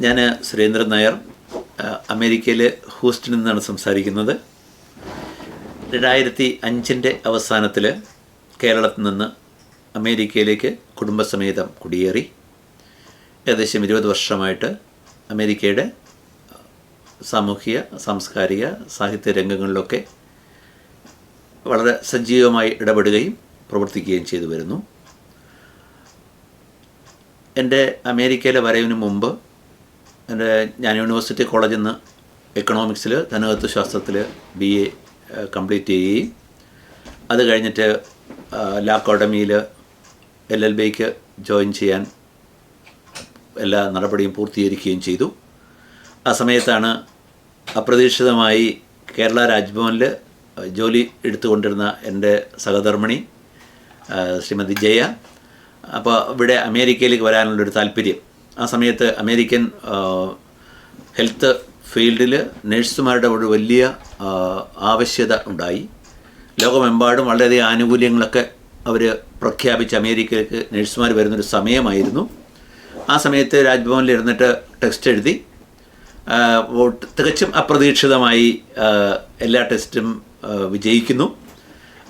ഞാൻ സുരേന്ദ്രൻ നായർ, അമേരിക്കയിലെ ഹൂസ്റ്റണിൽ നിന്നാണ് സംസാരിക്കുന്നത്. 2005 അവസാനത്തിൽ കേരളത്തിൽ നിന്ന് അമേരിക്കയിലേക്ക് കുടുംബസമേതം കുടിയേറി. ഏകദേശം 20 വർഷമായിട്ട് അമേരിക്കയുടെ സാമൂഹിക, സാംസ്കാരിക, സാഹിത്യ രംഗങ്ങളിലൊക്കെ വളരെ സജീവമായി ഇടപെടുകയും പ്രവർത്തിക്കുകയും ചെയ്തു വരുന്നു. എൻ്റെ അമേരിക്കയിലെ വരവിന് മുമ്പ് ഞാൻ യൂണിവേഴ്സിറ്റി കോളേജിൽ നിന്ന് എക്കണോമിക്സിൽ, ധനതത്വശാസ്ത്രത്തിൽ BA കംപ്ലീറ്റ് ചെയ്യുകയും അത് കഴിഞ്ഞിട്ട് ലാ അക്കാഡമിയിൽ LLBക്ക് ജോയിൻ ചെയ്യാൻ എല്ലാ നടപടിയും പൂർത്തീകരിക്കുകയും ചെയ്തു. ആ സമയത്താണ് അപ്രതീക്ഷിതമായി കേരള രാജ്ഭവനിൽ ജോലി എടുത്തുകൊണ്ടിരുന്ന എൻ്റെ സഹധർമ്മിണി ശ്രീമതി ജയ, അപ്പോൾ ഇവിടെ അമേരിക്കയിലേക്ക് വരാനുള്ളൊരു താല്പര്യം. ആ സമയത്ത് അമേരിക്കൻ ഹെൽത്ത് ഫീൽഡിൽ നഴ്സുമാരുടെ ഒരു വലിയ ആവശ്യകത ഉണ്ടായി. ലോകമെമ്പാടും വളരെയധികം ആനുകൂല്യങ്ങളൊക്കെ അവർ പ്രഖ്യാപിച്ച് അമേരിക്കയിലേക്ക് നഴ്സുമാർ വരുന്നൊരു സമയമായിരുന്നു. ആ സമയത്ത് രാജ്ഭവനിൽ ഇരുന്നിട്ട് ടെസ്റ്റ് എഴുതി. തികച്ചും അപ്രതീക്ഷിതമായി എല്ലാ ടെസ്റ്റും വിജയിക്കുന്നു.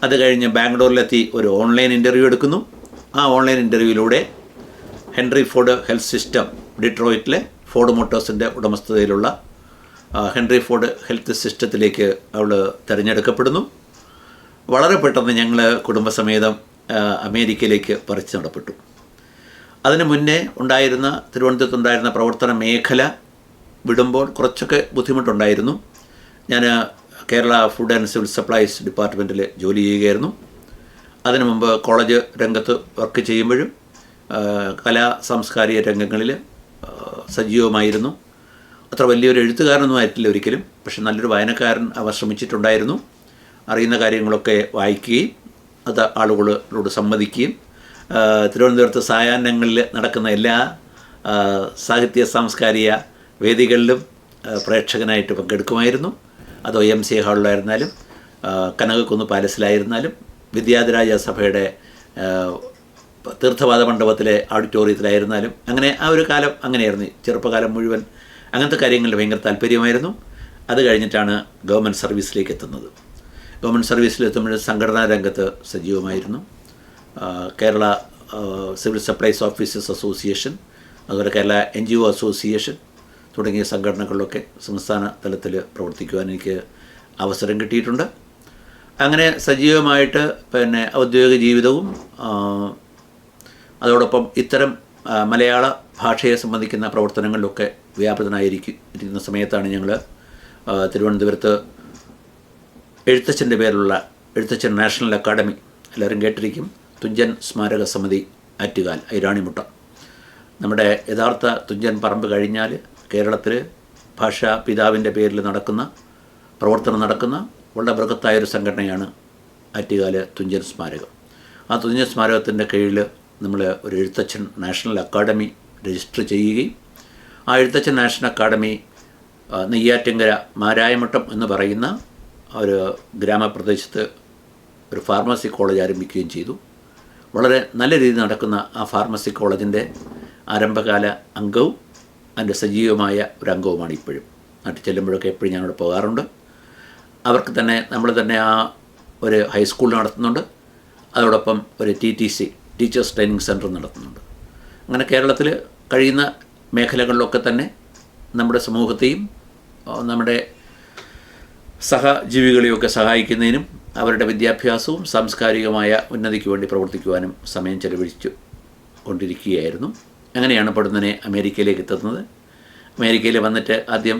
അത് കഴിഞ്ഞ് ബാംഗ്ലൂരിലെത്തി ഒരു ഓൺലൈൻ ഇൻ്റർവ്യൂ എടുക്കുന്നു. ആ ഓൺലൈൻ ഇൻ്റർവ്യൂവിലൂടെ ഹെൻറി ഫോർഡ് ഹെൽത്ത് സിസ്റ്റം, ഡിട്രോയിറ്റിലെ ഫോർഡ് മോട്ടോഴ്സിൻ്റെ ഉടമസ്ഥതയിലുള്ള ഹെൻറി ഫോർഡ് ഹെൽത്ത് സിസ്റ്റത്തിലേക്ക് അവൾ തിരഞ്ഞെടുക്കപ്പെടുന്നു. വളരെ പെട്ടെന്ന് ഞങ്ങൾ കുടുംബസമേതം അമേരിക്കയിലേക്ക് പറിച്ചു നടപ്പെട്ടു. അതിന് മുന്നേ തിരുവനന്തപുരത്തുണ്ടായിരുന്ന പ്രവർത്തന മേഖല വിടുമ്പോൾ കുറച്ചൊക്കെ ബുദ്ധിമുട്ടുണ്ടായിരുന്നു. ഞാൻ Kerala food and civil supplies ഡിപ്പാർട്ട്മെൻറ്റിൽ ജോലി ചെയ്യുകയായിരുന്നു. അതിനു മുമ്പ് കോളേജ് രംഗത്ത് വർക്ക് ചെയ്യുമ്പോഴും കലാ സാംസ്കാരിക രംഗങ്ങളിൽ സജീവമായിരുന്നു. അത്ര വലിയൊരു എഴുത്തുകാരനൊന്നും ആയിട്ടില്ല ഒരിക്കലും, പക്ഷെ നല്ലൊരു വായനക്കാരൻ അവർ ശ്രമിച്ചിട്ടുണ്ടായിരുന്നു. അറിയുന്ന കാര്യങ്ങളൊക്കെ വായിക്കുകയും അത് ആളുകളോട് സമ്മതിക്കുകയും തിരുവനന്തപുരത്ത് സായാഹ്നങ്ങളിൽ നടക്കുന്ന എല്ലാ സാഹിത്യ സാംസ്കാരിക വേദികളിലും പ്രേക്ഷകനായിട്ട് പങ്കെടുക്കുമായിരുന്നു. അത് OMC ഹാളിലായിരുന്നാലും കനകക്കുന്ന് പാലസിലായിരുന്നാലും വിദ്യാധിരാജ സഭയുടെ തീർത്ഥവാദ മണ്ഡപത്തിലെ ഓഡിറ്റോറിയത്തിലായിരുന്നാലും അങ്ങനെ ആ ഒരു കാലം അങ്ങനെയായിരുന്നു. ചെറുപ്പകാലം മുഴുവൻ അങ്ങനത്തെ കാര്യങ്ങളിൽ ഭയങ്കര താല്പര്യമായിരുന്നു. അത് കഴിഞ്ഞിട്ടാണ് ഗവൺമെൻറ് സർവീസിലേക്ക് എത്തുന്നത്. ഗവൺമെൻറ് സർവീസിലെത്തുമ്പോൾ സംഘടനാ രംഗത്ത് സജീവമായിരുന്നു. Kerala civil supplies officers association, അതുപോലെ കേരള NGO അസോസിയേഷൻ തുടങ്ങിയ സംഘടനകളിലൊക്കെ സംസ്ഥാന തലത്തിൽ പ്രവർത്തിക്കുവാൻ എനിക്ക് അവസരം കിട്ടിയിട്ടുണ്ട്. അങ്ങനെ സജീവമായിട്ട് ഔദ്യോഗിക ജീവിതവും അതോടൊപ്പം ഇത്തരം മലയാള ഭാഷയെ സംബന്ധിക്കുന്ന പ്രവർത്തനങ്ങളിലൊക്കെ വ്യാപൃതനായിരിക്കുന്ന സമയത്താണ് ഞങ്ങൾ തിരുവനന്തപുരത്ത് എഴുത്തച്ഛൻ്റെ പേരിലുള്ള എഴുത്തച്ഛൻ നാഷണൽ അക്കാഡമി, എല്ലാവരും കേട്ടിരിക്കും, തുഞ്ചൻ സ്മാരക സമിതി ആറ്റുകാൽ ഐരാണിമുട്ട. നമ്മുടെ യഥാർത്ഥ തുഞ്ചൻ പറമ്പ് കഴിഞ്ഞാൽ കേരളത്തിൽ ഭാഷാ പിതാവിൻ്റെ പേരിൽ പ്രവർത്തനം നടക്കുന്ന വളരെ ബൃഹത്തായൊരു സംഘടനയാണ് ആറ്റുകാൽ തുഞ്ചൻ സ്മാരകം. ആ തുഞ്ചൻ സ്മാരകത്തിൻ്റെ കീഴിൽ നമ്മൾ ഒരു എഴുത്തച്ഛൻ നാഷണൽ അക്കാഡമി രജിസ്റ്റർ ചെയ്യുകയും ആ എഴുത്തച്ഛൻ നാഷണൽ അക്കാഡമി നെയ്യാറ്റിൻകര മാരായമുട്ടം എന്ന് പറയുന്ന ഒരു ഗ്രാമപ്രദേശത്ത് ഒരു ഫാർമസി കോളേജ് ആരംഭിക്കുകയും ചെയ്തു. വളരെ നല്ല രീതിയിൽ നടക്കുന്ന ആ ഫാർമസി കോളേജിൻ്റെ ആരംഭകാല അംഗവും അതിൻ്റെ സജീവമായ ഒരു അംഗവുമാണ് ഇപ്പോഴും. നാട്ടിൽ ചെല്ലുമ്പോഴൊക്കെ എപ്പോഴും ഞാനവിടെ പോകാറുണ്ട്. അവർക്ക് തന്നെ നമ്മൾ തന്നെ ആ ഒരു ഹൈസ്കൂൾ നടത്തുന്നുണ്ട്. അതോടൊപ്പം ഒരു TTC, ടീച്ചേഴ്സ് ട്രെയിനിങ് സെൻറ്റർ നടത്തുന്നുണ്ട്. അങ്ങനെ കേരളത്തിൽ കഴിയുന്ന മേഖലകളിലൊക്കെ തന്നെ നമ്മുടെ സമൂഹത്തെയും നമ്മുടെ സഹജീവികളെയൊക്കെ സഹായിക്കുന്നതിനും അവരുടെ വിദ്യാഭ്യാസവും സാംസ്കാരികമായ ഉന്നതിക്ക് വേണ്ടി പ്രവർത്തിക്കുവാനും സമയം ചെലവഴിച്ചു കൊണ്ടിരിക്കുകയായിരുന്നു. അങ്ങനെയാണ് പൊടുന്നനെ അമേരിക്കയിലേക്ക് എത്തുന്നത്. അമേരിക്കയിൽ വന്നിട്ട് ആദ്യം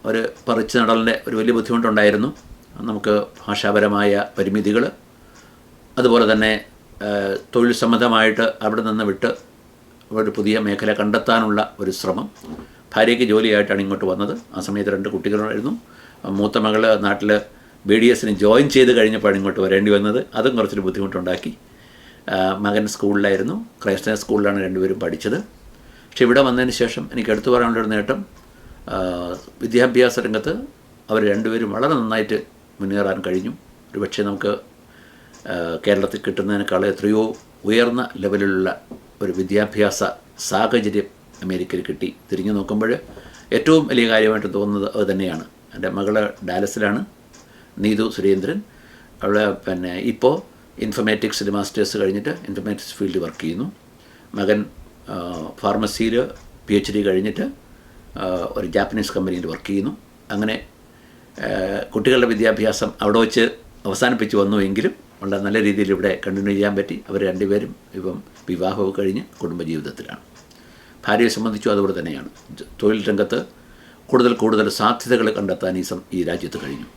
ഒരു പറിച്ചു നടലിൻ്റെ ഒരു വലിയ ബുദ്ധിമുട്ടുണ്ടായിരുന്നു. നമുക്ക് ഭാഷാപരമായ പരിമിതികൾ, അതുപോലെ തന്നെ തൊഴിൽ സംബന്ധമായിട്ട് അവിടെ നിന്ന് വിട്ട് ഒരു പുതിയ മേഖല കണ്ടെത്താനുള്ള ഒരു ശ്രമം. ഭാര്യയ്ക്ക് ജോലിയായിട്ടാണ് ഇങ്ങോട്ട് വന്നത്. ആ സമയത്ത് 2 കുട്ടികളുണ്ടായിരുന്നു. മൂത്ത മകൾ നാട്ടിൽ BDSന് ജോയിൻ ചെയ്ത് കഴിഞ്ഞപ്പോഴാണ് ഇങ്ങോട്ട് വരേണ്ടി വന്നത്. അതും കുറച്ചൊരു ബുദ്ധിമുട്ടുണ്ടാക്കി. മകൻ സ്കൂളിലായിരുന്നു, ക്രൈസ്തവ സ്കൂളിലാണ് രണ്ടുപേരും പഠിച്ചത്. പക്ഷെ ഇവിടെ വന്നതിന് ശേഷം എനിക്ക് എടുത്തു പറയാനുള്ളൊരു നേട്ടം, വിദ്യാഭ്യാസ രംഗത്ത് അവർ രണ്ടുപേരും വളരെ നന്നായിട്ട് മുന്നേറാൻ കഴിഞ്ഞു. ഒരുപക്ഷെ നമുക്ക് കേരളത്തിൽ കിട്ടുന്നതിനേക്കാൾ എത്രയോ ഉയർന്ന ലെവലിലുള്ള ഒരു വിദ്യാഭ്യാസ സാഹചര്യം അമേരിക്കയിൽ കിട്ടി. തിരിഞ്ഞു നോക്കുമ്പോൾ ഏറ്റവും വലിയ കാര്യമായിട്ട് തോന്നുന്നത് അത് തന്നെയാണ്. എൻ്റെ മകള് ഡാലസിലാണ്, നീതു സുരേന്ദ്രൻ. അവൾ ഇപ്പോൾ ഇൻഫർമാറ്റിക്സിൽ മാസ്റ്റേഴ്സ് കഴിഞ്ഞിട്ട് ഇൻഫർമാറ്റിക്സ് ഫീൽഡിൽ വർക്ക് ചെയ്യുന്നു. മകൻ ഫാർമസിയിൽ PhD കഴിഞ്ഞിട്ട് ഒരു ജാപ്പനീസ് കമ്പനിയിൽ വർക്ക് ചെയ്യുന്നു. അങ്ങനെ കുട്ടികളുടെ വിദ്യാഭ്യാസം അവിടെ വെച്ച് അവസാനിപ്പിച്ച് വന്നുവെങ്കിലും വളരെ നല്ല രീതിയിൽ ഇവിടെ കണ്ടിന്യൂ ചെയ്യാൻ പറ്റി. അവർ രണ്ടുപേരും ഇപ്പം വിവാഹവും കഴിഞ്ഞ് കുടുംബജീവിതത്തിലാണ്. ഭാര്യയെ സംബന്ധിച്ചും അതുപോലെ തന്നെയാണ്. തൊഴിൽ രംഗത്ത് കൂടുതൽ സാധ്യതകൾ കണ്ടെത്താൻ ഈ രാജ്യത്ത് കഴിഞ്ഞു.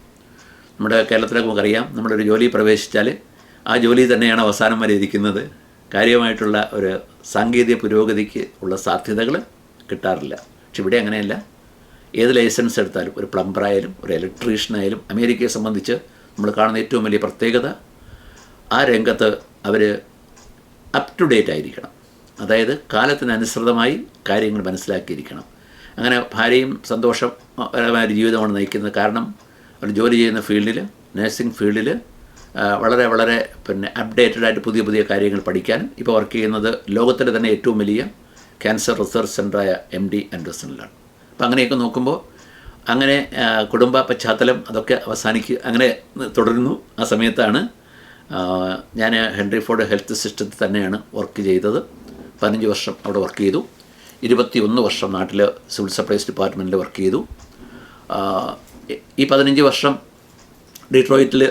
നമ്മുടെ കേരളത്തിലൊക്കെ നമുക്കറിയാം, നമ്മളൊരു ജോലി പ്രവേശിച്ചാൽ ആ ജോലി തന്നെയാണ് അവസാനം വരെ ഇരിക്കുന്നത്. കാര്യമായിട്ടുള്ള ഒരു സാങ്കേതിക പുരോഗതിക്ക് ഉള്ള സാധ്യതകൾ കിട്ടാറില്ല. പക്ഷെ ഇവിടെ അങ്ങനെയല്ല. ഏത് ലൈസൻസ് എടുത്താലും, ഒരു പ്ലംബറായാലും ഒരു ഇലക്ട്രീഷ്യനായാലും, അമേരിക്കയെ സംബന്ധിച്ച് നമ്മൾ കാണുന്ന ഏറ്റവും വലിയ പ്രത്യേകത ആ രംഗത്ത് അവർ അപ് ടു ഡേറ്റ് ആയിരിക്കണം. അതായത് കാലത്തിനനുസൃതമായി കാര്യങ്ങൾ മനസ്സിലാക്കിയിരിക്കണം. അങ്ങനെ ഭാര്യയും സന്തോഷപരമായ ഒരു ജീവിതമാണ് നയിക്കുന്നത്. കാരണം അവർ ജോലി ചെയ്യുന്ന ഫീൽഡിൽ, നഴ്സിംഗ് ഫീൽഡിൽ വളരെ അപ്ഡേറ്റഡ് ആയിട്ട് പുതിയ കാര്യങ്ങൾ പഠിക്കാനും, ഇപ്പോൾ വർക്ക് ചെയ്യുന്നത് ലോകത്തിലെ തന്നെ ഏറ്റവും വലിയ ക്യാൻസർ റിസർച്ച് സെൻ്ററായ MD ആൻഡേഴ്സണിലാണ്. അപ്പോൾ അങ്ങനെയൊക്കെ നോക്കുമ്പോൾ അങ്ങനെ കുടുംബ പശ്ചാത്തലം അതൊക്കെ അങ്ങനെ തുടരുന്നു. ആ സമയത്താണ് ഞാൻ ഹെൻറി ഫോർഡ് ഹെൽത്ത് സിസ്റ്റത്തിൽ തന്നെയാണ് വർക്ക് ചെയ്തത്. 15 വർഷം അവിടെ വർക്ക് ചെയ്തു. 21 വർഷം നാട്ടിൽ സിവിൽ സപ്ലൈസ് ഡിപ്പാർട്ട്മെൻറ്റിൽ വർക്ക് ചെയ്തു. ഈ 15 വർഷം ഡീട്രോയിറ്റിൽ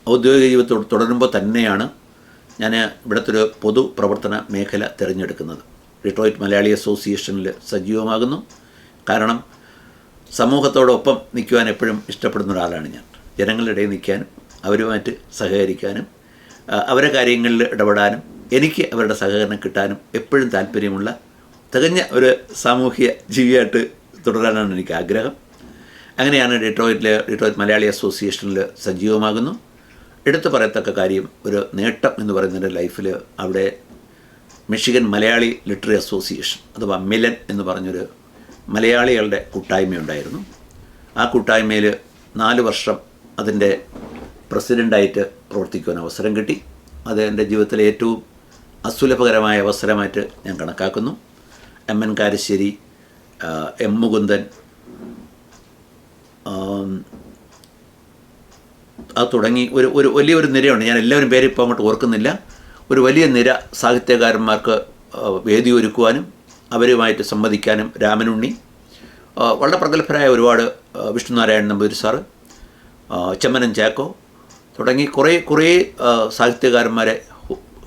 ഔദ്യോഗിക ജീവിതത്തോട് തുടരുമ്പോൾ തന്നെയാണ് ഞാൻ ഇവിടുത്തെ ഒരു പൊതുപ്രവർത്തന മേഖല തിരഞ്ഞെടുക്കുന്നത്. ഡീട്രോയിറ്റ് മലയാളി അസോസിയേഷനിൽ സജീവമാകുന്നു. കാരണം സമൂഹത്തോടൊപ്പം നിൽക്കുവാൻ എപ്പോഴും ഇഷ്ടപ്പെടുന്ന ഒരാളാണ് ഞാൻ. ജനങ്ങളുടെ ഇടയിൽ നിൽക്കാനും അവരുമായിട്ട് സഹകരിക്കാനും അവരെ കാര്യങ്ങളിൽ ഇടപെടാനും എനിക്ക് അവരുടെ സഹകരണം കിട്ടാനും എപ്പോഴും താല്പര്യമുള്ള തികഞ്ഞ ഒരു സാമൂഹ്യ ജീവിയായിട്ട് തുടരാനാണ് എനിക്ക് ആഗ്രഹം. അങ്ങനെയാണ് ഡീട്രോയിറ്റ് മലയാളി അസോസിയേഷനിൽ സജീവമാകുന്നു. എടുത്തു പറയത്തക്ക കാര്യം, ഒരു നേട്ടം എന്ന് പറയുന്നത് ലൈഫിൽ അവിടെ മിഷിഗൻ മലയാളി ലിറ്റററി അസോസിയേഷൻ അഥവാ മിലൻ എന്ന് പറഞ്ഞൊരു മലയാളികളുടെ കൂട്ടായ്മയുണ്ടായിരുന്നു. ആ കൂട്ടായ്മയിൽ 4 വർഷം അതിൻ്റെ പ്രസിഡൻ്റായിട്ട് പ്രവർത്തിക്കുവാൻ അവസരം കിട്ടി. അത് എൻ്റെ ജീവിതത്തിലെ ഏറ്റവും അസുലഭകരമായ അവസരമായിട്ട് ഞാൻ കണക്കാക്കുന്നു. MN കാരശ്ശേരി, M മുകുന്ദൻ, അത് തുടങ്ങി ഒരു വലിയൊരു നിരയുണ്ട്. ഞാൻ എല്ലാവരും പേര് ഇപ്പോൾ അങ്ങോട്ട് ഓർക്കുന്നില്ല. ഒരു വലിയ നിര സാഹിത്യകാരന്മാർക്ക് വേദി ഒരുക്കുവാനും അവരുമായിട്ട് സംവദിക്കാനും രാമനുണ്ണി, വളരെ പ്രഗത്ഭരായ ഒരുപാട് വിഷ്ണുനാരായണൻ നമ്പൂതിരി സാറ്, ചെമ്മനം ചാക്കോ തുടങ്ങി കുറേ സാഹിത്യകാരന്മാരെ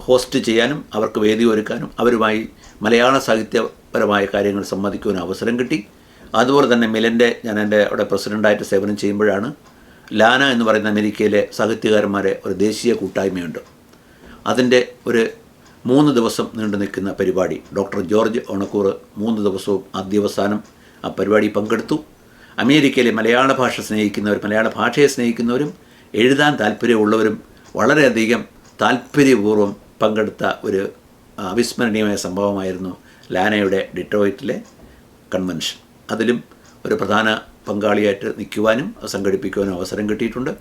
ഹോസ്റ്റ് ചെയ്യാനും അവർക്ക് വേദി ഒരുക്കാനും അവരുമായി മലയാള സാഹിത്യപരമായ കാര്യങ്ങൾ സംവദിക്കുവാനും അവസരം കിട്ടി. അതുപോലെ തന്നെ ഞാൻ എൻ്റെ അവിടെ പ്രസിഡൻ്റായിട്ട് സേവനം ചെയ്യുമ്പോഴാണ് ലാന എന്ന് പറയുന്ന അമേരിക്കയിലെ സാഹിത്യകാരന്മാരെ ഒരു ദേശീയ കൂട്ടായ്മയുണ്ട്. അതിൻ്റെ ഒരു 3 ദിവസം നീണ്ടു നിൽക്കുന്ന പരിപാടി ഡോക്ടർ ജോർജ് ഓണക്കൂർ 3 ദിവസവും ആദ്യവസാനം ആ പരിപാടി പങ്കെടുത്തു. അമേരിക്കയിലെ മലയാള ഭാഷ സ്നേഹിക്കുന്നവരും മലയാള ഭാഷയെ സ്നേഹിക്കുന്നവരും എഴുതാൻ താല്പര്യമുള്ളവരും വളരെയധികം താല്പര്യപൂർവ്വം പങ്കെടുത്ത ഒരു അവിസ്മരണീയമായ സംഭവമായിരുന്നു ലാനയുടെ ഡിട്രോയിറ്റിലെ കൺവെൻഷൻ. അതിലും ഒരു പ്രധാന പങ്കാളിയായിട്ട് നിൽക്കുവാനും സംഘടിപ്പിക്കുവാനും അവസരം കിട്ടിയിട്ടുണ്ട്.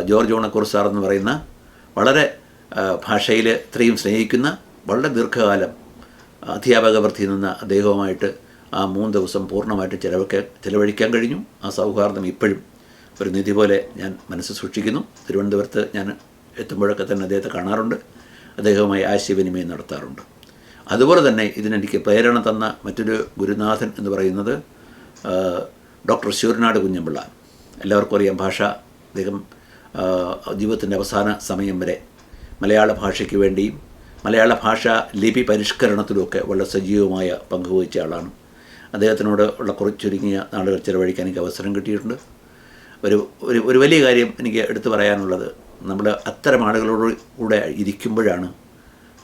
ജോർജ് ഓണക്കൂർ സാർ എന്ന് പറയുന്ന വളരെ ഭാഷയിൽ ഇത്രയും സ്നേഹിക്കുന്ന വളരെ ദീർഘകാലം അധ്യാപക വൃത്തിയിൽ നിന്ന അദ്ദേഹവുമായിട്ട് ആ 3 ദിവസം പൂർണ്ണമായിട്ട് ചിലവഴിക്കാൻ കഴിഞ്ഞു. ആ സൗഹാർദ്ദം ഇപ്പോഴും ഒരു നിധി പോലെ ഞാൻ മനസ്സ് സൂക്ഷിക്കുന്നു. തിരുവനന്തപുരത്ത് ഞാൻ എത്തുമ്പോഴൊക്കെ തന്നെ അദ്ദേഹത്തെ കാണാറുണ്ട്, അദ്ദേഹവുമായി ആശയവിനിമയം നടത്താറുണ്ട്. അതുപോലെ തന്നെ ഇതിനെനിക്ക് പ്രേരണ തന്ന മറ്റൊരു ഗുരുനാഥൻ എന്ന് പറയുന്നത് ഡോക്ടർ ശൂരനാട് കുഞ്ഞമ്പിള്ള. എല്ലാവർക്കും അറിയാം, അദ്ദേഹം ജീവിതത്തിൻ്റെ അവസാന സമയം വരെ മലയാള ഭാഷയ്ക്ക് വേണ്ടിയും മലയാള ഭാഷ ലിപി പരിഷ്കരണത്തിലുമൊക്കെ വളരെ സജീവമായ പങ്കുവഹിച്ച ആളാണ്. അദ്ദേഹത്തിനോട് ഉള്ള ചുരുങ്ങിയ നാളുകൾ ചിലവഴിക്കാൻ എനിക്ക് അവസരം കിട്ടിയിട്ടുണ്ട്. ഒരു വലിയ കാര്യം എനിക്ക് എടുത്തു പറയാനുള്ളത്, നമ്മൾ അത്തരം ആളുകളോട് കൂടെ ഇരിക്കുമ്പോഴാണ്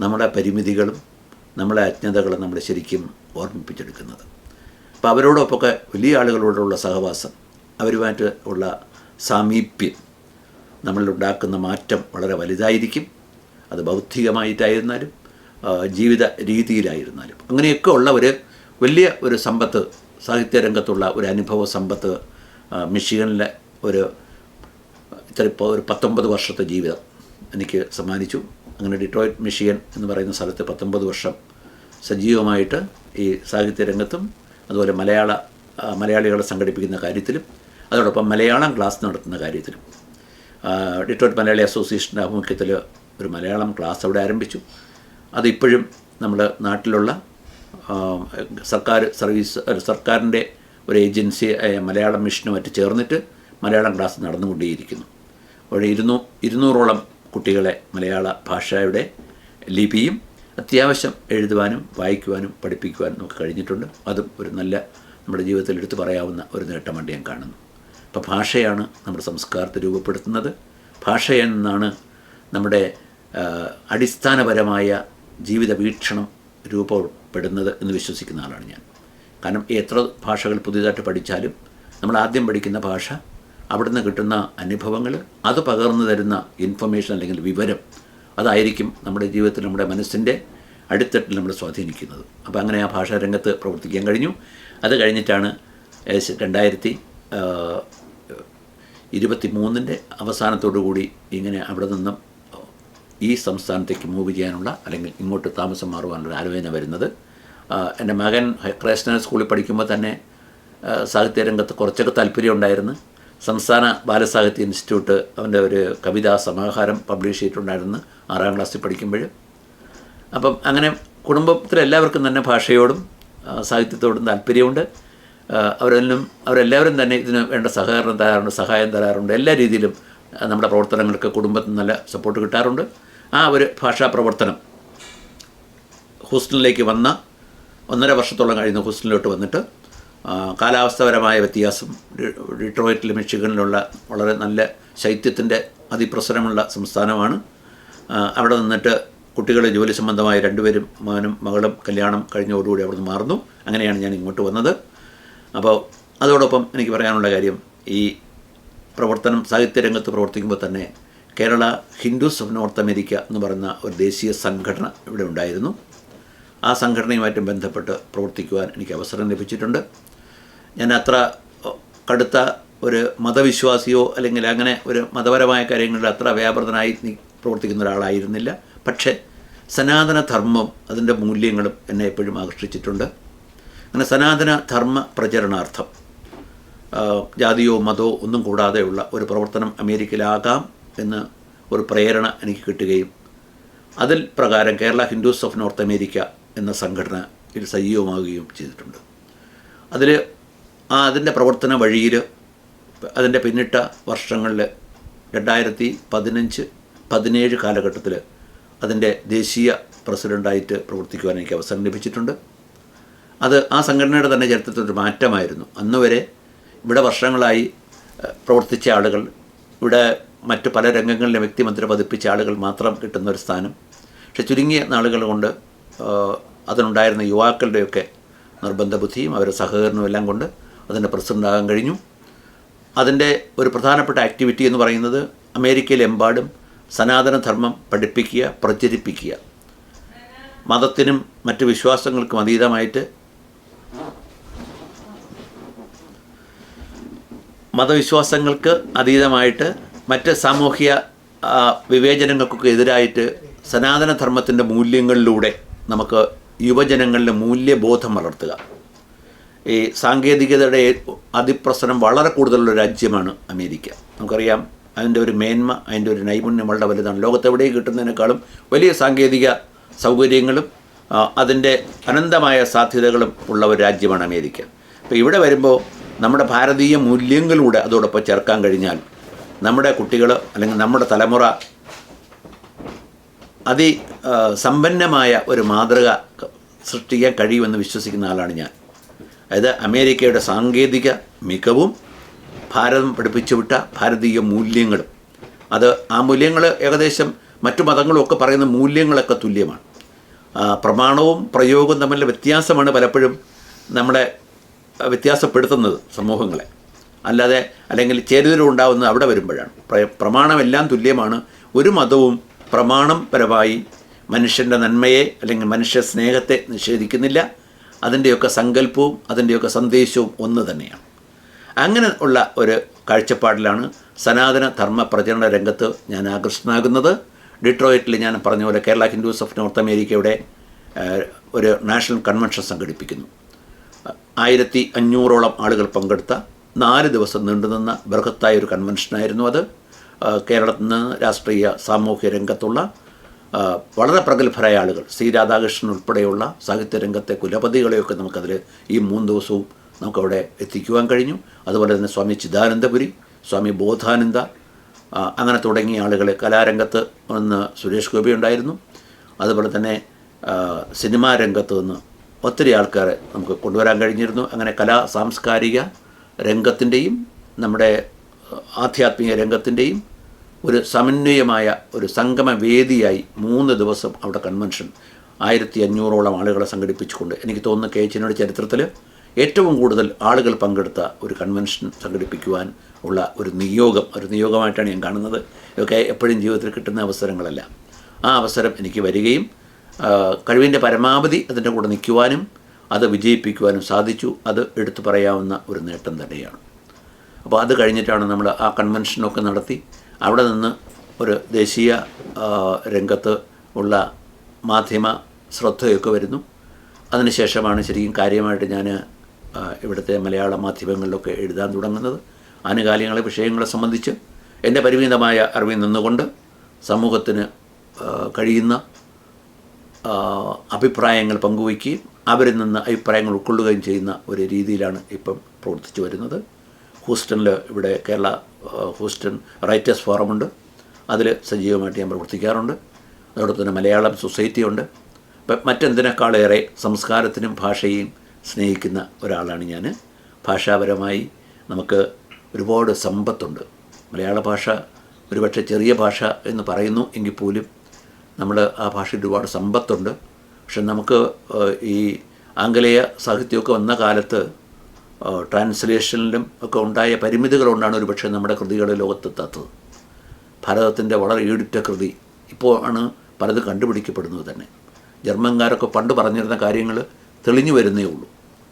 നമ്മുടെ പരിമിതികളും നമ്മുടെ അജ്ഞതകളും നമ്മൾ ശരിക്കും ഓർമ്മിപ്പിച്ചെടുക്കുന്നത്. അപ്പോൾ അവരോടൊപ്പമൊക്കെ വലിയ ആളുകളോടുള്ള സഹവാസം, അവരുമായിട്ട് ഉള്ള സാമീപ്യം നമ്മളിലുണ്ടാക്കുന്ന മാറ്റം വളരെ വലുതായിരിക്കും. അത് ബൗദ്ധികമായിട്ടായിരുന്നാലും ജീവിത രീതിയിലായിരുന്നാലും അങ്ങനെയൊക്കെ ഉള്ള വലിയ ഒരു സമ്പത്ത്, സാഹിത്യരംഗത്തുള്ള ഒരു അനുഭവ സമ്പത്ത് മിഷിഗണിലെ ഒരു 19 വർഷത്തെ ജീവിതം എനിക്ക് സമ്മാനിച്ചു. അങ്ങനെ ഡിട്രോയിറ്റ് മിഷിഗൻ എന്ന് പറയുന്ന സ്ഥലത്ത് 19 വർഷം സജീവമായിട്ട് ഈ സാഹിത്യരംഗത്തും അതുപോലെ മലയാളികളെ സംഘടിപ്പിക്കുന്ന കാര്യത്തിലും അതോടൊപ്പം മലയാളം ക്ലാസ് നടത്തുന്ന കാര്യത്തിലും ഡിട്രോയിറ്റ് മലയാളി അസോസിയേഷൻ്റെ ആഭിമുഖ്യത്തിൽ ഒരു മലയാളം ക്ലാസ് അവിടെ ആരംഭിച്ചു. അതിപ്പോഴും നമ്മുടെ നാട്ടിലുള്ള സർക്കാരിൻ്റെ ഒരു ഏജൻസി മലയാളം മിഷനുമായിട്ട് ചേർന്നിട്ട് മലയാളം ക്ലാസ് നടന്നുകൊണ്ടേയിരിക്കുന്നു. അവിടെ 200ഓളം കുട്ടികളെ മലയാള ഭാഷയുടെ ലിപിയും അത്യാവശ്യം എഴുതുവാനും വായിക്കുവാനും പഠിപ്പിക്കുവാനും നമുക്ക് കഴിഞ്ഞിട്ടുണ്ട്. അതും ഒരു നല്ല നമ്മുടെ ജീവിതത്തിൽ എടുത്തു പറയാവുന്ന ഒരു നേട്ടമായിട്ട് ഞാൻ കാണുന്നു. അപ്പോൾ ഭാഷയാണ് നമ്മുടെ സംസ്കാരത്തെ രൂപപ്പെടുത്തുന്നത്. ഭാഷയിൽ നിന്നാണ് നമ്മുടെ അടിസ്ഥാനപരമായ ജീവിത വീക്ഷണം രൂപപ്പെടുന്നത് എന്ന് വിശ്വസിക്കുന്ന ആളാണ് ഞാൻ. കാരണം എത്ര ഭാഷകൾ പുതിയതായിട്ട് പഠിച്ചാലും നമ്മൾ ആദ്യം പഠിക്കുന്ന ഭാഷ, അവിടുന്ന് കിട്ടുന്ന അനുഭവങ്ങൾ, അത് പകർന്നു തരുന്ന ഇൻഫർമേഷൻ അല്ലെങ്കിൽ വിവരം, അതായിരിക്കും നമ്മുടെ ജീവിതത്തിൽ നമ്മുടെ മനസ്സിൻ്റെ അടിത്തട്ടിൽ നമ്മൾ സ്വാധീനിക്കുന്നത്. അപ്പോൾ അങ്ങനെ ആ ഭാഷാരംഗത്ത് പ്രവർത്തിക്കാൻ കഴിഞ്ഞു. അത് കഴിഞ്ഞിട്ടാണ് 2023 അവസാനത്തോടു കൂടി ഇങ്ങനെ അവിടെ നിന്നും ഈ സംസ്ഥാനത്തേക്ക് മൂവ് ചെയ്യാനുള്ള അല്ലെങ്കിൽ ഇങ്ങോട്ട് താമസം മാറുവാനുള്ള ആലോചന വരുന്നത്. എൻ്റെ മകൻ ക്രൈസ്റ്റ് സ്കൂളിൽ പഠിക്കുമ്പോൾ തന്നെ സാഹിത്യരംഗത്ത് കുറച്ചൊക്കെ താല്പര്യം ഉണ്ടായിരുന്നു. സംസ്ഥാന ബാലസാഹിത്യ ഇൻസ്റ്റിറ്റ്യൂട്ട് അവൻ്റെ ഒരു കവിതാ സമാഹാരം പബ്ലിഷ് ചെയ്തിട്ടുണ്ടായിരുന്നു 6ാം ക്ലാസ്സിൽ പഠിക്കുമ്പോൾ. അപ്പം അങ്ങനെ കുടുംബത്തിലെല്ലാവർക്കും തന്നെ ഭാഷയോടും സാഹിത്യത്തോടും താല്പര്യമുണ്ട്. അവരെല്ലാവരും തന്നെ ഇതിന് വേണ്ട സഹായം തരാറുണ്ട്. എല്ലാ രീതിയിലും നമ്മുടെ പ്രവർത്തനങ്ങൾക്ക് കുടുംബത്തിൽ നല്ല സപ്പോർട്ട് കിട്ടാറുണ്ട്. ആ ഒരു ഭാഷാ പ്രവർത്തനം ഹൂസ്റ്റണിലേക്ക് വന്ന 1.5 വർഷത്തോളം കഴിയുന്ന ഹൂസ്റ്റണിലോട്ട് വന്നിട്ട് കാലാവസ്ഥാപരമായ വ്യത്യാസം, ഡിട്രോയിറ്റിൽ മിഷിഗണിലുള്ള വളരെ നല്ല ശൈത്യത്തിൻ്റെ അതിപ്രസരമുള്ള സംസ്ഥാനമാണ്. അവിടെ നിന്നിട്ട് കുട്ടികൾ ജോലി സംബന്ധമായ 2 പേരും മകനും മകളും കല്യാണം കഴിഞ്ഞതോടുകൂടി അവിടെ നിന്ന് മാറുന്നു. അങ്ങനെയാണ് ഞാൻ ഇങ്ങോട്ട് വന്നത്. അപ്പോൾ അതോടൊപ്പം എനിക്ക് പറയാനുള്ള കാര്യം, ഈ പ്രവർത്തനം സാഹിത്യരംഗത്ത് പ്രവർത്തിക്കുമ്പോൾ തന്നെ Kerala Hindus of north America എന്ന് പറയുന്ന ഒരു ദേശീയ സംഘടന ഇവിടെ ഉണ്ടായിരുന്നു. ആ സംഘടനയുമായിട്ടും ബന്ധപ്പെട്ട് പ്രവർത്തിക്കുവാൻ എനിക്ക് അവസരം ലഭിച്ചിട്ടുണ്ട്. ഞാൻ അത്ര കടുത്ത ഒരു മതവിശ്വാസിയോ അല്ലെങ്കിൽ അങ്ങനെ ഒരു മതപരമായ കാര്യങ്ങളിൽ അത്ര വ്യാപൃതനായി പ്രവർത്തിക്കുന്ന ഒരാളായിരുന്നില്ല. പക്ഷേ സനാതന ധർമ്മം, അതിൻ്റെ മൂല്യങ്ങളും എന്നെ എപ്പോഴും ആകർഷിച്ചിട്ടുണ്ട്. അങ്ങനെ സനാതന ധർമ്മ പ്രചരണാർത്ഥം ജാതിയോ മതമോ ഒന്നും കൂടാതെയുള്ള ഒരു പ്രവർത്തനം അമേരിക്കയിലാകാം എന്ന് ഒരു പ്രേരണ എനിക്ക് കിട്ടുകയും അതിൽ പ്രകാരം Kerala Hindus of north America എന്ന സംഘടനയിൽ സജീവമാവുകയും ചെയ്തിട്ടുണ്ട്. അതിൻ്റെ പ്രവർത്തന വഴിയിൽ അതിൻ്റെ പിന്നിട്ട വർഷങ്ങളിൽ 2015-17 കാലഘട്ടത്തിൽ അതിൻ്റെ ദേശീയ പ്രസിഡൻ്റായിട്ട് പ്രവർത്തിക്കുവാൻ എനിക്ക് അവസരം ലഭിച്ചിട്ടുണ്ട്. അത് ആ സംഘടനയുടെ തന്നെ ചരിത്രത്തിലൊരു മാറ്റമായിരുന്നു. അന്നുവരെ ഇവിടെ വർഷങ്ങളായി പ്രവർത്തിച്ച ആളുകൾ, ഇവിടെ മറ്റ് പല രംഗങ്ങളിലെ വ്യക്തിമുദ്ര പതിപ്പിച്ച ആളുകൾ മാത്രം കിട്ടുന്ന ഒരു സ്ഥാനം. പക്ഷെ ചുരുങ്ങിയ നാളുകൾ കൊണ്ട് അതിനുണ്ടായിരുന്ന യുവാക്കളുടെയൊക്കെ നിർബന്ധ ബുദ്ധിയും അവരുടെ സഹകരണവും എല്ലാം കൊണ്ട് അതിൻ്റെ പ്രസിഡൻ്റാകാൻ കഴിഞ്ഞു. അതിൻ്റെ ഒരു പ്രധാനപ്പെട്ട ആക്ടിവിറ്റി എന്ന് പറയുന്നത് അമേരിക്കയിലെമ്പാടും സനാതനധർമ്മം പഠിപ്പിക്കുക, പ്രചരിപ്പിക്കുക. മതത്തിനും മറ്റ് വിശ്വാസങ്ങൾക്കും അതീതമായിട്ട് മതവിശ്വാസങ്ങൾക്ക് അതീതമായിട്ട് മറ്റ് സാമൂഹിക വിവേചനങ്ങൾക്കൊക്കെ എതിരായിട്ട് സനാതനധർമ്മത്തിൻ്റെ മൂല്യങ്ങളിലൂടെ നമുക്ക് യുവജനങ്ങളുടെ മൂല്യബോധം വളർത്തുക. ഈ സാങ്കേതികതയുടെ അതിപ്രസരം വളരെ കൂടുതലുള്ള രാജ്യമാണ് അമേരിക്ക. നമുക്കറിയാം അതിൻ്റെ ഒരു മേന്മ, അതിൻ്റെ ഒരു നൈപുണ്യം വളരെ വലുതാണ്. ലോകത്തെവിടെയും കിട്ടുന്നതിനേക്കാളും വലിയ സാങ്കേതിക സൗകര്യങ്ങളും അതിൻ്റെ അനന്തമായ സാധ്യതകളും ഉള്ള ഒരു രാജ്യമാണ് അമേരിക്ക. അപ്പോൾ ഇവിടെ വരുമ്പോൾ നമ്മുടെ ഭാരതീയ മൂല്യങ്ങളിലൂടെ അതോടൊപ്പം ചേർക്കാൻ കഴിഞ്ഞാൽ നമ്മുടെ കുട്ടികൾ അല്ലെങ്കിൽ നമ്മുടെ തലമുറ സമ്പന്നമായ ഒരു മാതൃക സൃഷ്ടിക്കാൻ കഴിയുമെന്ന് വിശ്വസിക്കുന്ന ആളാണ് ഞാൻ. അതായത് അമേരിക്കയുടെ സാങ്കേതിക മികവും ഭാരതം പഠിപ്പിച്ചുവിട്ട ഭാരതീയ മൂല്യങ്ങളും, ആ മൂല്യങ്ങൾ ഏകദേശം മറ്റു മതങ്ങളും ഒക്കെ പറയുന്ന മൂല്യങ്ങളൊക്കെ തുല്യമാണ്. പ്രമാണവും പ്രയോഗവും തമ്മിലുള്ള വ്യത്യാസമാണ് പലപ്പോഴും നമ്മളെ വ്യത്യാസപ്പെടുത്തുന്നത് സമൂഹങ്ങളെ. അല്ലെങ്കിൽ ചേരുതലുണ്ടാവുന്നത് അവിടെ വരുമ്പോഴാണ്. പ്രമാണമെല്ലാം തുല്യമാണ്. ഒരു മതവും പ്രമാണം പരമായി മനുഷ്യൻ്റെ നന്മയെ അല്ലെങ്കിൽ മനുഷ്യ സ്നേഹത്തെ നിഷേധിക്കുന്നില്ല. അതിൻ്റെയൊക്കെ സങ്കല്പവും അതിൻ്റെയൊക്കെ സന്ദേശവും ഒന്ന് തന്നെയാണ്. അങ്ങനെ ഉള്ള ഒരു കാഴ്ചപ്പാടിലാണ് സനാതന ധർമ്മ പ്രചരണ രംഗത്ത് ഞാൻ ആകർഷണനാകുന്നത്. ഡിട്രോയിറ്റിൽ ഞാൻ പറഞ്ഞ പോലെ കേരള ഹിന്ദുസ് ഓഫ് നോർത്ത് അമേരിക്കയുടെ ഒരു നാഷണൽ കൺവെൻഷൻ സംഘടിപ്പിക്കുന്നു. 1500ഓളം ആളുകൾ പങ്കെടുത്ത 4 ദിവസം നീണ്ടുനിന്ന ബൃഹത്തായ ഒരു കൺവെൻഷനായിരുന്നു അത്. കേരളത്തിൽ നിന്ന് രാഷ്ട്രീയ സാമൂഹ്യ രംഗത്തുള്ള വളരെ പ്രഗത്ഭരായ ആളുകൾ, സി രാധാകൃഷ്ണൻ ഉൾപ്പെടെയുള്ള സാഹിത്യരംഗത്തെ കുലപതികളെയൊക്കെ നമുക്കതിൽ ഈ 3 ദിവസവും നമുക്കവിടെ എത്തിക്കുവാൻ കഴിഞ്ഞു. അതുപോലെ തന്നെ സ്വാമി ചിദാനന്ദപുരി, സ്വാമി ബോധാനന്ദ, അങ്ങനെ തുടങ്ങിയ ആളുകൾ. കലാരംഗത്ത് നിന്ന് സുരേഷ് ഗോപി ഉണ്ടായിരുന്നു. അതുപോലെ തന്നെ സിനിമാ രംഗത്ത് നിന്ന് ഒത്തിരി ആൾക്കാരെ നമുക്ക് കൊണ്ടുവരാൻ കഴിഞ്ഞിരുന്നു. അങ്ങനെ സാംസ്കാരിക രംഗത്തിൻ്റെയും നമ്മുടെ ആധ്യാത്മിക രംഗത്തിൻ്റെയും ഒരു സമന്വയമായ ഒരു സംഗമവേദിയായി 3 ദിവസം അവിടെ കൺവെൻഷൻ 1500ഓളം ആളുകളെ സംഘടിപ്പിച്ചുകൊണ്ട്, എനിക്ക് തോന്നുന്നു KHNയുടെ ചരിത്രത്തിൽ ഏറ്റവും കൂടുതൽ ആളുകൾ പങ്കെടുത്ത ഒരു കൺവെൻഷൻ സംഘടിപ്പിക്കുവാൻ ഉള്ള ഒരു നിയോഗമായിട്ടാണ് ഞാൻ കാണുന്നത്. ഇതൊക്കെ എപ്പോഴും ജീവിതത്തിൽ കിട്ടുന്ന അവസരങ്ങളല്ല. ആ അവസരം എനിക്ക് വരികയും കഴിവിൻ്റെ പരമാവധി അതിൻ്റെ കൂടെ നിൽക്കുവാനും അത് വിജയിപ്പിക്കുവാനും സാധിച്ചു. അത് എടുത്തു പറയാവുന്ന ഒരു നേട്ടം തന്നെയാണ്. അപ്പോൾ അത് കഴിഞ്ഞിട്ടാണ് നമ്മൾ ആ കൺവെൻഷനൊക്കെ നടത്തി അവിടെ നിന്ന് ഒരു ദേശീയ രംഗത്ത് ഉള്ള മാധ്യമ ശ്രദ്ധയൊക്കെ വരുന്നു. അതിനുശേഷമാണ് ശരിക്കും കാര്യമായിട്ട് ഞാൻ ഇവിടുത്തെ മലയാള മാധ്യമങ്ങളിലൊക്കെ എഴുതാൻ തുടങ്ങുന്നത്. ആനുകാലികങ്ങളെ വിഷയങ്ങളെ സംബന്ധിച്ച് എൻ്റെ പരിമിതമായ അറിവിൽ നിന്നുകൊണ്ട് സമൂഹത്തിന് കഴിയുന്ന അഭിപ്രായങ്ങൾ പങ്കുവയ്ക്കുകയും അവരിൽ നിന്ന് അഭിപ്രായങ്ങൾ ഉൾക്കൊള്ളുകയും ചെയ്യുന്ന ഒരു രീതിയിലാണ് ഇപ്പം പ്രവർത്തിച്ചു വരുന്നത്. ഹൂസ്റ്റണിൽ ഇവിടെ കേരള ഹൂസ്റ്റൺ റൈറ്റേഴ്സ് ഫോറമുണ്ട്. അതിൽ സജീവമായിട്ട് ഞാൻ പ്രവർത്തിക്കാറുണ്ട്. അതോടൊപ്പം തന്നെ മലയാളം സൊസൈറ്റിയുണ്ട്. ഇപ്പം മറ്റെന്തിനേക്കാളേറെ സംസ്കാരത്തിനും ഭാഷയെയും സ്നേഹിക്കുന്ന ഒരാളാണ് ഞാൻ. ഭാഷാപരമായി നമുക്ക് ഒരുപാട് സമ്പത്തുണ്ട്. മലയാള ഭാഷ ഒരുപക്ഷെ ചെറിയ ഭാഷ എന്ന് പറയുന്നു എങ്കിൽ പോലും നമ്മൾ ആ ഭാഷയിൽ ഒരുപാട് സമ്പത്തുണ്ട്. പക്ഷെ നമുക്ക് ഈ ആംഗലേയ സാഹിത്യമൊക്കെ വന്ന കാലത്ത് ട്രാൻസ്ലേഷനിലും ഒക്കെ ഉണ്ടായ പരിമിതികൾ കൊണ്ടാണ് ഒരുപക്ഷെ നമ്മുടെ കൃതികൾ ലോകത്തെത്താത്തത്. ഭാരതത്തിൻ്റെ വളരെ ഈടുറ്റ കൃതി ഇപ്പോൾ ആണ് പലത് കണ്ടുപിടിക്കപ്പെടുന്നത് തന്നെ. ജർമ്മൻകാരൊക്കെ പണ്ട് പറഞ്ഞിരുന്ന കാര്യങ്ങൾ തെളിഞ്ഞു വരുന്നേ ഉള്ളൂ.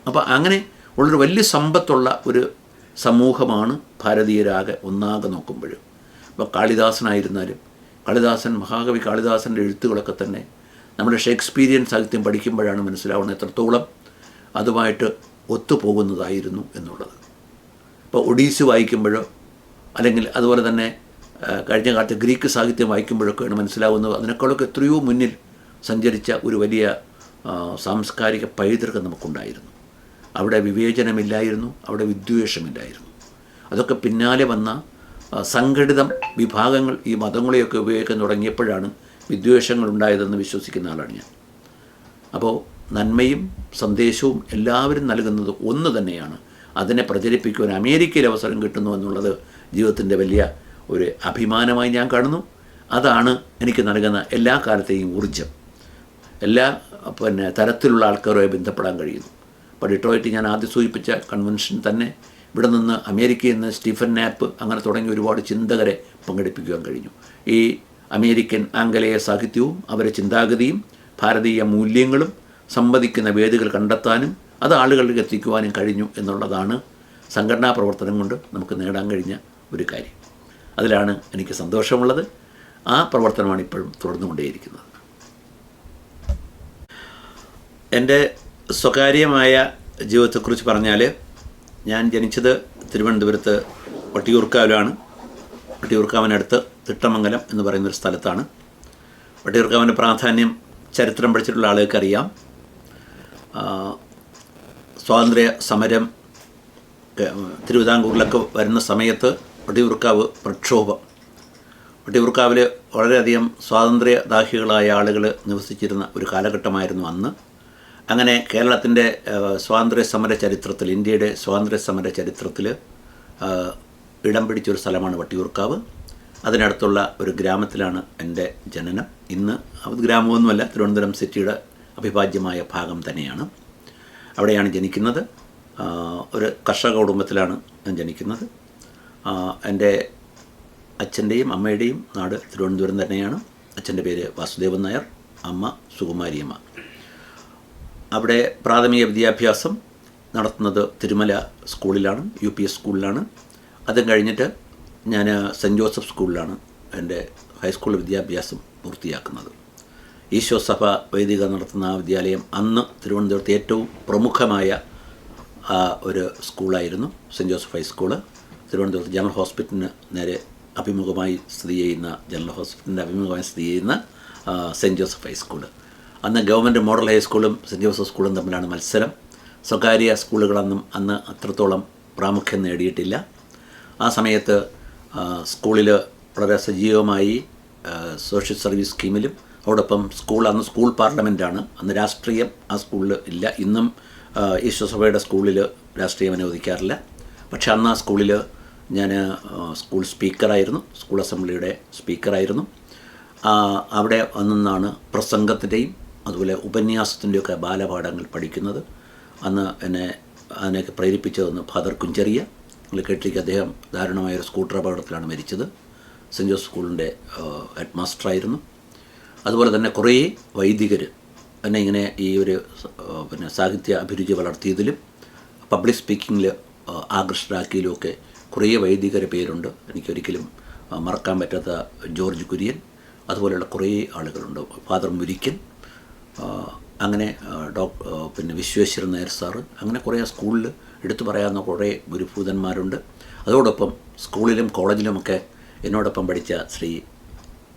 അപ്പോൾ അങ്ങനെ ഉള്ളൊരു വലിയ സമ്പത്തുള്ള ഒരു സമൂഹമാണ് ഭാരതീയരാകെ ഒന്നാകെ നോക്കുമ്പോൾ. ഇപ്പോൾ കാളിദാസനായിരുന്നാലും മഹാകവി കാളിദാസൻ്റെ എഴുത്തുകളൊക്കെ തന്നെ നമ്മുടെ ഷേക്സ്പീരിയൻ സാഹിത്യം പഠിക്കുമ്പോഴാണ് മനസ്സിലാവുന്നത് എത്രത്തോളം അതുമായിട്ട് ഒത്തുപോകുന്നതായിരുന്നു എന്നുള്ളത്. ഇപ്പോൾ ഒഡീസി വായിക്കുമ്പോഴോ അല്ലെങ്കിൽ അതുപോലെ തന്നെ കഴിഞ്ഞ കാലത്ത് ഗ്രീക്ക് സാഹിത്യം വായിക്കുമ്പോഴൊക്കെയാണ് മനസ്സിലാവുന്നത് അതിനേക്കാളൊക്കെ എത്രയോ മുന്നിൽ സഞ്ചരിച്ച ഒരു വലിയ സാംസ്കാരിക പൈതൃകം നമുക്കുണ്ടായിരുന്നു. അവിടെ വിവേചനമില്ലായിരുന്നു, അവിടെ വിദ്വേഷമില്ലായിരുന്നു. അതൊക്കെ പിന്നാലെ വന്ന സംഘടിതം വിഭാഗങ്ങൾ ഈ മതങ്ങളെയൊക്കെ ഉപയോഗിക്കാൻ തുടങ്ങിയപ്പോഴാണ് വിദ്വേഷങ്ങൾ ഉണ്ടായതെന്ന് വിശ്വസിക്കുന്ന ആളാണ് ഞാൻ. അപ്പോൾ നന്മയും സന്ദേശവും എല്ലാവരും നൽകുന്നത് ഒന്ന് തന്നെയാണ്. അതിനെ പ്രചരിപ്പിക്കുവാൻ അമേരിക്കയിൽ അവസരം കിട്ടുന്നു എന്നുള്ളത് ജീവിതത്തിൻ്റെ വലിയ ഒരു അഭിമാനമായി ഞാൻ കാണുന്നു. അതാണ് എനിക്ക് നൽകുന്ന എല്ലാ കാലത്തെയും ഊർജ്ജം. എല്ലാ തരത്തിലുള്ള ആൾക്കാരുമായി ബന്ധപ്പെടാൻ കഴിയുന്നു. ഇപ്പോൾ ഡിട്രോയിറ്റ് ഞാൻ ആദ്യം സൂചിപ്പിച്ച കൺവെൻഷൻ തന്നെ ഇവിടെ നിന്ന് അമേരിക്കയിൽ നിന്ന് സ്റ്റീഫൻ നാപ്പ് അങ്ങനെ തുടങ്ങിയ ഒരുപാട് ചിന്തകരെ പങ്കെടുപ്പിക്കുവാൻ കഴിഞ്ഞു. ഈ അമേരിക്കൻ ആംഗലേയ സാഹിത്യവും അവരുടെ ചിന്താഗതിയും ഭാരതീയ മൂല്യങ്ങളും സംവദിക്കുന്ന വേദികൾ കണ്ടെത്താനും അത് ആളുകളിലേക്ക് എത്തിക്കുവാനും കഴിഞ്ഞു എന്നുള്ളതാണ് സംഘടനാ പ്രവർത്തനം കൊണ്ട് നമുക്ക് നേടാൻ കഴിഞ്ഞ ഒരു കാര്യം. അതിലാണ് എനിക്ക് സന്തോഷമുള്ളത്. ആ പ്രവർത്തനമാണ് ഇപ്പോഴും തുടർന്നുകൊണ്ടേയിരിക്കുന്നത്. എൻ്റെ സ്വകാര്യമായ ജീവിതത്തെക്കുറിച്ച് പറഞ്ഞാൽ ഞാൻ ജനിച്ചത് തിരുവനന്തപുരത്ത് വട്ടിയൂർക്കാവിലാണ്. വട്ടിയൂർക്കാവിനടുത്ത് തിട്ടമംഗലം എന്ന് പറയുന്നൊരു സ്ഥലത്താണ്. വട്ടിയൂർക്കാവിൻ്റെ പ്രാധാന്യം ചരിത്രം പഠിച്ചിട്ടുള്ള ആളുകൾക്കറിയാം. സ്വാതന്ത്ര്യ സമരം തിരുവിതാംകൂറിലൊക്കെ വരുന്ന സമയത്ത് വട്ടിയൂർക്കാവ് പ്രക്ഷോഭം, വട്ടിയൂർക്കാവിൽ വളരെയധികം സ്വാതന്ത്ര്യദാഹികളായ ആളുകൾ നിവസിച്ചിരുന്ന ഒരു കാലഘട്ടമായിരുന്നു അന്ന്. അങ്ങനെ കേരളത്തിൻ്റെ സ്വാതന്ത്ര്യ സമര ചരിത്രത്തിൽ, ഇന്ത്യയുടെ സ്വാതന്ത്ര്യ സമര ചരിത്രത്തിൽ ഇടം പിടിച്ചൊരു സ്ഥലമാണ് വട്ടിയൂർക്കാവ്. അതിനടുത്തുള്ള ഒരു ഗ്രാമത്തിലാണ് എൻ്റെ ജനനം. ഇന്ന് അത് ഗ്രാമമൊന്നുമല്ല, തിരുവനന്തപുരം സിറ്റിയുടെ അവിഭാജ്യമായ ഭാഗം തന്നെയാണ്. അവിടെയാണ് ജനിക്കുന്നത്. ഒരു കർഷക കുടുംബത്തിലാണ് ഞാൻ ജനിക്കുന്നത്. എൻ്റെ അച്ഛൻ്റെയും അമ്മയുടെയും നാട് തിരുവനന്തപുരം തന്നെയാണ്. അച്ഛൻ്റെ പേര് വാസുദേവൻ നായർ, അമ്മ സുകുമാരിയമ്മ. അവിടെ പ്രാഥമിക വിദ്യാഭ്യാസം നടത്തുന്നത് തിരുമല സ്കൂളിലാണ്, UPS സ്കൂളിലാണ്. അതും കഴിഞ്ഞിട്ട് ഞാൻ സെൻറ്റ് ജോസഫ് സ്കൂളിലാണ് എൻ്റെ ഹൈസ്കൂൾ വിദ്യാഭ്യാസം പൂർത്തിയാക്കുന്നത്. ഈശോ സഭ വൈദിക നടത്തുന്ന ആ വിദ്യാലയം അന്ന് തിരുവനന്തപുരത്ത് ഏറ്റവും പ്രമുഖമായ ഒരു സ്കൂളായിരുന്നു സെൻറ്റ് ജോസഫ് ഹൈസ്കൂള്. തിരുവനന്തപുരത്ത് ജനറൽ ഹോസ്പിറ്റലിന് നേരെ അഭിമുഖമായി സ്ഥിതി ചെയ്യുന്ന സെൻറ്റ് ജോസഫ് ഹൈസ്കൂള്. അന്ന് ഗവൺമെൻറ് മോഡൽ ഹൈസ്കൂളും സെൻറ്റ് ജോസഫ് സ്കൂളും തമ്മിലാണ് മത്സരം. സ്വകാര്യ സ്കൂളുകളൊന്നും അന്ന് അത്രത്തോളം പ്രാമുഖ്യം നേടിയിട്ടില്ല. ആ സമയത്ത് സ്കൂളിൽ വളരെ സജീവമായി സോഷ്യൽ സർവീസ് സ്കീമിലും അതോടൊപ്പം അന്ന് സ്കൂൾ പാർലമെൻറ്റാണ്. അന്ന് രാഷ്ട്രീയം ആ സ്കൂളിൽ ഇല്ല. ഇന്നും ഈശോസഭയുടെ സ്കൂളിൽ രാഷ്ട്രീയം അനുവദിക്കാറില്ല. പക്ഷെ അന്ന് ആ സ്കൂളിൽ ഞാൻ സ്കൂൾ സ്പീക്കറായിരുന്നു, സ്കൂൾ അസംബ്ലിയുടെ സ്പീക്കറായിരുന്നു. അവിടെ നിന്നാണ് പ്രസംഗത്തിൻ്റെയും അതുപോലെ ഉപന്യാസത്തിൻ്റെയൊക്കെ ബാലപാഠങ്ങൾ പഠിക്കുന്നത്. അന്ന് അതിനെയൊക്കെ പ്രേരിപ്പിച്ചതെന്ന് ഫാദർ കുഞ്ചറിയ. നിങ്ങൾ കേട്ടിരിക്കുക, അദ്ദേഹം ദാരുണമായൊരു സ്കൂട്ടർ അപകടത്തിലാണ് മരിച്ചത്. സെൻറ്റ് ജോസഫ് സ്കൂളിൻ്റെ ഹെഡ് മാസ്റ്ററായിരുന്നു. അതുപോലെ തന്നെ കുറേ വൈദികർ എന്നെ ഇങ്ങനെ ഈ ഒരു സാഹിത്യ അഭിരുചി വളർത്തിയതിലും പബ്ലിക് സ്പീക്കിങ്ങിൽ ആകർഷകരാക്കിയതിലുമൊക്കെ കുറേ വൈദികരെ പേരുണ്ട്. എനിക്കൊരിക്കലും മറക്കാൻ പറ്റാത്ത ജോർജ് കുര്യൻ, അതുപോലെയുള്ള കുറേ ആളുകളുണ്ട്. ഫാദർ മുരിക്കൻ, അങ്ങനെ വിശ്വേശ്വരൻ നായർ സാറ്, അങ്ങനെ കുറേ സ്കൂളിൽ എടുത്തു പറയാവുന്ന കുറേ ഗുരുഭൂതന്മാരുണ്ട്. അതോടൊപ്പം സ്കൂളിലും കോളേജിലുമൊക്കെ എന്നോടൊപ്പം പഠിച്ച ശ്രീ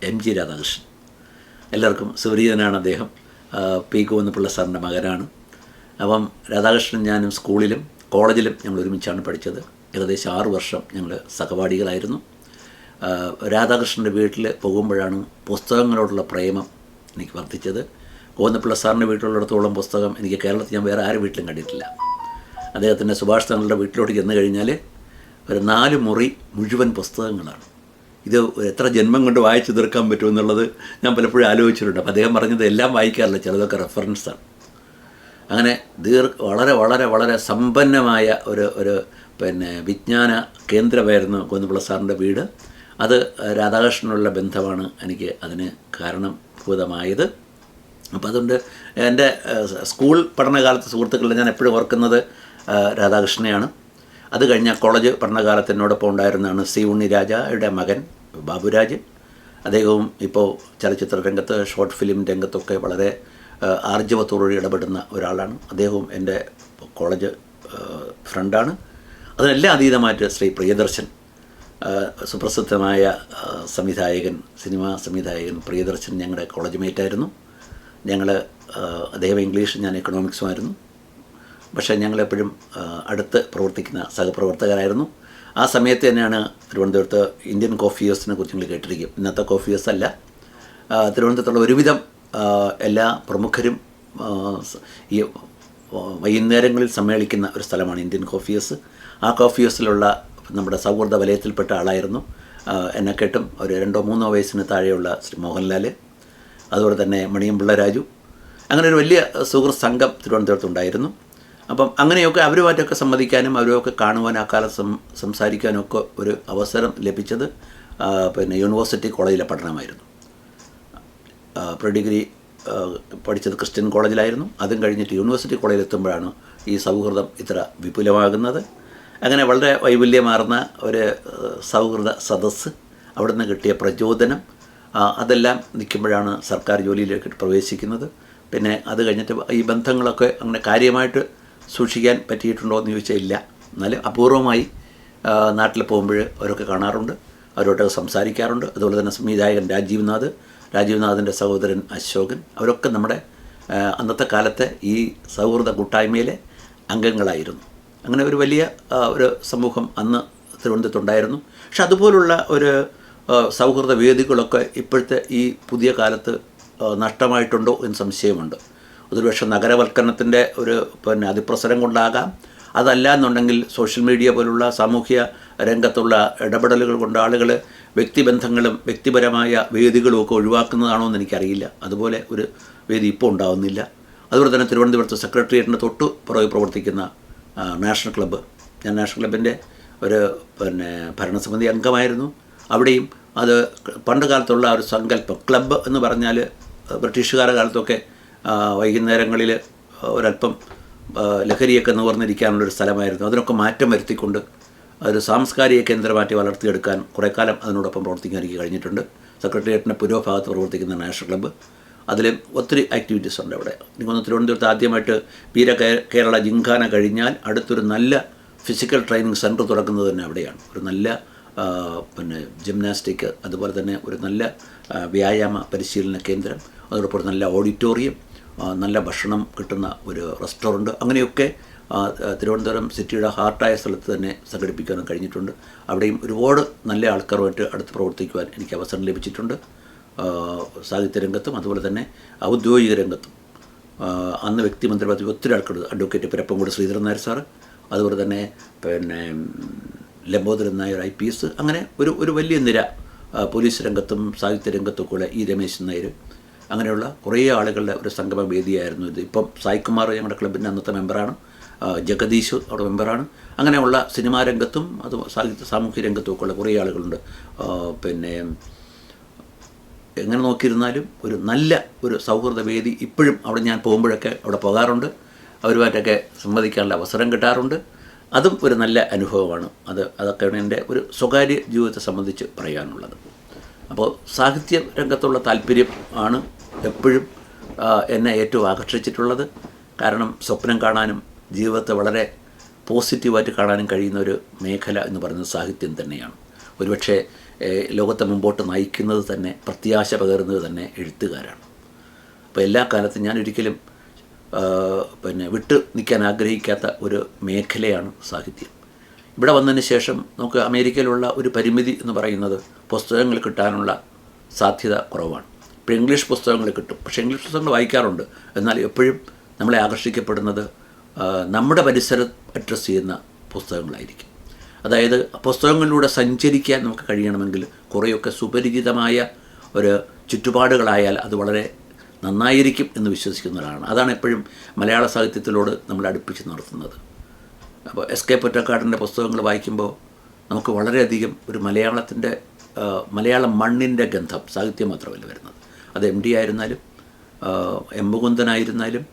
എം ജി രാധാകൃഷ്ണൻ, എല്ലാവർക്കും സുപരിചിതനാണ്. അദ്ദേഹം പി ഗോവിന്ദപിള്ള സാറിൻ്റെ മകനാണ്. അപ്പം രാധാകൃഷ്ണൻ ഞാനും സ്കൂളിലും കോളേജിലും ഞങ്ങൾ ഒരുമിച്ചാണ് പഠിച്ചത്. ഏകദേശം 6 വർഷം ഞങ്ങൾ സഹപാഠികളായിരുന്നു. രാധാകൃഷ്ണൻ്റെ വീട്ടിൽ പോകുമ്പോഴാണ് പുസ്തകങ്ങളോടുള്ള പ്രേമം എനിക്ക് വർദ്ധിച്ചത്. ഗോവിന്ദപിള്ള സാറിൻ്റെ വീട്ടിലുള്ളിടത്തോളം പുസ്തകം എനിക്ക് കേരളത്തിൽ ഞാൻ വേറെ ആരും വീട്ടിലും കണ്ടിട്ടില്ല. അദ്ദേഹത്തിൻ്റെ സുഭാഷ് തങ്ങളുടെ വീട്ടിലോട്ട് ചെന്ന് കഴിഞ്ഞാൽ ഒരു 4 മുറി മുഴുവൻ പുസ്തകങ്ങളാണ്. ഇത് എത്ര ജന്മം കൊണ്ട് വായിച്ചു തീർക്കാൻ പറ്റുമെന്നുള്ളത് ഞാൻ പലപ്പോഴും ആലോചിച്ചിട്ടുണ്ട്. അപ്പോൾ അദ്ദേഹം പറഞ്ഞത് എല്ലാം വായിക്കാറില്ല, ചിലതൊക്കെ റെഫറൻസാണ്. അങ്ങനെ വളരെ വളരെ വളരെ സമ്പന്നമായ ഒരു വിജ്ഞാന കേന്ദ്രമായിരുന്നു ഗോവിന്ദപിള്ള സാറിൻ്റെ വീട്. അത് രാധാകൃഷ്ണനുള്ള ബന്ധമാണ് എനിക്ക് അതിന് കാരണഭൂതമായത്. അപ്പോൾ അതുകൊണ്ട് എൻ്റെ സ്കൂൾ പഠനകാലത്ത് സുഹൃത്തുക്കളിൽ ഞാൻ എപ്പോഴും ഓർക്കുന്നത് രാധാകൃഷ്ണനെയാണ്. അത് കഴിഞ്ഞ കോളേജ് പഠനകാലത്ത് എന്നോടൊപ്പം ഉണ്ടായിരുന്നതാണ് സി ഉണ്ണിരാജയുടെ മകൻ ബാബുരാജ്. അദ്ദേഹവും ഇപ്പോൾ ചലച്ചിത്ര രംഗത്ത്, ഷോർട്ട് ഫിലിം രംഗത്തൊക്കെ വളരെ ആർജവത്തോടുകൂടി ഇടപെടുന്ന ഒരാളാണ്. അദ്ദേഹവും എൻ്റെ കോളേജ് ഫ്രണ്ടാണ്. അതിനെല്ലാം അതീതമായിട്ട് ശ്രീ പ്രിയദർശൻ, സുപ്രസിദ്ധമായ സംവിധായകൻ, സിനിമാ സംവിധായകൻ പ്രിയദർശൻ ഞങ്ങളുടെ കോളേജ് മേറ്റായിരുന്നു. അദ്ദേഹം ഇംഗ്ലീഷ്, ഞാൻ എക്കണോമിക്സുമായിരുന്നു. പക്ഷേ ഞങ്ങളെപ്പോഴും അടുത്ത് പ്രവർത്തിക്കുന്ന സഹപ്രവർത്തകരായിരുന്നു. ആ സമയത്ത് തന്നെയാണ് തിരുവനന്തപുരത്ത് ഇന്ത്യൻ കോഫി ഹൗസിനെ കുറിച്ച് നിങ്ങൾ കേട്ടിരിക്കും. ഇന്നത്തെ കോഫി ഹൗസ് അല്ല. തിരുവനന്തപുരത്തുള്ള ഒരുവിധം എല്ലാ പ്രമുഖരും ഈ വൈകുന്നേരങ്ങളിൽ സമ്മേളിക്കുന്ന ഒരു സ്ഥലമാണ് ഇന്ത്യൻ കോഫി ഹൗസ്. ആ കോഫി ഹൗസിലുള്ള നമ്മുടെ സൗഹൃദ വലയത്തിൽപ്പെട്ട ആളായിരുന്നു എന്നെക്കേട്ടും ഒരു 2-3 വയസ്സിന് താഴെയുള്ള ശ്രീ മോഹൻലാൽ, അതുപോലെ തന്നെ മണിയമ്പിള്ള രാജു. അങ്ങനെ ഒരു വലിയ സുഹൃത്ത് സംഘം തിരുവനന്തപുരത്തുണ്ടായിരുന്നു. അപ്പം അങ്ങനെയൊക്കെ അവരുമായിട്ടൊക്കെ സംവദിക്കാനും അവരുമൊക്കെ കാണുവാൻ, ആ കാലം സംസാരിക്കാനും ഒക്കെ ഒരു അവസരം ലഭിച്ചത് യൂണിവേഴ്സിറ്റി കോളേജിലെ പഠനമായിരുന്നു. പ്രീ ഡിഗ്രി പഠിച്ചത് ക്രിസ്ത്യൻ കോളേജിലായിരുന്നു. അതും കഴിഞ്ഞിട്ട് യൂണിവേഴ്സിറ്റി കോളേജിൽ എത്തുമ്പോഴാണ് ഈ സൗഹൃദം ഇത്ര വിപുലമാകുന്നത്. അങ്ങനെ വളരെ വൈപുല്യമാർന്ന ഒരു സൗഹൃദ സദസ്സ്, അവിടെ നിന്ന് കിട്ടിയ പ്രചോദനം, അതെല്ലാം നിൽക്കുമ്പോഴാണ് സർക്കാർ ജോലിയിലേക്ക് പ്രവേശിക്കുന്നത്. പിന്നെ അത് കഴിഞ്ഞിട്ട് ഈ ബന്ധങ്ങളൊക്കെ അങ്ങനെ കാര്യമായിട്ട് സൂക്ഷിക്കാൻ പറ്റിയിട്ടുണ്ടോ എന്ന് ചോദിച്ചാൽ ഇല്ല. എന്നാലും അപൂർവമായി നാട്ടിൽ പോകുമ്പോൾ അവരൊക്കെ കാണാറുണ്ട്, അവരോട്ടൊക്കെ സംസാരിക്കാറുണ്ട്. അതുപോലെ തന്നെ സംവിധായകൻ രാജീവ്നാഥിൻ്റെ സഹോദരൻ അശോകൻ, അവരൊക്കെ നമ്മുടെ അന്നത്തെ കാലത്തെ ഈ സൗഹൃദ കൂട്ടായ്മയിലെ അംഗങ്ങളായിരുന്നു. അങ്ങനെ ഒരു വലിയ ഒരു സമൂഹം അന്ന് തിരുവനന്തപുരത്തുണ്ടായിരുന്നു. പക്ഷെ അതുപോലുള്ള ഒരു സൗഹൃദ വേദികളൊക്കെ ഇപ്പോഴത്തെ ഈ പുതിയ കാലത്ത് നഷ്ടമായിട്ടുണ്ടോ എന്ന് സംശയമുണ്ട്. ഒരുപക്ഷെ നഗരവൽക്കരണത്തിൻ്റെ ഒരു അതിപ്രസരം കൊണ്ടാകാം. അതല്ല എന്നുണ്ടെങ്കിൽ സോഷ്യൽ മീഡിയ പോലുള്ള സാമൂഹ്യ രംഗത്തുള്ള ഇടപെടലുകൾ കൊണ്ട് ആളുകൾ വ്യക്തിബന്ധങ്ങളും വ്യക്തിപരമായ വേദികളും ഒക്കെ ഒഴിവാക്കുന്നതാണോ എന്ന് എനിക്കറിയില്ല. അതുപോലെ ഒരു വേദി ഇപ്പോൾ ഉണ്ടാകുന്നില്ല. അതുപോലെ തന്നെ തിരുവനന്തപുരത്ത് സെക്രട്ടേറിയറ്റിന് തൊട്ട് പുറകെ പ്രവർത്തിക്കുന്ന നാഷണൽ ക്ലബ്ബ്, ഞാൻ നാഷണൽ ക്ലബിൻ്റെ ഒരു ഭരണസമിതി അംഗമായിരുന്നു. അവിടെയും അത് പണ്ട് കാലത്തുള്ള ഒരു സങ്കല്പം, ക്ലബ്ബ് എന്ന് പറഞ്ഞാൽ ബ്രിട്ടീഷുകാരുടെ കാലത്തൊക്കെ വൈകുന്നേരങ്ങളിൽ ഒരല്പം ലഹരിയൊക്കെ നിവർന്നിരിക്കാനുള്ളൊരു സ്ഥലമായിരുന്നു. അതിനൊക്കെ മാറ്റം വരുത്തിക്കൊണ്ട് ഒരു സാംസ്കാരിക കേന്ദ്രമാറ്റി വളർത്തിയെടുക്കാൻ കുറേ കാലം അതിനോടൊപ്പം പ്രവർത്തിക്കാൻ എനിക്ക് കഴിഞ്ഞിട്ടുണ്ട്. സെക്രട്ടേറിയറ്റിൻ്റെ പുരോഭാഗത്ത് പ്രവർത്തിക്കുന്ന നാഷണൽ ക്ലബ്ബ്, അതിൽ ഒത്തിരി ആക്ടിവിറ്റീസ് ഉണ്ട് അവിടെ. എനിക്കൊന്ന് തിരുവനന്തപുരത്ത് ആദ്യമായിട്ട് കേരള ജിംഖാന കഴിഞ്ഞാൽ അടുത്തൊരു നല്ല ഫിസിക്കൽ ട്രെയിനിങ് സെൻറ്റർ തുറക്കുന്നത് തന്നെ അവിടെയാണ്. ഒരു നല്ല ജിംനാസ്റ്റിക്, അതുപോലെ തന്നെ ഒരു നല്ല വ്യായാമ പരിശീലന കേന്ദ്രം, അതോടൊപ്പം ഒരു നല്ല ഓഡിറ്റോറിയം, നല്ല ഭക്ഷണം കിട്ടുന്ന ഒരു റെസ്റ്റോറൻറ്റ്, അങ്ങനെയൊക്കെ തിരുവനന്തപുരം സിറ്റിയുടെ ഹാർട്ടായ സ്ഥലത്ത് തന്നെ സംഘടിപ്പിക്കാനും കഴിഞ്ഞിട്ടുണ്ട്. അവിടെയും ഒരുപാട് നല്ല ആൾക്കാരുമായിട്ട് അടുത്ത് പ്രവർത്തിക്കുവാൻ എനിക്ക് അവസരം ലഭിച്ചിട്ടുണ്ട്. സാഹിത്യരംഗത്തും അതുപോലെ തന്നെ ഔദ്യോഗിക രംഗത്തും അന്ന് വ്യക്തിമന്ത്രി പദവി ഒത്തിരി ആൾക്കാർ, അഡ്വക്കേറ്റ് പിരപ്പംകോട് ശ്രീധരൻ നായർ സാറ്, അതുപോലെ തന്നെ ലംബോദരൻ നായർ IPS, അങ്ങനെ ഒരു വലിയ നിര, പോലീസ് രംഗത്തും സാഹിത്യരംഗത്തും ഈ രമേശൻ നായർ, അങ്ങനെയുള്ള കുറേ ആളുകളുടെ ഒരു സംഗമ വേദിയായിരുന്നു ഇത്. ഇപ്പം സായികുമാർ ഞങ്ങളുടെ ക്ലബിൻ്റെ അന്നത്തെ മെമ്പറാണ്, ജഗദീഷ് അവിടെ മെമ്പറാണ്. അങ്ങനെയുള്ള സിനിമാ രംഗത്തും അത് സാമൂഹ്യ രംഗത്തും ഒക്കെ ഉള്ള കുറേ ആളുകളുണ്ട്. എങ്ങനെ നോക്കിയിരുന്നാലും ഒരു നല്ല ഒരു സൗഹൃദ വേദി ഇപ്പോഴും അവിടെ ഞാൻ പോകുമ്പോഴൊക്കെ അവിടെ പോകാറുണ്ട്. അവരുമായിട്ടൊക്കെ സംവദിക്കാനുള്ള അവസരം കിട്ടാറുണ്ട്. അതും ഒരു നല്ല അനുഭവമാണ്. അതൊക്കെയാണ് എൻ്റെ ഒരു സ്വകാര്യ ജീവിതത്തെ സംബന്ധിച്ച് പറയാനുള്ളത്. അപ്പോൾ സാഹിത്യ രംഗത്തുള്ള താല്പര്യം ആണ് എപ്പോഴും എന്നെ ഏറ്റവും ആകർഷിച്ചിട്ടുള്ളത്. കാരണം സ്വപ്നം കാണാനും ജീവിതത്തെ വളരെ പോസിറ്റീവായിട്ട് കാണാനും കഴിയുന്ന ഒരു മേഖല എന്ന് പറയുന്നത് സാഹിത്യം തന്നെയാണ്. ഒരുപക്ഷെ ലോകത്തെ മുമ്പോട്ട് നയിക്കുന്നത് തന്നെ, പ്രത്യാശ പകരുന്നത് തന്നെ എഴുത്തുകാരാണ്. അപ്പോൾ എല്ലാ കാലത്തും ഞാൻ ഒരിക്കലും വിട്ട് നിൽക്കാൻ ആഗ്രഹിക്കാത്ത ഒരു മേഖലയാണ് സാഹിത്യം. ഇവിടെ വന്നതിന് ശേഷം നമുക്ക് അമേരിക്കയിലുള്ള ഒരു പരിമിതി എന്ന് പറയുന്നത് പുസ്തകങ്ങൾ കിട്ടാനുള്ള സാധ്യത കുറവാണ്. ഇപ്പോൾ ഇംഗ്ലീഷ് പുസ്തകങ്ങൾ കിട്ടും, പക്ഷേ ഇംഗ്ലീഷ് പുസ്തകങ്ങൾ വായിക്കാറുണ്ട്. എന്നാൽ എപ്പോഴും നമ്മളെ ആകർഷിക്കപ്പെടുന്നത് നമ്മുടെ പരിസരം അഡ്രസ്സ് ചെയ്യുന്ന പുസ്തകങ്ങളായിരിക്കും. അതായത് പുസ്തകങ്ങളിലൂടെ സഞ്ചരിക്കാൻ നമുക്ക് കഴിയണമെങ്കിൽ കുറേയൊക്കെ സുപരിചിതമായ ഒരു ചുറ്റുപാടുകളായാൽ അത് വളരെ നന്നായിരിക്കും എന്ന് വിശ്വസിക്കുന്ന ഒരാളാണ്. അതാണ് എപ്പോഴും മലയാള സാഹിത്യത്തിലോട് നമ്മൾ അടുപ്പിച്ച് നിർത്തുന്നത്. അപ്പോൾ SK പൊറ്റക്കാടിൻ്റെ പുസ്തകങ്ങൾ വായിക്കുമ്പോൾ നമുക്ക് വളരെയധികം ഒരു മലയാളം മണ്ണിൻ്റെ ഗന്ധം സാഹിത്യം മാത്രമല്ല വരുന്നത്. അത് MD ആയിരുന്നാലും M മുകുന്ദനായിരുന്നാലും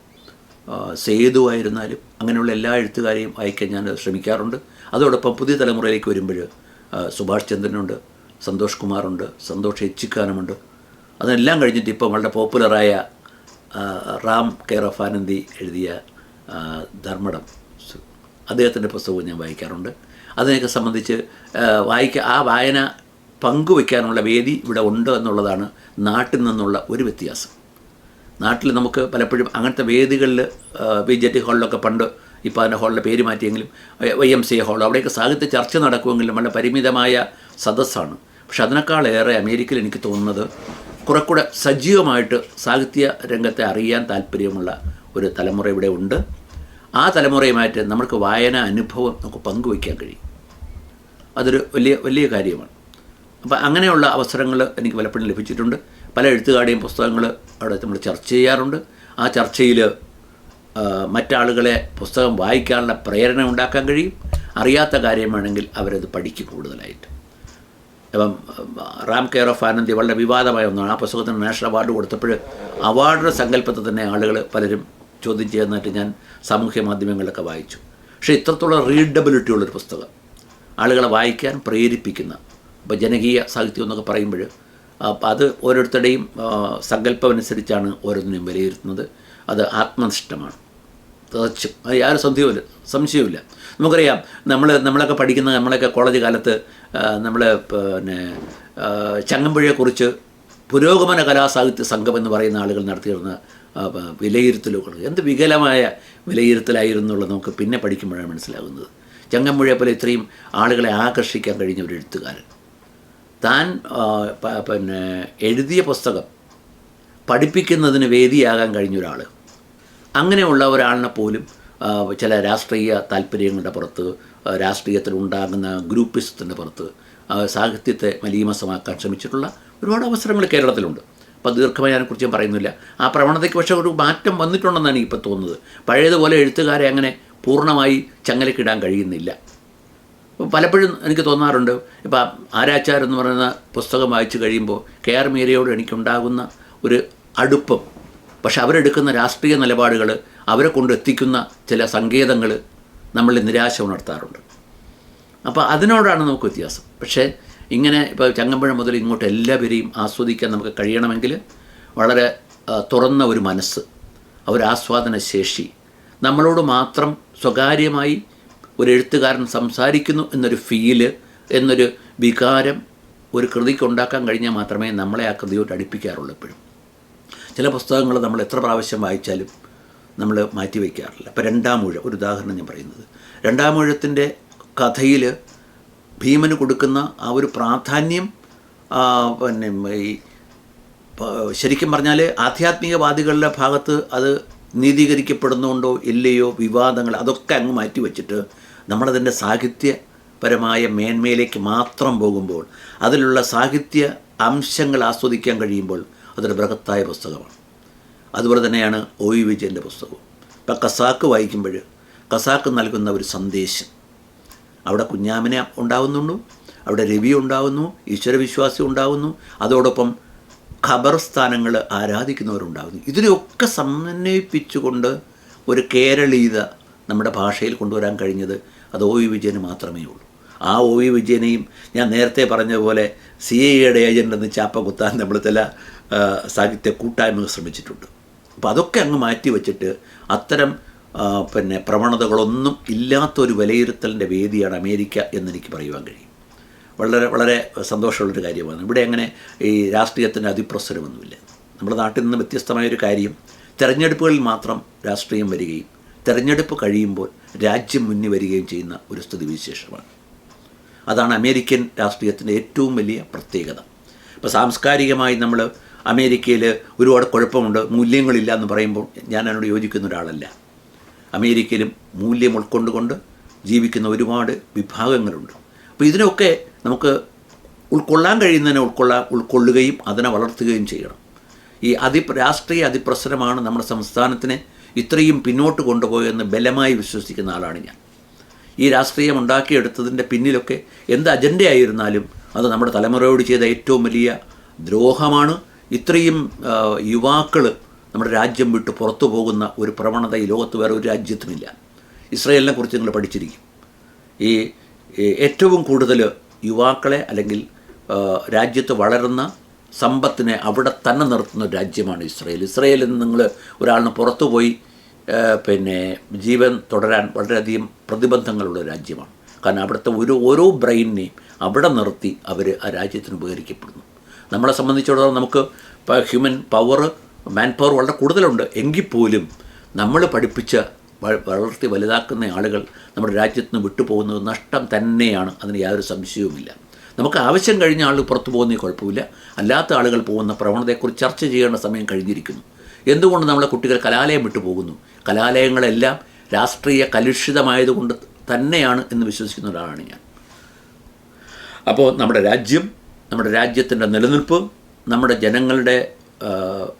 സേതു ആയിരുന്നാലും അങ്ങനെയുള്ള എല്ലാ എഴുത്തുകാരെയും വായിക്കാൻ ഞാൻ ശ്രമിക്കാറുണ്ട്. അതോടൊപ്പം പുതിയ തലമുറയിലേക്ക് വരുമ്പോൾ സുഭാഷ് ചന്ദ്രനുണ്ട്, സന്തോഷ് കുമാറുണ്ട്, സന്തോഷ് എച്ചിക്കാനുമുണ്ട്. അതെല്ലാം കഴിഞ്ഞിട്ട് ഇപ്പം വളരെ പോപ്പുലറായ റാം കെയർ ഓഫ് ആനന്ദി എഴുതിയ ധർമ്മടം, അദ്ദേഹത്തിൻ്റെ പുസ്തകവും ഞാൻ വായിക്കാറുണ്ട്. അതിനെയൊക്കെ സംബന്ധിച്ച് ആ വായന പങ്കുവയ്ക്കാനുള്ള വേദി ഇവിടെ ഉണ്ട് എന്നുള്ളതാണ് നാട്ടിൽ നിന്നുള്ള ഒരു വ്യത്യാസം. നാട്ടിൽ നമുക്ക് പലപ്പോഴും അങ്ങനത്തെ വേദികളിൽ BJT ഹാളിലൊക്കെ പണ്ട്, ഇപ്പോൾ അതിൻ്റെ ഹാളിൻ്റെ പേര് മാറ്റിയെങ്കിലും YMCA ഹാൾ, അവിടെയൊക്കെ സാഹിത്യ ചർച്ച നടക്കുമെങ്കിലും വളരെ പരിമിതമായ സദസ്സാണ്. പക്ഷെ അതിനേക്കാളേറെ അമേരിക്കയിൽ എനിക്ക് തോന്നുന്നത് കുറെക്കൂടെ സജീവമായിട്ട് സാഹിത്യ രംഗത്തെ അറിയാൻ താല്പര്യമുള്ള ഒരു തലമുറ ഇവിടെ ഉണ്ട്. ആ തലമുറയുമായിട്ട് നമുക്ക് വായന അനുഭവം നമുക്ക് പങ്കുവയ്ക്കാൻ കഴിയും. അതൊരു വലിയ കാര്യമാണ്. അപ്പോൾ അങ്ങനെയുള്ള അവസരങ്ങൾ എനിക്ക് പലപ്പോഴും ലഭിച്ചിട്ടുണ്ട്. പല എഴുത്തുകാരുടെയും പുസ്തകങ്ങൾ അവിടെ നമ്മൾ ചർച്ച ചെയ്യാറുണ്ട്. ആ ചർച്ചയിൽ മറ്റാളുകളെ പുസ്തകം വായിക്കാനുള്ള പ്രേരണ ഉണ്ടാക്കാൻ കഴിയും. അറിയാത്ത കാര്യമാണെങ്കിൽ അവരത് പഠിക്കും കൂടുതലായിട്ട്. അപ്പം റാം കെയർ ഓഫ് ആനന്ദി വളരെ വിവാദമായ ഒന്നാണ്. ആ പുസ്തകത്തിന് നാഷണൽ അവാർഡ് കൊടുത്തപ്പോൾ അവാർഡിൻ്റെ സങ്കല്പത്തെ തന്നെ ആളുകൾ പലരും ചോദ്യം ചെയ്യുന്നതായിട്ട് ഞാൻ സാമൂഹ്യ മാധ്യമങ്ങളിലൊക്കെ വായിച്ചു. പക്ഷേ ഇത്രത്തോളം റീഡബിലിറ്റി ഉള്ളൊരു പുസ്തകം, ആളുകളെ വായിക്കാൻ പ്രേരിപ്പിക്കുന്ന, ഇപ്പോൾ ജനകീയ സാഹിത്യം എന്നൊക്കെ പറയുമ്പോൾ അത് ഓരോരുത്തരുടെയും സങ്കല്പം അനുസരിച്ചാണ് ഓരോന്നിനെയും വിലയിരുത്തുന്നത്. അത് ആത്മനിഷ്ഠമാണ് തീർച്ചയായും, അത് യാതൊരു സംശയവുമില്ല. നമുക്കറിയാം, നമ്മളൊക്കെ പഠിക്കുന്ന, നമ്മളൊക്കെ കോളേജ് കാലത്ത് നമ്മൾ ചങ്ങമ്പുഴയെക്കുറിച്ച് പുരോഗമന കലാസാഹിത്യ സംഘം എന്ന് പറയുന്ന ആളുകൾ നടത്തിയിരുന്ന വിലയിരുത്തലുകൾ എന്ത് വികലമായ വിലയിരുത്തലായിരുന്നുള്ളത് നമുക്ക് പിന്നെ പഠിക്കുമ്പോഴാണ് മനസ്സിലാകുന്നത്. ചങ്ങമ്പുഴയെ പോലെ ഇത്രയും ആളുകളെ ആകർഷിക്കാൻ കഴിഞ്ഞ ഒരു എഴുത്തുകാരൻ, താൻ എഴുതിയ പുസ്തകം പഠിപ്പിക്കുന്നതിന് വേദിയാകാൻ കഴിഞ്ഞ ഒരാൾ, അങ്ങനെയുള്ള ഒരാളിനെ പോലും ചില രാഷ്ട്രീയ താല്പര്യങ്ങളുടെ പുറത്ത്, രാഷ്ട്രീയത്തിലുണ്ടാകുന്ന ഗ്രൂപ്പിസത്തിൻ്റെ പുറത്ത് സാഹിത്യത്തെ മലീമസമാക്കാൻ ശ്രമിച്ചിട്ടുള്ള ഒരുപാട് അവസരങ്ങൾ കേരളത്തിലുണ്ട്. അപ്പോൾ ദീർഘമായി അതിനെക്കുറിച്ച് ഞാൻ പറയുന്നില്ല. ആ പ്രവണതയ്ക്ക് പക്ഷേ ഒരു മാറ്റം വന്നിട്ടുണ്ടെന്നാണ് ഇപ്പോൾ തോന്നുന്നത്. പഴയതുപോലെ എഴുത്തുകാരെ അങ്ങനെ പൂർണ്ണമായി ചങ്ങലക്കിടാൻ കഴിയുന്നില്ല. പലപ്പോഴും എനിക്ക് തോന്നാറുണ്ട്, ഇപ്പോൾ ആരാച്ചാർ എന്ന് പറയുന്ന പുസ്തകം വായിച്ചു കഴിയുമ്പോൾ KR മീരയോട് എനിക്കുണ്ടാകുന്ന ഒരു അടുപ്പം, പക്ഷെ അവരെടുക്കുന്ന രാഷ്ട്രീയ നിലപാടുകൾ, അവരെ കൊണ്ടെത്തിക്കുന്ന ചില സങ്കേതങ്ങൾ നമ്മളിൽ നിരാശ ഉണർത്താറുണ്ട്. അപ്പോൾ അതിനോടാണ് നമുക്ക് വ്യത്യാസം. പക്ഷേ ഇങ്ങനെ ഇപ്പോൾ ചങ്ങമ്പുഴ മുതൽ ഇങ്ങോട്ട് എല്ലാവരെയും ആസ്വദിക്കാൻ നമുക്ക് കഴിയണമെങ്കിൽ വളരെ തുറന്ന ഒരു മനസ്സ്, ഒരാസ്വാദന ശേഷി, നമ്മളോട് മാത്രം സ്വകാര്യമായി ഒരു എഴുത്തുകാരൻ സംസാരിക്കുന്നു എന്നൊരു ഫീല്, എന്നൊരു വികാരം ഒരു കൃതിക്ക് ഉണ്ടാക്കാൻ കഴിഞ്ഞാൽ മാത്രമേ നമ്മളെ ആ കൃതിയോട്ട് അടുപ്പിക്കാറുള്ളൂ. എപ്പോഴും ചില പുസ്തകങ്ങൾ നമ്മൾ എത്ര പ്രാവശ്യം വായിച്ചാലും നമ്മൾ മാറ്റി വയ്ക്കാറില്ല. അപ്പോൾ രണ്ടാം ഊഴം ഒരു ഉദാഹരണം ഞാൻ പറയുന്നത്, രണ്ടാം ഊഴത്തിൻ്റെ കഥയിൽ ഭീമന് കൊടുക്കുന്ന ആ ഒരു പ്രാധാന്യം പിന്നെ ഈ ശരിക്കും പറഞ്ഞാൽ ആധ്യാത്മികവാദികളുടെ ഭാഗത്ത് അത് നീതീകരിക്കപ്പെടുന്നുണ്ടോ ഇല്ലയോ വിവാദങ്ങൾ അതൊക്കെ അങ്ങ് മാറ്റി വച്ചിട്ട് നമ്മളതിൻ്റെ സാഹിത്യപരമായ മേന്മയിലേക്ക് മാത്രം പോകുമ്പോൾ, അതിലുള്ള സാഹിത്യ അംശങ്ങൾ ആസ്വദിക്കാൻ കഴിയുമ്പോൾ അതൊരു ബൃഹത്തായ പുസ്തകമാണ്. അതുപോലെ തന്നെയാണ് ഒ.വി. വിജയൻ്റെ പുസ്തകവും. ഇപ്പം ഖസാക്ക് വായിക്കുമ്പോൾ ഖസാക്ക് നൽകുന്ന ഒരു സന്ദേശം, അവിടെ കുഞ്ഞാമിനെ ഉണ്ടാവുന്നുണ്ട്, അവിടെ രവി ഉണ്ടാവുന്നു, ഈശ്വരവിശ്വാസി ഉണ്ടാവുന്നു, അതോടൊപ്പം ഖബർസ്ഥാനങ്ങൾ ആരാധിക്കുന്നവരുണ്ടാകുന്നു. ഇതിനെയൊക്കെ സമന്വയിപ്പിച്ചുകൊണ്ട് ഒരു കേരളീയത നമ്മുടെ ഭാഷയിൽ കൊണ്ടുവരാൻ കഴിഞ്ഞത് അത് ഒ.വി. വിജയന് മാത്രമേ ഉള്ളൂ. ആ ഒ.വി. വിജയനെയും ഞാൻ നേരത്തെ പറഞ്ഞതുപോലെ CIAയുടെ ഏജൻ്റ് എന്ന് ചാപ്പ കുത്താൻ നമ്മൾ ചില സാഹിത്യ കൂട്ടായ്മകൾ ശ്രമിച്ചിട്ടുണ്ട്. അപ്പോൾ അതൊക്കെ അങ്ങ് മാറ്റി വച്ചിട്ട് അത്തരം പിന്നെ പ്രവണതകളൊന്നും ഇല്ലാത്തൊരു വിലയിരുത്തലിൻ്റെ വേദിയാണ് അമേരിക്ക എന്നെനിക്ക് പറയുവാൻ കഴിയും. വളരെ വളരെ സന്തോഷമുള്ളൊരു കാര്യമാണ്. ഇവിടെ അങ്ങനെ ഈ രാഷ്ട്രീയത്തിൻ്റെ അതിപ്രസരമൊന്നുമില്ല. നമ്മുടെ നാട്ടിൽ നിന്ന് വ്യത്യസ്തമായൊരു കാര്യം, തെരഞ്ഞെടുപ്പുകളിൽ മാത്രം രാഷ്ട്രീയം വരികയും തെരഞ്ഞെടുപ്പ് കഴിയുമ്പോൾ രാജ്യം മുന്നിൽ വരികയും ചെയ്യുന്ന ഒരു സ്ഥിതിവിശേഷമാണ്. അതാണ് അമേരിക്കൻ രാഷ്ട്രീയത്തിൻ്റെ ഏറ്റവും വലിയ പ്രത്യേകത. ഇപ്പോൾ സാംസ്കാരികമായി നമ്മൾ അമേരിക്കയിൽ ഒരുപാട് കുഴപ്പമുണ്ട്, മൂല്യങ്ങളില്ല എന്ന് പറയുമ്പോൾ ഞാൻ അതിനോട് യോജിക്കുന്ന ഒരാളല്ല. അമേരിക്കയിലും മൂല്യം ഉൾക്കൊണ്ടുകൊണ്ട് ജീവിക്കുന്ന ഒരുപാട് വിഭാഗങ്ങളുണ്ട്. അപ്പോൾ ഇതിനൊക്കെ നമുക്ക് ഉൾക്കൊള്ളാൻ കഴിയുന്നതിനെ ഉൾക്കൊള്ളുകയും അതിനെ വളർത്തുകയും ചെയ്യണം. ഈ രാഷ്ട്രീയ അതിപ്രസരമാണ് നമ്മുടെ സംസ്ഥാനത്തിനെ ഇത്രയും പിന്നോട്ട് കൊണ്ടുപോയെന്ന് ബലമായി വിശ്വസിക്കുന്ന ആളാണ് ഞാൻ. ഈ രാഷ്ട്രീയം ഉണ്ടാക്കിയെടുത്തതിൻ്റെ പിന്നിലൊക്കെ എന്ത് അജണ്ടയായിരുന്നാലും അത് നമ്മുടെ തലമുറയോട് ചെയ്ത ഏറ്റവും വലിയ ദ്രോഹമാണ്. ഇത്രയും യുവാക്കൾ നമ്മുടെ രാജ്യം വിട്ട് പുറത്തു പോകുന്ന ഒരു പ്രവണത ഈ ലോകത്ത് വേറെ ഒരു രാജ്യത്തിനില്ല. ഇസ്രായേലിനെ കുറിച്ച് നിങ്ങൾ പഠിച്ചിരിക്കും. ഈ ഏറ്റവും കൂടുതൽ യുവാക്കളെ അല്ലെങ്കിൽ രാജ്യത്ത് വളരുന്ന സമ്പത്തിനെ അവിടെ തന്നെ നിർത്തുന്ന ഒരു രാജ്യമാണ് ഇസ്രായേൽ. ഇസ്രായേലിൽ നിന്ന് നിങ്ങൾ ഒരാളിന് പുറത്തു പോയി പിന്നെ ജീവൻ തുടരാൻ വളരെയധികം പ്രതിബന്ധങ്ങളുള്ള രാജ്യമാണ്. കാരണം അവിടുത്തെ ഓരോ ബ്രെയിനിനെയും അവിടെ നിർത്തി അവർ ആ രാജ്യത്തിന് ഉപകരിക്കപ്പെടുന്നു. നമ്മളെ സംബന്ധിച്ചിടത്തോളം നമുക്ക് ഹ്യൂമൻ പവർ, മാൻ പവർ വളരെ കൂടുതലുണ്ട്. എങ്കിൽ പോലും നമ്മൾ പഠിപ്പിച്ച വളർത്തി വലുതാക്കുന്ന ആളുകൾ നമ്മുടെ രാജ്യത്ത് നിന്ന് വിട്ടുപോകുന്നത് നഷ്ടം തന്നെയാണ്. അതിന് യാതൊരു സംശയവുമില്ല. നമുക്ക് ആവശ്യം കഴിഞ്ഞ ആൾ പുറത്തു പോകുന്നതിൽ കുഴപ്പമില്ല. അല്ലാത്ത ആളുകൾ പോകുന്ന പ്രവണതയെക്കുറിച്ച് ചർച്ച ചെയ്യേണ്ട സമയം കഴിഞ്ഞിരിക്കുന്നു. എന്തുകൊണ്ട് നമ്മളെ കുട്ടികൾ കലാലയം വിട്ടു പോകുന്നു? കലാലയങ്ങളെല്ലാം രാഷ്ട്രീയ കലുഷിതമായതുകൊണ്ട് തന്നെയാണ് എന്ന് വിശ്വസിക്കുന്ന ഒരാളാണ് ഞാൻ. അപ്പോൾ നമ്മുടെ രാജ്യം, നമ്മുടെ രാജ്യത്തിൻ്റെ നിലനിൽപ്പ്, നമ്മുടെ ജനങ്ങളുടെ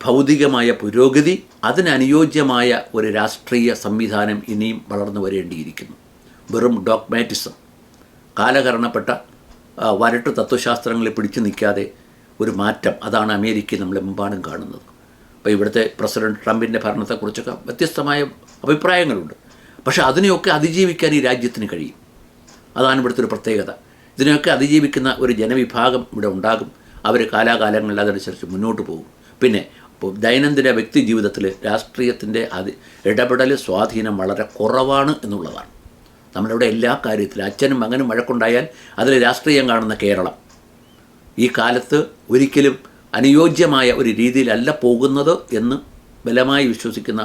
ഭൗതികമായ പുരോഗതി, അതിനനുയോജ്യമായ ഒരു രാഷ്ട്രീയ സംവിധാനം ഇനിയും വളർന്നു വരേണ്ടിയിരിക്കുന്നു. വെറും ഡോഗ്മാറ്റിസം, കാലഹരണപ്പെട്ട വരട്ട് തത്വശാസ്ത്രങ്ങളെ പിടിച്ചു നിൽക്കാതെ ഒരു മാറ്റം, അതാണ് അമേരിക്ക നമ്മളെമ്പാടും കാണുന്നത്. അപ്പോൾ ഇവിടുത്തെ പ്രസിഡന്റ് ട്രംപിൻ്റെ ഭരണത്തെക്കുറിച്ചൊക്കെ വ്യത്യസ്തമായ അഭിപ്രായങ്ങളുണ്ട്. പക്ഷേ അതിനെയൊക്കെ അതിജീവിക്കാൻ ഈ രാജ്യത്തിന് കഴിയും. അതാണ് ഇവിടുത്തെ ഒരു പ്രത്യേകത. ഇതിനെയൊക്കെ അതിജീവിക്കുന്ന ഒരു ജനവിഭാഗം ഇവിടെ ഉണ്ടാകും. അവർ കാലാകാലങ്ങളിൽ അതനുസരിച്ച് മുന്നോട്ട് പോകും. പിന്നെ ദൈനംദിന വ്യക്തി ജീവിതത്തിൽ രാഷ്ട്രീയത്തിൻ്റെ ഇടപെടൽ സ്വാധീനം വളരെ കുറവാണ് എന്നുള്ളതാണ്. നമ്മളിവിടെ എല്ലാ കാര്യത്തിലും അച്ഛനും മകനും വഴക്കുണ്ടായാൽ അതിൽ രാഷ്ട്രീയം കാണുന്ന കേരളം ഈ കാലത്ത് ഒരിക്കലും അനുയോജ്യമായ ഒരു രീതിയിലല്ല പോകുന്നത് എന്ന് ബലമായി വിശ്വസിക്കുന്ന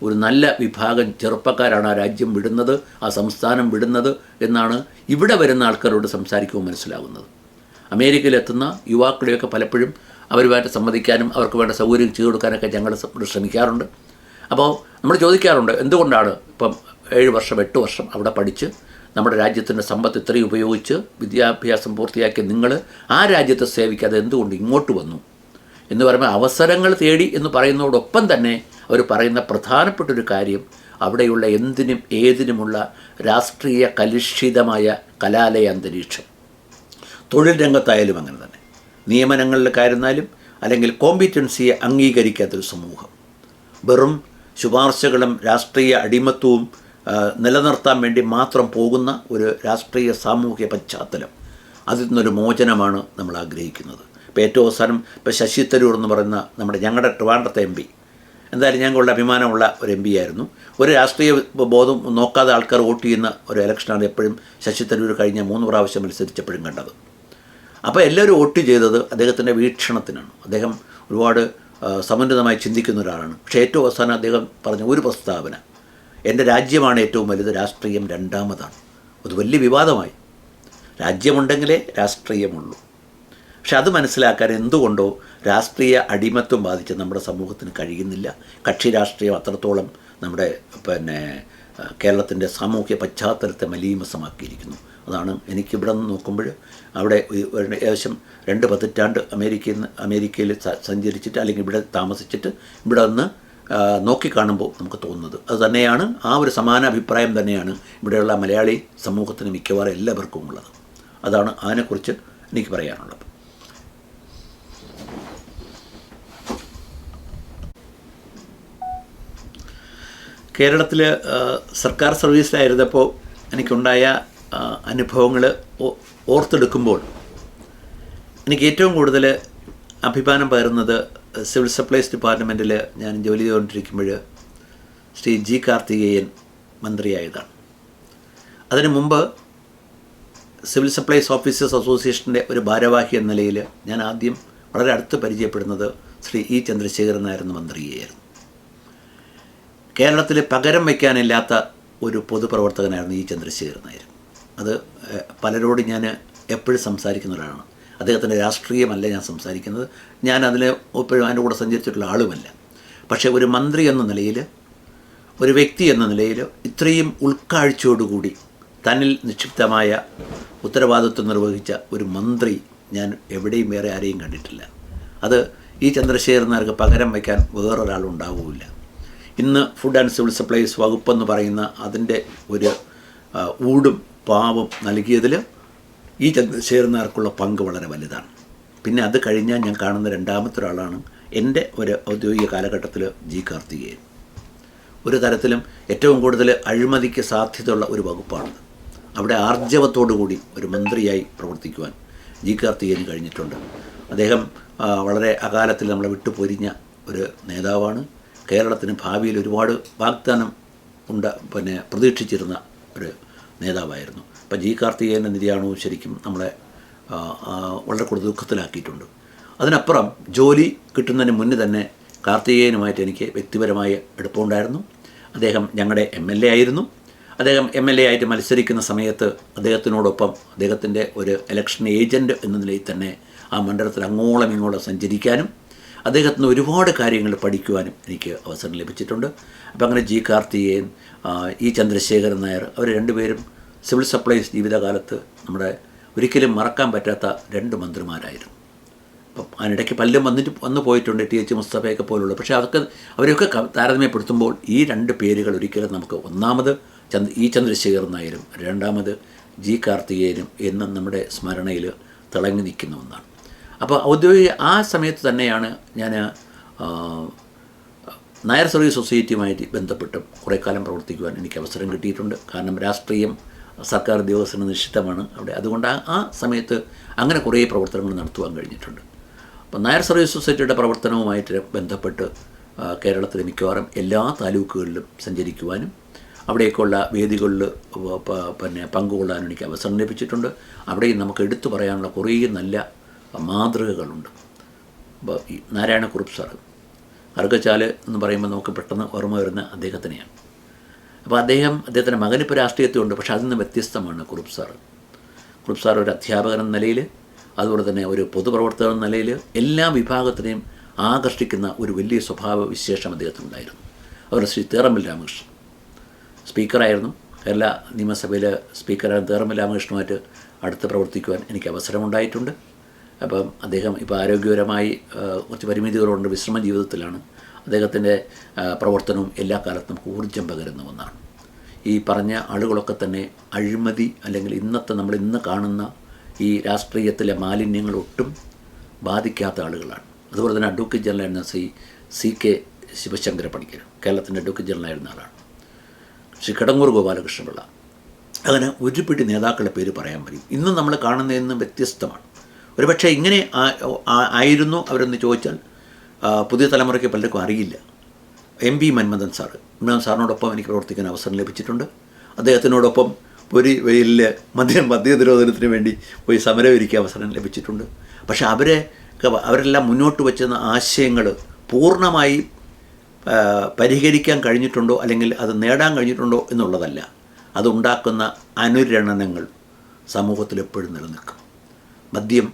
ഒരു നല്ല വിഭാഗം ചെറുപ്പക്കാരാണ് ആ രാജ്യം വിടുന്നത്, ആ സംസ്ഥാനം വിടുന്നത് എന്നാണ് ഇവിടെ വരുന്ന ആൾക്കാരോട് സംസാരിക്കുമ്പോൾ മനസ്സിലാകുന്നത്. അമേരിക്കയിലെത്തുന്ന യുവാക്കളെയൊക്കെ പലപ്പോഴും അവരുമായിട്ട് സംവദിക്കാനും അവർക്ക് വേണ്ട സൗകര്യം ചെയ്തു കൊടുക്കാനൊക്കെ ഞങ്ങൾ ശ്രമിക്കാറുണ്ട്. അപ്പോൾ നമ്മൾ ചോദിക്കാറുണ്ട്, എന്തുകൊണ്ടാണ് ഇപ്പം 7 വർഷം 8 വർഷം അവിടെ പഠിച്ച് നമ്മുടെ രാജ്യത്തിൻ്റെ സമ്പത്ത് ഇത്രയും ഉപയോഗിച്ച് വിദ്യാഭ്യാസം പൂർത്തിയാക്കിയ നിങ്ങൾ ആ രാജ്യത്തെ സേവിക്കാതെ എന്തുകൊണ്ട് ഇങ്ങോട്ട് വന്നു എന്ന് പറയുമ്പോൾ അവസരങ്ങൾ തേടി എന്ന് പറയുന്നതോടൊപ്പം തന്നെ അവർ പറയുന്ന പ്രധാനപ്പെട്ടൊരു കാര്യം അവിടെയുള്ള എന്തിനും ഏതിനുമുള്ള രാഷ്ട്രീയ കലുഷിതമായ കലാലയ അന്തരീക്ഷം. തൊഴിൽ രംഗത്തായാലും അങ്ങനെ തന്നെ, നിയമനങ്ങളിലേക്കായിരുന്നാലും അല്ലെങ്കിൽ കോമ്പിറ്റൻസിയെ അംഗീകരിക്കാത്തൊരു സമൂഹം, വെറും ശുപാർശകളും രാഷ്ട്രീയ അടിമത്വവും നിലനിർത്താൻ വേണ്ടി മാത്രം പോകുന്ന ഒരു രാഷ്ട്രീയ സാമൂഹ്യ പശ്ചാത്തലം, അതിൽ നിന്നൊരു മോചനമാണ് നമ്മൾ ആഗ്രഹിക്കുന്നത്. ഇപ്പോൾ ഏറ്റവും അവസാനം ഇപ്പോൾ ശശി തരൂർ എന്ന് പറയുന്ന ഞങ്ങളുടെ ട്രിവാൻഡ്രത്തെ MP, എന്തായാലും ഞങ്ങളുടെ അഭിമാനമുള്ള ഒരു MP ആയിരുന്നു. ഒരു രാഷ്ട്രീയ ബോധം നോക്കാതെ ആൾക്കാർ വോട്ട് ചെയ്യുന്ന ഒരു ഇലക്ഷനാണ് എപ്പോഴും ശശി തരൂർ കഴിഞ്ഞ 3 പ്രാവശ്യം മത്സരിച്ചപ്പോഴും കണ്ടത്. അപ്പോൾ എല്ലാവരും വോട്ട് ചെയ്തത് അദ്ദേഹത്തിൻ്റെ വീക്ഷണത്തിനാണ്. അദ്ദേഹം ഒരുപാട് സമുന്നതമായി ചിന്തിക്കുന്ന ഒരാളാണ്. പക്ഷേ ഏറ്റവും അവസാനം അദ്ദേഹം പറഞ്ഞ ഒരു പ്രസ്താവന, എൻ്റെ രാജ്യമാണ് ഏറ്റവും വലുത്, രാഷ്ട്രീയം രണ്ടാമതാണ്. അത് വലിയ വിവാദമായി. രാജ്യമുണ്ടെങ്കിലേ രാഷ്ട്രീയമുള്ളൂ. പക്ഷെ അത് മനസ്സിലാക്കാൻ എന്തുകൊണ്ടോ രാഷ്ട്രീയ അടിമത്വം ബാധിച്ച് നമ്മുടെ സമൂഹത്തിന് കഴിയുന്നില്ല. കക്ഷി രാഷ്ട്രീയം അത്രത്തോളം നമ്മുടെ കേരളത്തിൻ്റെ സാമൂഹ്യ പശ്ചാത്തലത്തെ മലീമസമാക്കിയിരിക്കുന്നു. അതാണ് എനിക്കിവിടെ നിന്ന് നോക്കുമ്പോൾ അവിടെ ഏകദേശം 2 പതിറ്റാണ്ട് അമേരിക്കയിൽ സഞ്ചരിച്ചിട്ട് അല്ലെങ്കിൽ ഇവിടെ താമസിച്ചിട്ട് ഇവിടെ നിന്ന് നോക്കിക്കാണുമ്പോൾ നമുക്ക് തോന്നുന്നത് അത് തന്നെയാണ്. ആ ഒരു സമാന അഭിപ്രായം തന്നെയാണ് ഇവിടെയുള്ള മലയാളി സമൂഹത്തിന് മിക്കവാറും എല്ലാവർക്കും ഉള്ളത്. അതാണ് അതിനെക്കുറിച്ച് എനിക്ക് പറയാനുള്ളത്. കേരളത്തിൽ സർക്കാർ സർവീസിലായിരുന്നപ്പോൾ എനിക്കുണ്ടായ അനുഭവങ്ങൾ ഓർത്തെടുക്കുമ്പോൾ എനിക്ക് ഏറ്റവും കൂടുതൽ അഭിമാനം പകരുന്നത് സിവിൽ സപ്ലൈസ് ഡിപ്പാർട്ട്മെൻറ്റിൽ ഞാൻ ജോലി ചെയ്തുകൊണ്ടിരിക്കുമ്പോൾ ശ്രീ ജി കാർത്തികേയൻ മന്ത്രിയായതാണ്. അതിനു മുമ്പ് സിവിൽ സപ്ലൈസ് ഓഫീസേഴ്സ് അസോസിയേഷൻ്റെ ഒരു ഭാരവാഹി എന്ന നിലയിൽ ഞാൻ ആദ്യം വളരെ അടുത്ത് പരിചയപ്പെടുന്നത് ശ്രീ ഇ ചന്ദ്രശേഖരൻ നായർ മന്ത്രിയായിരുന്നു. കേരളത്തിൽ പകരം വയ്ക്കാനില്ലാത്ത ഒരു പൊതുപ്രവർത്തകനായിരുന്നു ഇ ചന്ദ്രശേഖരൻ നായർ. അത് പലരോട് ഞാൻ എപ്പോഴും സംസാരിക്കുന്ന ഒരാളാണ്. അദ്ദേഹത്തിൻ്റെ രാഷ്ട്രീയമല്ല ഞാൻ സംസാരിക്കുന്നത്, ഞാൻ അതിൽ എപ്പോഴും അതിൻ്റെ കൂടെ സഞ്ചരിച്ചിട്ടുള്ള ആളുമല്ല. പക്ഷേ ഒരു മന്ത്രി എന്ന നിലയിൽ, ഒരു വ്യക്തി എന്ന നിലയിൽ ഇത്രയും ഉൾക്കാഴ്ചയോടുകൂടി തന്നിൽ നിക്ഷിപ്തമായ ഉത്തരവാദിത്വം നിർവഹിച്ച ഒരു മന്ത്രി ഞാൻ എവിടെയും വേറെ ആരെയും കണ്ടിട്ടില്ല. അത് ഈ ചന്ദ്രശേഖരൻ നായർക്ക് പകരം വയ്ക്കാൻ വേറൊരാളുണ്ടാവില്ല. ഇന്ന് ഫുഡ് ആൻഡ് സിവിൽ സപ്ലൈസ് വകുപ്പെന്ന് പറയുന്ന അതിൻ്റെ ഒരു ഊടും പാവും നൽകിയതിൽ ഈ ചന്ദ്രശേഖരൻ നായർക്കുള്ള പങ്ക് വളരെ വലുതാണ്. പിന്നെ അത് കഴിഞ്ഞാൽ ഞാൻ കാണുന്ന രണ്ടാമത്തെ ഒരാളാണ് എൻ്റെ ഒരു ഔദ്യോഗിക കാലഘട്ടത്തിൽ ജി കാർത്തികേയൻ. ഒരു തരത്തിലും ഏറ്റവും കൂടുതൽ അഴിമതിക്ക് സാധ്യതയുള്ള ഒരു വകുപ്പാണത്. അവിടെ ആർജവത്തോടുകൂടി ഒരു മന്ത്രിയായി പ്രവർത്തിക്കുവാൻ ജി കാർത്തികേയന് കഴിഞ്ഞിട്ടുണ്ട്. അദ്ദേഹം വളരെ അകാലത്തിൽ നമ്മളെ വിട്ടുപൊരിഞ്ഞ ഒരു നേതാവാണ്. കേരളത്തിന് ഭാവിയിൽ ഒരുപാട് വാഗ്ദാനം പ്രതീക്ഷിച്ചിരുന്ന ഒരു നേതാവായിരുന്നു. അപ്പോൾ ജി കാർത്തികേയൻ്റെ നിര്യാണവും ശരിക്കും നമ്മളെ വളരെ കൂടുതൽ ദുഃഖത്തിലാക്കിയിട്ടുണ്ട്. അതിനപ്പുറം ജോലി കിട്ടുന്നതിന് മുന്നേ തന്നെ കാർത്തികേയനുമായിട്ട് എനിക്ക് വ്യക്തിപരമായ അടുപ്പമുണ്ടായിരുന്നു. അദ്ദേഹം ഞങ്ങളുടെ MLA ആയിരുന്നു. അദ്ദേഹം MLA ആയിട്ട് മത്സരിക്കുന്ന സമയത്ത് അദ്ദേഹത്തിനോടൊപ്പം അദ്ദേഹത്തിൻ്റെ ഒരു ഇലക്ഷൻ ഏജൻറ്റ് എന്ന നിലയിൽ തന്നെ ആ മണ്ഡലത്തിൽ അങ്ങോളം ഇങ്ങോളം സഞ്ചരിക്കാനും അദ്ദേഹത്തിന് ഒരുപാട് കാര്യങ്ങൾ പഠിക്കുവാനും എനിക്ക് അവസരം ലഭിച്ചിട്ടുണ്ട്. അപ്പോൾ അങ്ങനെ ജി കാർത്തികേയൻ, ഇ ചന്ദ്രശേഖരൻ നായർ, അവർ രണ്ടുപേരും സിവിൽ സപ്ലൈസ് ജീവിതകാലത്ത് നമ്മുടെ ഒരിക്കലും മറക്കാൻ പറ്റാത്ത 2 മന്ത്രിമാരായിരുന്നു. അപ്പം അതിനിടയ്ക്ക് പലരും വന്നു പോയിട്ടുണ്ട്, TH മുസ്തഫയൊക്കെ പോലുള്ള. പക്ഷേ അവരെയൊക്കെ താരതമ്യപ്പെടുത്തുമ്പോൾ ഈ 2 പേരുകൾ ഒരിക്കലും നമുക്ക് ഒന്നാമത് ഇ ചന്ദ്രശേഖരൻ നായരും രണ്ടാമത് ജി കാർത്തികേയനും എന്നും നമ്മുടെ സ്മരണയിൽ തിളങ്ങി നിൽക്കുന്ന ഒന്നാണ്. അപ്പോൾ ഔദ്യോഗിക ആ സമയത്ത് തന്നെയാണ് ഞാൻ നായർ സർവീസ് സൊസൈറ്റിയുമായിട്ട് ബന്ധപ്പെട്ട് കുറേ കാലം പ്രവർത്തിക്കുവാൻ എനിക്ക് അവസരം കിട്ടിയിട്ടുണ്ട്. കാരണം രാഷ്ട്രീയം സർക്കാർ ഉദ്യോഗസ്ഥന് നിശ്ചിതമാണ് അവിടെ. അതുകൊണ്ട് ആ സമയത്ത് അങ്ങനെ കുറേ പ്രവർത്തനങ്ങൾ നടത്തുവാൻ കഴിഞ്ഞിട്ടുണ്ട്. അപ്പോൾ നായർ സർവീസ് സൊസൈറ്റിയുടെ പ്രവർത്തനവുമായിട്ട് ബന്ധപ്പെട്ട് കേരളത്തിലെ മിക്കവാറും എല്ലാ താലൂക്കുകളിലും സഞ്ചരിക്കുവാനും അവിടേക്കുള്ള വേദികളിൽ പങ്കുകൊള്ളാനും എനിക്ക് അവസരം ലഭിച്ചിട്ടുണ്ട്. അവിടെയും നമുക്ക് എടുത്തു പറയാനുള്ള കുറേ നല്ല മാതൃകകളുണ്ട്. അപ്പോൾ ഈ നാരായണക്കുറുപ്പ് സാറ്, അർഗച്ചാൽ എന്ന് പറയുമ്പോൾ നമുക്ക് പെട്ടെന്ന് ഓർമ്മ വരുന്ന അദ്ദേഹത്തിനെയാണ്. അപ്പോൾ അദ്ദേഹത്തിൻ്റെ മകനിപ്പോൾ രാഷ്ട്രീയത്തിലുണ്ട്, പക്ഷേ അതിൽ നിന്ന് വ്യത്യസ്തമാണ് കുറുപ്പ് സാറ്. കുറുപ്പ് സാർ ഒരു അധ്യാപകൻ എന്ന നിലയിൽ, അതുപോലെ തന്നെ ഒരു പൊതുപ്രവർത്തകൻ എന്ന നിലയിൽ എല്ലാ വിഭാഗത്തിനെയും ആകർഷിക്കുന്ന ഒരു വലിയ സ്വഭാവ വിശേഷം അദ്ദേഹത്തിനുണ്ടായിരുന്നു. അതുപോലെ ശ്രീ തേറമ്പിൽ രാമകൃഷ്ണൻ സ്പീക്കറായിരുന്നു. കേരള നിയമസഭയിൽ സ്പീക്കറായിരുന്ന തേറമ്പിൽ രാമകൃഷ്ണനുമായിട്ട് അടുത്ത് പ്രവർത്തിക്കുവാൻ എനിക്ക് അവസരമുണ്ടായിട്ടുണ്ട്. അപ്പം അദ്ദേഹം ഇപ്പോൾ ആരോഗ്യപരമായി കുറച്ച് പരിമിതികളുണ്ട്, വിശ്രമ ജീവിതത്തിലാണ്. അദ്ദേഹത്തിൻ്റെ പ്രവർത്തനവും എല്ലാ കാലത്തും നമുക്ക് ഊർജ്ജം പകരുന്ന ഒന്നാണ്. ഈ പറഞ്ഞ ആളുകളൊക്കെ തന്നെ അഴിമതി അല്ലെങ്കിൽ നമ്മൾ ഇന്ന് കാണുന്ന ഈ രാഷ്ട്രീയത്തിലെ മാലിന്യങ്ങൾ ഒട്ടും ബാധിക്കാത്ത ആളുകളാണ്. അതുപോലെ തന്നെ അഡ്വക്കേറ്റ് ജനറലായിരുന്ന CK ശിവശങ്കര പണിക്കർ കേരളത്തിൻ്റെ അഡ്വക്കേറ്റ് ജനറലായിരുന്ന ആളാണ്. ശ്രീ കിടങ്ങൂർ ഗോപാലകൃഷ്ണപിള്ള, അങ്ങനെ ഒരു പിടി നേതാക്കളുടെ പേര് പറയാൻ പറ്റും. ഇന്നും നമ്മൾ കാണുന്നതിൽ നിന്ന് വ്യത്യസ്തമാണ്. ഒരുപക്ഷെ ഇങ്ങനെ ആയിരുന്നു അവരെന്ന് ചോദിച്ചാൽ പുതിയ തലമുറയ്ക്ക് പലർക്കും അറിയില്ല. MP മന്മഥൻ സാറിനോടൊപ്പം എനിക്ക് പ്രവർത്തിക്കാൻ അവസരം ലഭിച്ചിട്ടുണ്ട്. അദ്ദേഹത്തിനോടൊപ്പം ഒരു വെയിലിൽ മദ്യനിരോധനത്തിന് വേണ്ടി പോയി സമരം ഒരുക്കിയ അവസരം ലഭിച്ചിട്ടുണ്ട്. പക്ഷേ അവരെല്ലാം മുന്നോട്ട് വച്ചിരുന്ന ആശയങ്ങൾ പൂർണ്ണമായി പരിഹരിക്കാൻ കഴിഞ്ഞിട്ടുണ്ടോ അല്ലെങ്കിൽ അത് നേടാൻ കഴിഞ്ഞിട്ടുണ്ടോ എന്നുള്ളതല്ല, അതുണ്ടാക്കുന്ന അനുരണനങ്ങൾ സമൂഹത്തിൽ എപ്പോഴും നിലനിൽക്കും. മദ്യം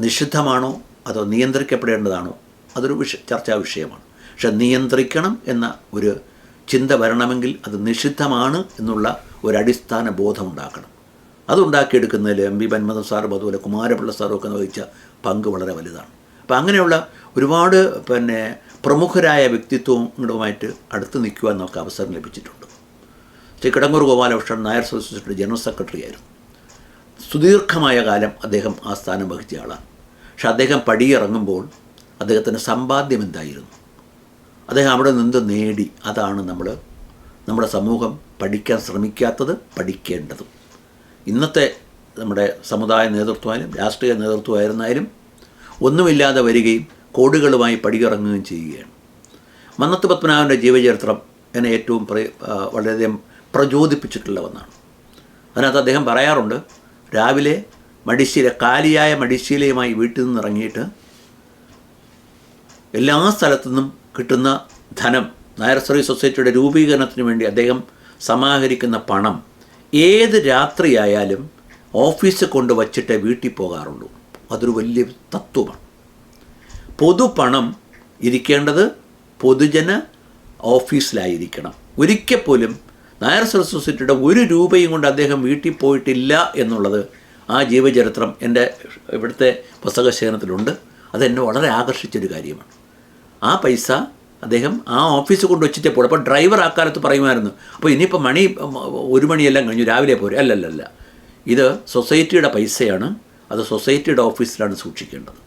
നിഷിദ്ധമാണോ അതോ നിയന്ത്രിക്കപ്പെടേണ്ടതാണോ, അതൊരു ചർച്ചാ വിഷയമാണ്. പക്ഷെ നിയന്ത്രിക്കണം എന്ന ഒരു ചിന്ത വരണമെങ്കിൽ അത് നിഷിദ്ധമാണ് എന്നുള്ള ഒരടിസ്ഥാന ബോധം ഉണ്ടാക്കണം. അതുണ്ടാക്കിയെടുക്കുന്നതിൽ MP മന്മഥൻ സാറും അതുപോലെ കുമാരപിള്ള സാറും ഒക്കെ വഹിച്ച പങ്ക് വളരെ വലുതാണ്. അപ്പോൾ അങ്ങനെയുള്ള ഒരുപാട് പ്രമുഖരായ വ്യക്തിത്വങ്ങളുമായിട്ട് അടുത്ത് നിൽക്കുവാൻ നമുക്ക് അവസരം ലഭിച്ചിട്ടുണ്ട്. ശ്രീ കിടങ്ങൂർ ഗോപാലകൃഷ്ണൻ നായർ സൊസൈറ്റിയുടെ ജനറൽ സെക്രട്ടറി ആയിരുന്നു. സുദീർഘമായ കാലം അദ്ദേഹം ആ സ്ഥാനം വഹിച്ച ആളാണ്. പക്ഷെ അദ്ദേഹം പടിയിറങ്ങുമ്പോൾ അദ്ദേഹത്തിൻ്റെ സമ്പാദ്യം എന്തായിരുന്നു, അദ്ദേഹം അവിടെ നിന്ന് നേടി, അതാണ് നമ്മുടെ സമൂഹം പഠിക്കാൻ ശ്രമിക്കാത്തത്, പഠിക്കേണ്ടതും. ഇന്നത്തെ നമ്മുടെ സമുദായ നേതൃത്വമായാലും രാഷ്ട്രീയ നേതൃത്വമായിരുന്നാലും ഒന്നുമില്ലാതെ വരികയും കോടികളുമായി പടിയിറങ്ങുകയും ചെയ്യുകയാണ്. മന്നത്ത് പത്മനാഭൻ്റെ ജീവചരിത്രം എന്നെ ഏറ്റവും വളരെയധികം പ്രചോദിപ്പിച്ചിട്ടുള്ള ഒന്നാണ്. അതിനകത്ത് അദ്ദേഹം പറയാറുണ്ട്, രാവിലെ കാലിയായ മടിശീലയുമായി വീട്ടിൽ നിന്ന് ഇറങ്ങിയിട്ട് എല്ലാ സ്ഥലത്തു നിന്നും കിട്ടുന്ന ധനം, നായർ സർവീസ് സൊസൈറ്റിയുടെ രൂപീകരണത്തിന് വേണ്ടി അദ്ദേഹം സമാഹരിക്കുന്ന പണം ഏത് രാത്രിയായാലും ഓഫീസിൽ കൊണ്ട് വച്ചിട്ടേ വീട്ടിൽ പോകാറുള്ളൂ. അതൊരു വലിയ തത്വമാണ്. പൊതുപണം ഇരിക്കേണ്ടത് പൊതുജന ഓഫീസിലായിരിക്കണം. ഒരിക്കൽ പോലും നായർ സർവീസ് സൊസൈറ്റിയുടെ 1 രൂപയും കൊണ്ട് അദ്ദേഹം വീട്ടിൽ പോയിട്ടില്ല എന്നുള്ളത് ആ ജീവചരിത്രം എൻ്റെ ഇവിടുത്തെ പുസ്തകശേഖരത്തിലുണ്ട്. അതെന്നെ വളരെ ആകർഷിച്ചൊരു കാര്യമാണ്. ആ പൈസ അദ്ദേഹം ആ ഓഫീസിൽ കൊണ്ട് വെച്ചിട്ടേ പോകും. അപ്പോൾ ഡ്രൈവർ ആ കാലത്ത് പറയുമായിരുന്നു, അപ്പോൾ ഇനിയിപ്പോൾ 1 മണിയെല്ലാം കഴിഞ്ഞു, രാവിലെ പോരെ. അല്ലല്ല, ഇത് സൊസൈറ്റിയുടെ പൈസയാണ്, അത് സൊസൈറ്റിയുടെ ഓഫീസിലാണ് സൂക്ഷിക്കേണ്ടത്.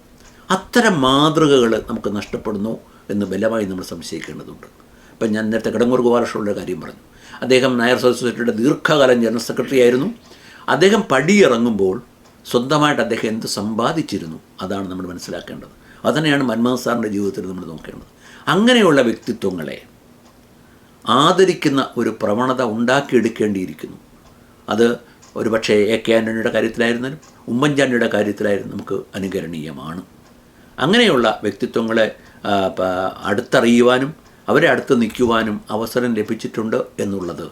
അത്തരം മാതൃകകൾ നമുക്ക് നഷ്ടപ്പെടുന്നു എന്ന് ബലമായി നമ്മൾ സംശയിക്കേണ്ടതുണ്ട്. ഇപ്പം ഞാൻ നേരത്തെ കിടങ്ങൂർ ഗോപാലകൃഷ്ണൻ്റെ കാര്യം പറഞ്ഞു. അദ്ദേഹം നായർ സർവീസ് സൊസൈറ്റിയുടെ ദീർഘകാലം ജനറൽ സെക്രട്ടറി ആയിരുന്നു. അദ്ദേഹം പടിയിറങ്ങുമ്പോൾ സ്വന്തമായിട്ട് അദ്ദേഹം എന്ത് സമ്പാദിച്ചിരുന്നു, അതാണ് നമ്മൾ മനസ്സിലാക്കേണ്ടത്. അതുതന്നെയാണ് മന്മഥൻ സാറിൻ്റെ ജീവിതത്തിൽ നമ്മൾ നോക്കേണ്ടത്. അങ്ങനെയുള്ള വ്യക്തിത്വങ്ങളെ ആദരിക്കുന്ന ഒരു പ്രവണത ഉണ്ടാക്കിയെടുക്കേണ്ടിയിരിക്കുന്നു. അത് ഒരുപക്ഷെ AK ആൻ്റണിയുടെ കാര്യത്തിലായിരുന്നാലും ഉമ്മൻചാണ്ടിയുടെ കാര്യത്തിലായിരുന്നു നമുക്ക് അനുകരണീയമാണ്. അങ്ങനെയുള്ള വ്യക്തിത്വങ്ങളെ അടുത്തറിയുവാനും അവരെ അടുത്ത് നിൽക്കുവാനും അവസരം ലഭിച്ചിട്ടുണ്ട് എന്നുള്ളത്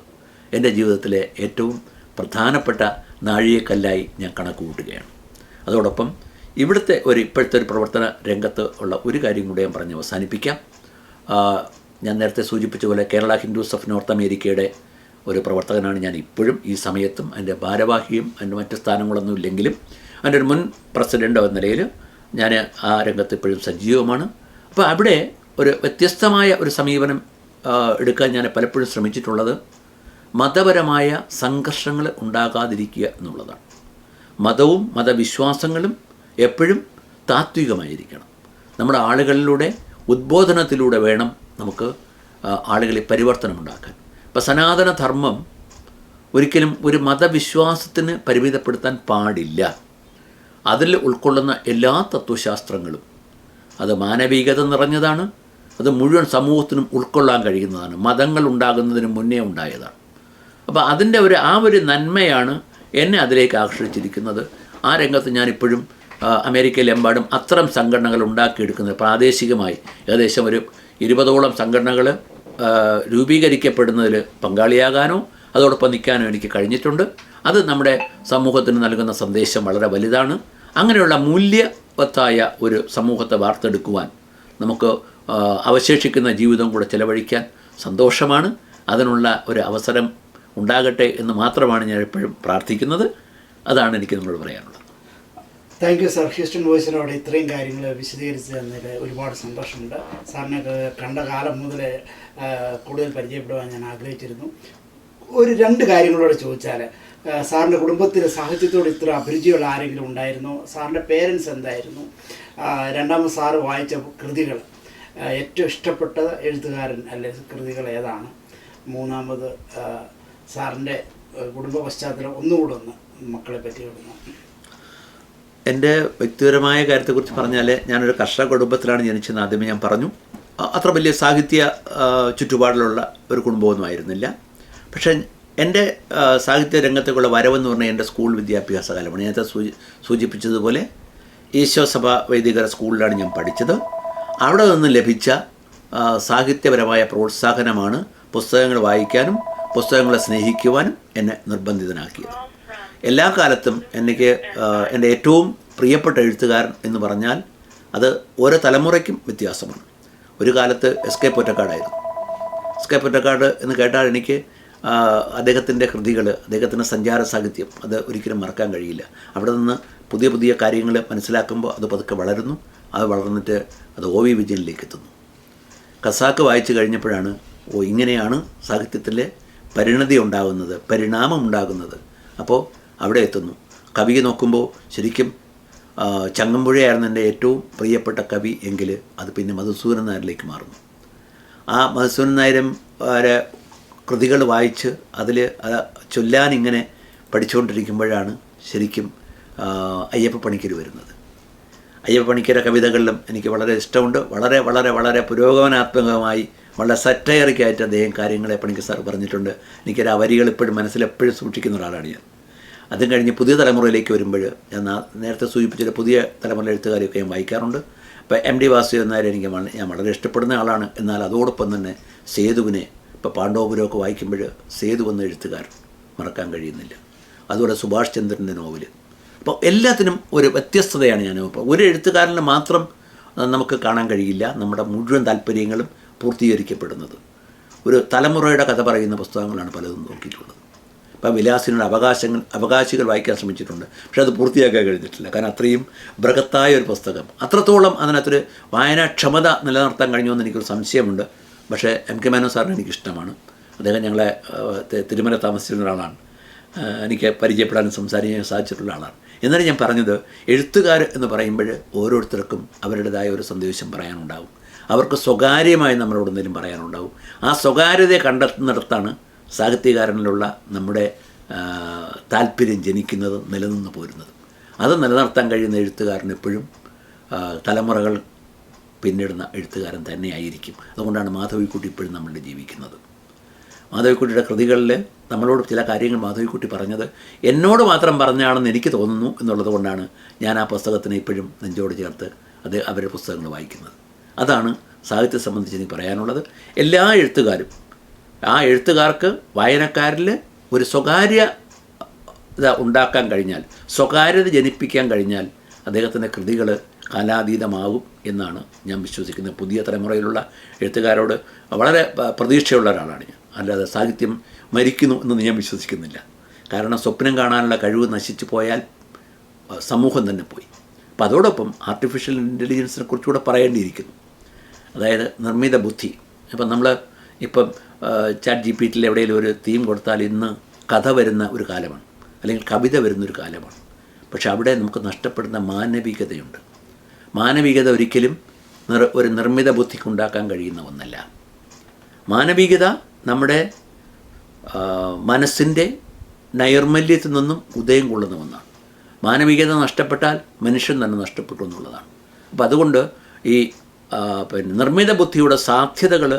എൻ്റെ ജീവിതത്തിലെ ഏറ്റവും പ്രധാനപ്പെട്ട നാഴികക്കല്ലായി ഞാൻ കണക്ക് കൂട്ടുകയാണ്. അതോടൊപ്പം ഇപ്പോഴത്തെ ഒരു പ്രവർത്തന രംഗത്ത് ഉള്ള ഒരു കാര്യം കൂടെ ഞാൻ പറഞ്ഞ് അവസാനിപ്പിക്കാം. ഞാൻ നേരത്തെ സൂചിപ്പിച്ച പോലെ കേരള ഹിന്ദുസ് ഓഫ് നോർത്ത് അമേരിക്കയുടെ ഒരു പ്രവർത്തകനാണ് ഞാൻ ഇപ്പോഴും ഈ സമയത്തും. അതിൻ്റെ ഭാരവാഹിയും അതിൻ്റെ മറ്റ് സ്ഥാനങ്ങളൊന്നും ഇല്ലെങ്കിലും അതിൻ്റെ ഒരു മുൻ പ്രസിഡൻ്റ് എന്ന നിലയിൽ ഞാൻ ആ രംഗത്ത് ഇപ്പോഴും സജീവമാണ്. അപ്പോൾ അവിടെ ഒരു വ്യത്യസ്തമായ ഒരു സമീപനം എടുക്കാൻ ഞാൻ പലപ്പോഴും ശ്രമിച്ചിട്ടുള്ളത് മതപരമായ സംഘർഷങ്ങൾ ഉണ്ടാകാതിരിക്കുക എന്നുള്ളതാണ്. മതവും മതവിശ്വാസങ്ങളും എപ്പോഴും താത്വികമായിരിക്കണം. നമ്മുടെ ആളുകളിലൂടെ ഉദ്ബോധനത്തിലൂടെ വേണം നമുക്ക് ആളുകളിൽ പരിവർത്തനമുണ്ടാക്കാൻ. ഇപ്പോൾ സനാതനധർമ്മം ഒരിക്കലും ഒരു മതവിശ്വാസത്തിന് പരിമിതപ്പെടുത്താൻ പാടില്ല. അതിൽ ഉൾക്കൊള്ളുന്ന എല്ലാ തത്വശാസ്ത്രങ്ങളും അത് മാനവികത നിറഞ്ഞതാണ്. അത് മുഴുവൻ സമൂഹത്തിനും ഉൾക്കൊള്ളാൻ കഴിയുന്നതാണ്. മതങ്ങൾ ഉണ്ടാകുന്നതിന് മുന്നേ ഉണ്ടായതാണ്. അപ്പോൾ അതിൻ്റെ ഒരു നന്മയാണ് എന്നെ അതിലേക്ക് ആകർഷിച്ചിരിക്കുന്നത്. ആ രംഗത്ത് ഞാനിപ്പോഴും അമേരിക്കയിലെമ്പാടും അത്തരം സംഘടനകൾ ഉണ്ടാക്കിയെടുക്കുന്നത് പ്രാദേശികമായി ഏകദേശം ഒരു 20ഓളം സംഘടനകൾ രൂപീകരിക്കപ്പെടുന്നതിൽ പങ്കാളിയാകാനോ അതോടൊപ്പം നിൽക്കാനോ എനിക്ക് കഴിഞ്ഞിട്ടുണ്ട്. അത് നമ്മുടെ സമൂഹത്തിന് നൽകുന്ന സന്ദേശം വളരെ വലുതാണ്. അങ്ങനെയുള്ള മൂല്യവത്തായ ഒരു സമൂഹത്തെ വാർത്തെടുക്കുവാൻ നമുക്ക് അവശേഷിക്കുന്ന ജീവിതം കൂടെ ചെലവഴിക്കാൻ സന്തോഷമാണ്. അതിനുള്ള ഒരു അവസരം ഉണ്ടാകട്ടെ എന്ന് മാത്രമാണ് ഞാൻ എപ്പോഴും പ്രാർത്ഥിക്കുന്നത്. അതാണ് എനിക്ക് നിങ്ങളോട് പറയാനുള്ളത്. Thank you sir. ഹ്യൂസ്റ്റൺ വോയിസിനോട് ഇത്രയും കാര്യങ്ങൾ വിശദീകരിച്ച് തന്നതിൽ ഒരുപാട് സന്തോഷമുണ്ട്. സാറിനെ കണ്ട കാലം മുതൽ കൂടുതൽ പരിചയപ്പെടുവാൻ ഞാൻ ആഗ്രഹിച്ചിരുന്നു. ഒരു 2 കാര്യങ്ങളോട് ചോദിച്ചാൽ, സാറിൻ്റെ കുടുംബത്തിൽ സാഹിത്യത്തോട് ഇത്ര അഭിരുചിയുള്ള ആരെങ്കിലും ഉണ്ടായിരുന്നോ? സാറിൻ്റെ പേരൻസ് എന്തായിരുന്നു? രണ്ടാമത് സാറ് വായിച്ച കൃതികൾ, ഏറ്റവും ഇഷ്ടപ്പെട്ട എഴുത്തുകാരൻ അല്ലെ കൃതികൾ ഏതാണ്? മൂന്നാമത് സാറിൻ്റെ കുടുംബ പശ്ചാത്തലം ഒന്നുകൂടെ ഒന്ന് മക്കളെ പറ്റി വിടുന്നു. എൻ്റെ വ്യക്തിപരമായ കാര്യത്തെക്കുറിച്ച് പറഞ്ഞാൽ ഞാനൊരു കർഷക കുടുംബത്തിലാണ് ജനിച്ചതെന്ന് ആദ്യമേ ഞാൻ പറഞ്ഞു. അത്ര വലിയ സാഹിത്യ ചുറ്റുപാടിലുള്ള ഒരു കുടുംബമൊന്നും ആയിരുന്നില്ല. പക്ഷേ എൻ്റെ സാഹിത്യ രംഗത്തേക്കുള്ള വരവെന്ന് പറഞ്ഞാൽ എൻ്റെ സ്കൂൾ വിദ്യാഭ്യാസ കാലമാണ്. നേരത്തെ സൂചിപ്പിച്ചതുപോലെ ഈശോസഭ വൈദികര സ്കൂളിലാണ് ഞാൻ പഠിച്ചത്. അവിടെ നിന്ന് ലഭിച്ച സാഹിത്യപരമായ പ്രോത്സാഹനമാണ് പുസ്തകങ്ങൾ വായിക്കാനും പുസ്തകങ്ങളെ സ്നേഹിക്കുവാനും എന്നെ നിർബന്ധിതനാക്കിയത്. എല്ലാ കാലത്തും എനിക്ക് എൻ്റെ ഏറ്റവും പ്രിയപ്പെട്ട എഴുത്തുകാരൻ എന്ന് പറഞ്ഞാൽ അത് ഓരോ തലമുറയ്ക്കും വ്യത്യാസമാണ്. ഒരു കാലത്ത് എസ്.കെ. പൊറ്റക്കാടായിരുന്നു. എസ്.കെ. പൊറ്റക്കാട് എന്ന് കേട്ടാൽ എനിക്ക് അദ്ദേഹത്തിൻ്റെ കൃതികൾ, അദ്ദേഹത്തിൻ്റെ സഞ്ചാര സാഹിത്യം അത് ഒരിക്കലും മറക്കാൻ കഴിയില്ല. അവിടെ നിന്ന് പുതിയ പുതിയ കാര്യങ്ങൾ മനസ്സിലാക്കുമ്പോൾ അത് പതുക്കെ വളരുന്നു. അത് വളർന്നിട്ട് അത് ഒ.വി. വിജയനിലേക്ക് എത്തുന്നു. ഖസാക്ക് വായിച്ചു കഴിഞ്ഞപ്പോഴാണ് ഇങ്ങനെയാണ് സാഹിത്യത്തിലെ പരിണതി ഉണ്ടാകുന്നത്, പരിണാമം ഉണ്ടാകുന്നത്. അപ്പോൾ അവിടെ എത്തുന്നു. കവിയെ നോക്കുമ്പോൾ ശരിക്കും ചങ്ങമ്പുഴയായിരുന്നു എൻ്റെ ഏറ്റവും പ്രിയപ്പെട്ട കവി എങ്കിൽ അത് പിന്നെ മധുസൂദനൻ നായരിലേക്ക് മാറുന്നു. ആ മധുസൂദനൻ നായരും കൃതികൾ വായിച്ച് അതിൽ ചൊല്ലാനിങ്ങനെ പഠിച്ചുകൊണ്ടിരിക്കുമ്പോഴാണ് ശരിക്കും അയ്യപ്പ പണിക്കർ വരുന്നത്. അയ്യപ്പ പണിക്കരുടെ കവിതകളിലും എനിക്ക് വളരെ ഇഷ്ടമുണ്ട്. വളരെ വളരെ വളരെ പുരോഗമനാത്മകമായി വളരെ സറ്റയറിക്കായിട്ട് അദ്ദേഹം കാര്യങ്ങളെ പണിക്കർ സാർ പറഞ്ഞിട്ടുണ്ട്. എനിക്കൊരു ആ വരികൾ ഇപ്പോഴും മനസ്സിലെപ്പോഴും സൂക്ഷിക്കുന്ന ഒരാളാണ് ഞാൻ. അതും കഴിഞ്ഞ് പുതിയ തലമുറയിലേക്ക് വരുമ്പോൾ ഞാൻ നേരത്തെ സൂചിപ്പിച്ച പുതിയ തലമുറ എഴുത്തുകാരെയൊക്കെ ഞാൻ വായിക്കാറുണ്ട്. ഇപ്പോൾ എം.ഡി. വാസുദേവൻ നായർ ഞാൻ വളരെ ഇഷ്ടപ്പെടുന്ന ആളാണ്. എന്നാൽ അതോടൊപ്പം തന്നെ സേതുവിനെ, ഇപ്പോൾ പാണ്ഡവപുരമൊക്കെ വായിക്കുമ്പോൾ സേതു എന്ന എഴുത്തുകാരൻ മറക്കാൻ കഴിയുന്നില്ല. അതുപോലെ സുഭാഷ് ചന്ദ്രൻ്റെ നോവൽ. അപ്പോൾ എല്ലാത്തിനും ഒരു വ്യത്യസ്തതയാണ്. ഇപ്പോൾ ഒരു എഴുത്തുകാരനെ മാത്രം നമുക്ക് കാണാൻ കഴിയില്ല നമ്മുടെ മുഴുവൻ താല്പര്യങ്ങളും പൂർത്തീകരിക്കപ്പെടുന്നത്. ഒരു തലമുറയുടെ കഥ പറയുന്ന പുസ്തകങ്ങളാണ് പലതും നോക്കിയിട്ടുള്ളത്. ഇപ്പോൾ വിലാസിനുള്ള അവകാശികൾ വായിക്കാൻ ശ്രമിച്ചിട്ടുണ്ട്. പക്ഷേ അത് പൂർത്തിയാക്കാൻ കഴിഞ്ഞിട്ടില്ല. കാരണം അത്രയും ബൃഹത്തായ ഒരു പുസ്തകം, അത്രത്തോളം അതിനകത്തൊരു വായനാക്ഷമത നിലനിർത്താൻ കഴിഞ്ഞുവെന്ന് എനിക്കൊരു സംശയമുണ്ട്. പക്ഷേ എം.കെ. മേനോൻ സാറിന് എനിക്കിഷ്ടമാണ്. അദ്ദേഹം ഞങ്ങളെ തിരുമല താമസിച്ചിരുന്ന ഒരാളാണ്. എനിക്ക് പരിചയപ്പെടാനും സംസാരിക്കാനും സാധിച്ചിട്ടുള്ള ആളാണ്. എന്നാലും ഞാൻ പറഞ്ഞത്, എഴുത്തുകാർ എന്ന് പറയുമ്പോൾ ഓരോരുത്തർക്കും അവരുടേതായ ഒരു സന്ദേശം പറയാനുണ്ടാവും. അവർക്ക് സ്വകാര്യമായി നമ്മളോട് എന്തെങ്കിലും പറയാനുണ്ടാവും. ആ സ്വകാര്യതയെ കണ്ടെത്തുന്നിടത്താണ് സാഹിത്യകാരനിലുള്ള നമ്മുടെ താല്പര്യം ജനിക്കുന്നത്, നിലനിന്ന് പോരുന്നത്. അത് നിലനിർത്താൻ കഴിയുന്ന എഴുത്തുകാരൻ എപ്പോഴും തലമുറകൾ പിന്നിടുന്ന എഴുത്തുകാരൻ തന്നെയായിരിക്കും. അതുകൊണ്ടാണ് മാധവിക്കുട്ടി ഇപ്പോഴും നമ്മളുടെ ജീവിക്കുന്നത്. മാധവിക്കുട്ടിയുടെ കൃതികളിൽ നമ്മളോട് ചില കാര്യങ്ങൾ മാധവിക്കുട്ടി പറഞ്ഞത് എന്നോട് മാത്രം പറഞ്ഞാണെന്ന് എനിക്ക് തോന്നുന്നു എന്നുള്ളത് കൊണ്ടാണ് ഞാൻ ആ പുസ്തകത്തിനെ ഇപ്പോഴും നെഞ്ചോട് ചേർത്ത് അവരുടെ പുസ്തകങ്ങൾ വായിക്കുന്നത്. അതാണ് സാഹിത്യം സംബന്ധിച്ച് എനിക്ക് പറയാനുള്ളത്. എല്ലാ എഴുത്തുകാരും, ആ എഴുത്തുകാർക്ക് വായനക്കാരിൽ ഒരു സ്വകാര്യത ഉണ്ടാക്കാൻ കഴിഞ്ഞാൽ, സ്വകാര്യത ജനിപ്പിക്കാൻ കഴിഞ്ഞാൽ അദ്ദേഹത്തിൻ്റെ കൃതികൾ കാലാതീതമാകും എന്നാണ് ഞാൻ വിശ്വസിക്കുന്നത്. പുതിയ തലമുറയിലുള്ള എഴുത്തുകാരോട് വളരെ പ്രതീക്ഷയുള്ള ഒരാളാണ് ഞാൻ. അല്ലാതെ സാഹിത്യം മരിക്കുന്നു എന്ന് ഞാൻ വിശ്വസിക്കുന്നില്ല. കാരണം സ്വപ്നം കാണാനുള്ള കഴിവ് നശിച്ചു പോയാൽ സമൂഹം തന്നെ പോയി. അപ്പോൾ അതോടൊപ്പം ആർട്ടിഫിഷ്യൽ ഇൻ്റലിജൻസിനെ കുറിച്ചുകൂടെ പറയേണ്ടിയിരിക്കുന്നു. അതായത് നിർമ്മിത ബുദ്ധി. ഇപ്പം ChatGPT എവിടെയെങ്കിലും ഒരു തീം കൊടുത്താൽ ഇന്ന് കഥ വരുന്ന ഒരു കാലമാണ്, അല്ലെങ്കിൽ കവിത വരുന്നൊരു കാലമാണ്. പക്ഷെ അവിടെ നമുക്ക് നഷ്ടപ്പെടുന്ന മാനവികതയുണ്ട്. മാനവികത ഒരിക്കലും ഒരു നിർമ്മിത ബുദ്ധിക്കുണ്ടാക്കാൻ കഴിയുന്ന ഒന്നല്ല. മാനവികത നമ്മുടെ മനസ്സിൻ്റെ നൈർമല്യത്തിൽ നിന്നും ഉദയം കൊള്ളുന്ന ഒന്നാണ്. മാനവികത നഷ്ടപ്പെട്ടാൽ മനുഷ്യൻ തന്നെ നഷ്ടപ്പെട്ടു എന്നുള്ളതാണ്. അപ്പോൾ അതുകൊണ്ട് ഈ നിർമ്മിത ബുദ്ധിയുടെ സാധ്യതകൾ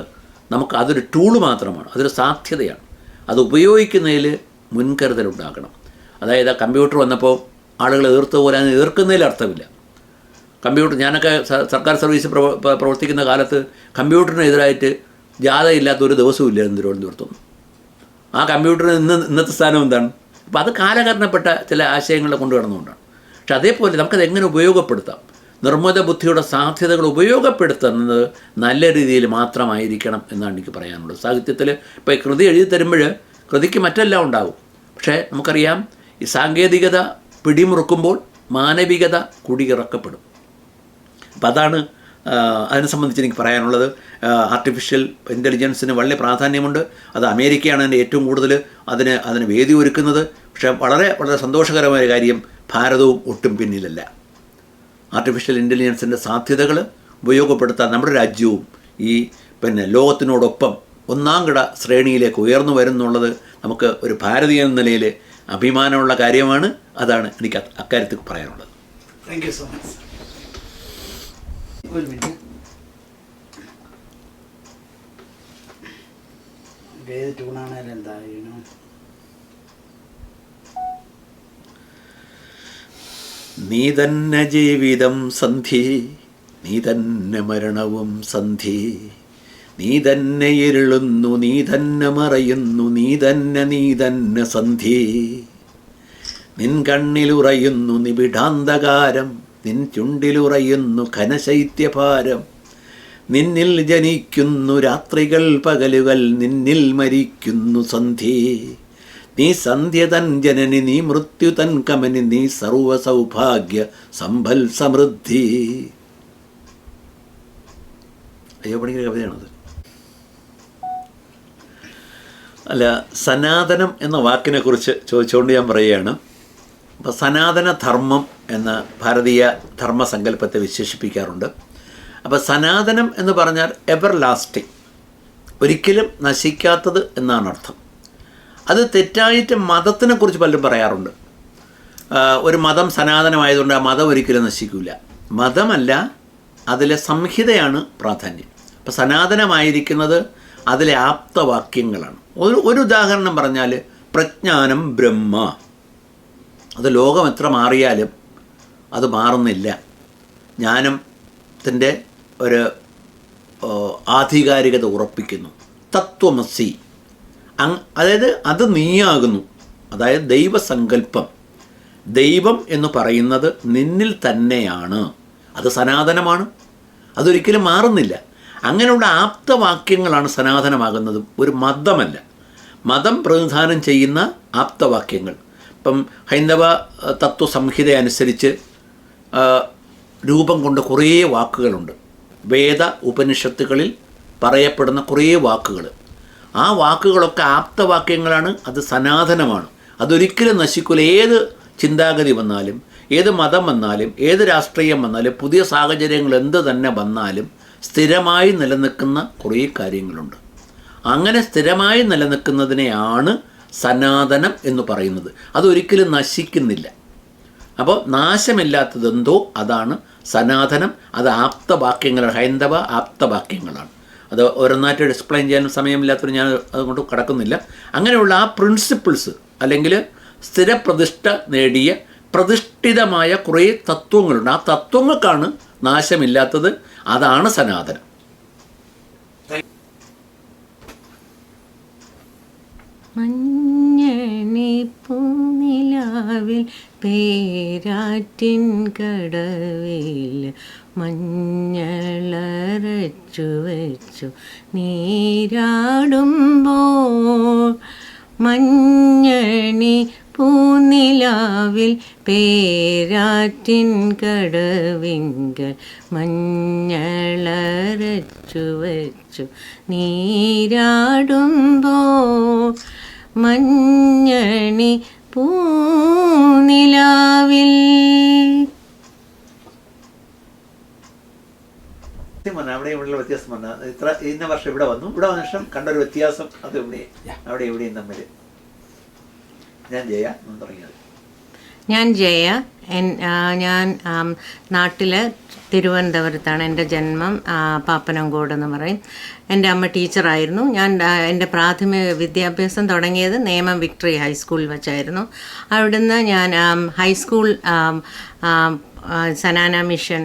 നമുക്ക് അതൊരു ടൂള് മാത്രമാണ്, അതൊരു സാധ്യതയാണ്. അത് ഉപയോഗിക്കുന്നതിൽ മുൻകരുതലുണ്ടാകണം. അതായത് കമ്പ്യൂട്ടർ വന്നപ്പോൾ ആളുകൾ എതിർത്ത പോലെ അതിനെ എതിർക്കുന്നതിൽ അർത്ഥമില്ല. കമ്പ്യൂട്ടർ, ഞാനൊക്കെ സർക്കാർ സർവീസ് പ്രവർത്തിക്കുന്ന കാലത്ത് കമ്പ്യൂട്ടറിനെതിരായിട്ട് ജാഥയില്ലാത്ത ഒരു ദിവസവും ഇല്ലായിരുന്നു തിരുവനന്തപുരത്തൊന്നും. ആ കമ്പ്യൂട്ടറിന് ഇന്നത്തെ സ്ഥാനം എന്താണ്? അപ്പോൾ അത് കാലഹരണപ്പെട്ട ചില ആശയങ്ങളെ കൊണ്ടുവരുന്നതുകൊണ്ടാണ്. പക്ഷെ അതേപോലെ നമുക്കത് എങ്ങനെ ഉപയോഗപ്പെടുത്താം, നിർമ്മിത ബുദ്ധിയുടെ സാധ്യതകൾ ഉപയോഗപ്പെടുത്തുന്നത് നല്ല രീതിയിൽ മാത്രമായിരിക്കണം എന്നാണ് എനിക്ക് പറയാനുള്ളത്. സാഹിത്യത്തിൽ ഇപ്പോൾ കൃതി എഴുതി തരുമ്പോൾ കൃതിക്ക് മറ്റെല്ലാം ഉണ്ടാകും. പക്ഷേ നമുക്കറിയാം, ഈ സാങ്കേതികത പിടിമുറുക്കുമ്പോൾ മാനവികത കുടിയിറക്കപ്പെടും. അപ്പം അതാണ് അതിനെ സംബന്ധിച്ച് എനിക്ക് പറയാനുള്ളത്. ആർട്ടിഫിഷ്യൽ ഇൻ്റലിജൻസിന് വളരെ പ്രാധാന്യമുണ്ട്. അത് അമേരിക്കയാണ് അതിൻ്റെ ഏറ്റവും കൂടുതൽ അതിന് വേദി ഒരുക്കുന്നത്. പക്ഷേ വളരെ വളരെ സന്തോഷകരമായ കാര്യം, ഭാരതവും ഒട്ടും പിന്നിലല്ല. ആർട്ടിഫിഷ്യൽ ഇൻ്റലിജൻസിൻ്റെ സാധ്യതകൾ ഉപയോഗപ്പെടുത്താൻ നമ്മുടെ രാജ്യവും ഈ ലോകത്തിനോടൊപ്പം ഒന്നാം കിട ശ്രേണിയിലേക്ക് ഉയർന്നു വരുന്നുള്ളത് നമുക്ക് ഒരു ഭാരതീയ എന്ന നിലയിൽ അഭിമാനമുള്ള കാര്യമാണ്. അതാണ് എനിക്ക് അക്കാര്യത്തിൽ പറയാനുള്ളത്. Thank you so much. ഒരു മിനിറ്റ്. ഏത് ട്യൂണാണേലും എന്താ ചെയ്യണം? നീ തന്നെ ജീവിതം സന്ധി, നീ തന്നെ മരണവും സന്ധി, നീ തന്നെ ഇരുളുന്നു, നീ തന്നെ മറയുന്നു, നീ തന്നെ സന്ധി. നിൻ കണ്ണിലുറയുന്നു നിബിഡാന്തകാരം, നിൻ ചുണ്ടിലുറയുന്നു ഘനശൈത്യഭാരം. നിന്നിൽ ജനിക്കുന്നു രാത്രികൾ പകലുകൾ, നിന്നിൽ മരിക്കുന്നു സന്ധി. നീ സന്ധ്യ തൻ ജനനി, നീ മൃത്യു തൻ കമനി, നീ സർവ സൗഭാഗ്യ സമ്പൽ സമൃദ്ധി. അയ്യോ പണിക്കര കവിതയാണത്. അല്ല, സനാതനം എന്ന വാക്കിനെ കുറിച്ച് ചോദിച്ചുകൊണ്ട് ഞാൻ പറയുകയാണ്. അപ്പോൾ സനാതന ധർമ്മം എന്ന ഭാരതീയ ധർമ്മസങ്കല്പത്തെ വിശേഷിപ്പിക്കാറുണ്ട്. അപ്പോൾ സനാതനം എന്ന് പറഞ്ഞാൽ എവർ ലാസ്റ്റിംഗ്, ഒരിക്കലും നശിക്കാത്തത് എന്നാണ് അർത്ഥം. അത് തെറ്റായിട്ട് മതത്തിനെക്കുറിച്ച് പലരും പറയാറുണ്ട്. ഒരു മതം സനാതനമായതുകൊണ്ട് ആ മതം ഒരിക്കലും നശിക്കില്ല. മതമല്ല, അതിലെ സംഹിതയാണ് പ്രാധാന്യം. അപ്പോൾ സനാതനമായിരിക്കുന്നത് അതിലെ ആപ്തവാക്യങ്ങളാണ്. ഒരു ഉദാഹരണം പറഞ്ഞാൽ പ്രജ്ഞാനം ബ്രഹ്മ, അത് ലോകം എത്ര മാറിയാലും അത് മാറുന്നില്ല. ജ്ഞാനത്തിൻ്റെ ഒരു ആധികാരികത ഉറപ്പിക്കുന്നു. തത്വമസി, അതായത് അത് നീയാകുന്നു. അതായത് ദൈവസങ്കല്പം, ദൈവം എന്ന് പറയുന്നത് നിന്നിൽ തന്നെയാണ്. അത് സനാതനമാണ്, അതൊരിക്കലും മാറുന്നില്ല. അങ്ങനെയുള്ള ആപ്തവാക്യങ്ങളാണ് സനാതനമാകുന്നത്, ഒരു മതമല്ല. മതം പ്രതിനിധാനം ചെയ്യുന്ന ആപ്തവാക്യങ്ങൾ. ഇപ്പം ഹൈന്ദവ തത്വസംഹിത അനുസരിച്ച് രൂപം കൊണ്ട് കുറേ വാക്കുകളുണ്ട്. വേദ ഉപനിഷത്തുകളിൽ പറയപ്പെടുന്ന കുറേ വാക്കുകൾ, ആ വാക്കുകളൊക്കെ ആപ്തവാക്യങ്ങളാണ്. അത് സനാതനമാണ്, അതൊരിക്കലും നശിക്കില്ല. ഏത് ചിന്താഗതി വന്നാലും, ഏത് മതം വന്നാലും, ഏത് രാഷ്ട്രീയം വന്നാലും, പുതിയ സാഹചര്യങ്ങൾ എന്ത് തന്നെ വന്നാലും സ്ഥിരമായി നിലനിൽക്കുന്ന കുറേ കാര്യങ്ങളുണ്ട്. അങ്ങനെ സ്ഥിരമായി നിലനിൽക്കുന്നതിനെയാണ് സനാതനം എന്ന് പറയുന്നത്. അതൊരിക്കലും നശിക്കുന്നില്ല. അപ്പോൾ നാശമില്ലാത്തതെന്തോ അതാണ് സനാതനം. അത് ആപ്തവാക്യങ്ങളാണ്, ഹൈന്ദവ ആപ്തവാക്യങ്ങളാണ്. അത് ഓരോന്നായിട്ട് എക്സ്പ്ലെയിൻ ചെയ്യാൻ സമയമില്ലാത്തവർ ഞാൻ അതുകൊണ്ട് കടക്കുന്നില്ല. അങ്ങനെയുള്ള ആ പ്രിൻസിപ്പിൾസ്, അല്ലെങ്കിൽ സ്ഥിരപ്രതിഷ്ഠ നേടിയ പ്രതിഷ്ഠിതമായ കുറേ തത്വങ്ങളുണ്ട്. ആ തത്വങ്ങൾക്കാണ് നാശമില്ലാത്തത്, അതാണ് സനാതനം. മഞ്ഞണി പൂനിലാവിൽ പേരാറ്റിൻ കടവിൽ മഞ്ഞളരച്ചു വെച്ചു നീരാടുമ്പോൾ, മഞ്ഞണി പൂനിലാവിൽ പേരാറ്റിൻ കടവിങ്കൽ മഞ്ഞളരച്ചു വെച്ചു നീരാടുമ്പോൾ, മഞ്ഞണി പൂനിലാവിൽ. അവിടെ ഇവിടെയുള്ള വ്യത്യാസം പറഞ്ഞാൽ ഇന്ന വർഷം ഇവിടെ വന്നു, ഇവിടെ വന്ന ശേഷം കണ്ടൊരു വ്യത്യാസം അത് അവിടെ എവിടെയും തമ്മിൽ. ഞാൻ ജയ. ഞാൻ നാട്ടിൽ തിരുവനന്തപുരത്താണ് എൻ്റെ ജന്മം. പാപ്പനംകോട് എന്ന് പറയും. എൻ്റെ അമ്മ ടീച്ചറായിരുന്നു. ഞാൻ എൻ്റെ പ്രാഥമിക വിദ്യാഭ്യാസം തുടങ്ങിയത് നേമം വിക്ടറി ഹൈസ്കൂളിൽ വെച്ചായിരുന്നു. അവിടുന്ന് ഞാൻ ഹൈസ്കൂൾ സനാന മിഷൻ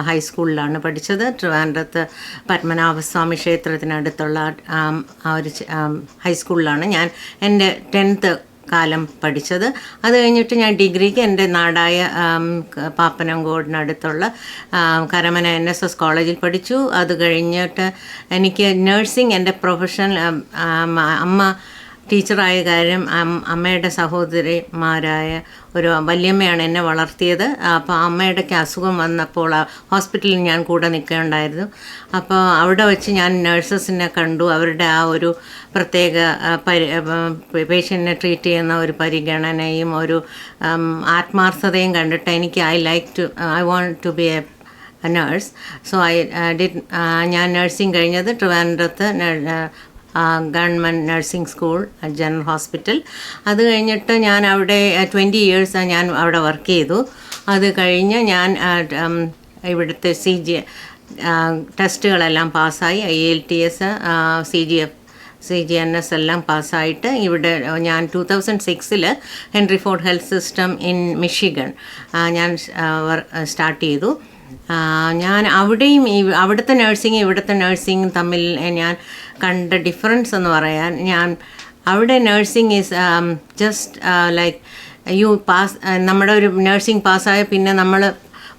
ഹൈസ്കൂളിലാണ് പഠിച്ചത്. ട്രിവാൻഡ്രത്ത് പത്മനാഭസ്വാമി ക്ഷേത്രത്തിനടുത്തുള്ള ആ ഒരു ഹൈസ്കൂളിലാണ് ഞാൻ എൻ്റെ 10th കാലം പഠിച്ചത്. അത് കഴിഞ്ഞിട്ട് ഞാൻ ഡിഗ്രിക്ക് എൻ്റെ നാടായ പാപ്പനംകോടിനടുത്തുള്ള കരമന NSS കോളേജിൽ പഠിച്ചു. അത് കഴിഞ്ഞിട്ട് എനിക്ക് നഴ്സിംഗ് എൻ്റെ പ്രൊഫഷൻ, അമ്മ ടീച്ചറായ കാര്യം അമ്മയുടെ സഹോദരിമാരായ ഒരു വല്യമ്മയാണ് എന്നെ വളർത്തിയത്. അപ്പോൾ അമ്മയുടെയൊക്കെ അസുഖം വന്നപ്പോൾ ഹോസ്പിറ്റലിൽ ഞാൻ കൂടെ നിൽക്കുകയുണ്ടായിരുന്നു. അപ്പോൾ അവിടെ വെച്ച് ഞാൻ നഴ്സസിനെ കണ്ടു. അവരുടെ ആ ഒരു പ്രത്യേക പേഷ്യൻറ്റിനെ ട്രീറ്റ് ചെയ്യുന്ന ഒരു പരിഗണനയും ഒരു ആത്മാർത്ഥതയും കണ്ടിട്ട് എനിക്ക് I want to be a nurse. So ഞാൻ നഴ്സിംഗ് കഴിഞ്ഞത് ട്രിവാൻഡ്രത്ത് government nursing school general hospital. അത് കഴിഞ്ഞിട്ട് ഞാൻ അവിടെ 20 years ഞാൻ അവിടെ വർക്ക് ചെയ്തു. അത് കഴിഞ്ഞ് ഞാൻ ഇവിടുത്തെ ടെസ്റ്റുകളെല്ലാം പാസ്സായി, IELTS, CGNS എല്ലാം പാസ്സായിട്ട് ഇവിടെ ഞാൻ 2006 Henry Ford health system in Michigan ഞാൻ സ്റ്റാർട്ട് ചെയ്തു. ഞാൻ അവിടെയും അവിടുത്തെ നഴ്സിംഗ് ഇവിടുത്തെ നഴ്സിംഗ് തമ്മിൽ ഞാൻ കണ്ട ഡിഫറൻസ് എന്ന് പറയാൻ, ഞാൻ അവിടെ നഴ്സിംഗ് ഈസ് ജസ്റ്റ് ലൈക്ക് നമ്മുടെ ഒരു നഴ്സിംഗ് പാസ്സായ പിന്നെ നമ്മൾ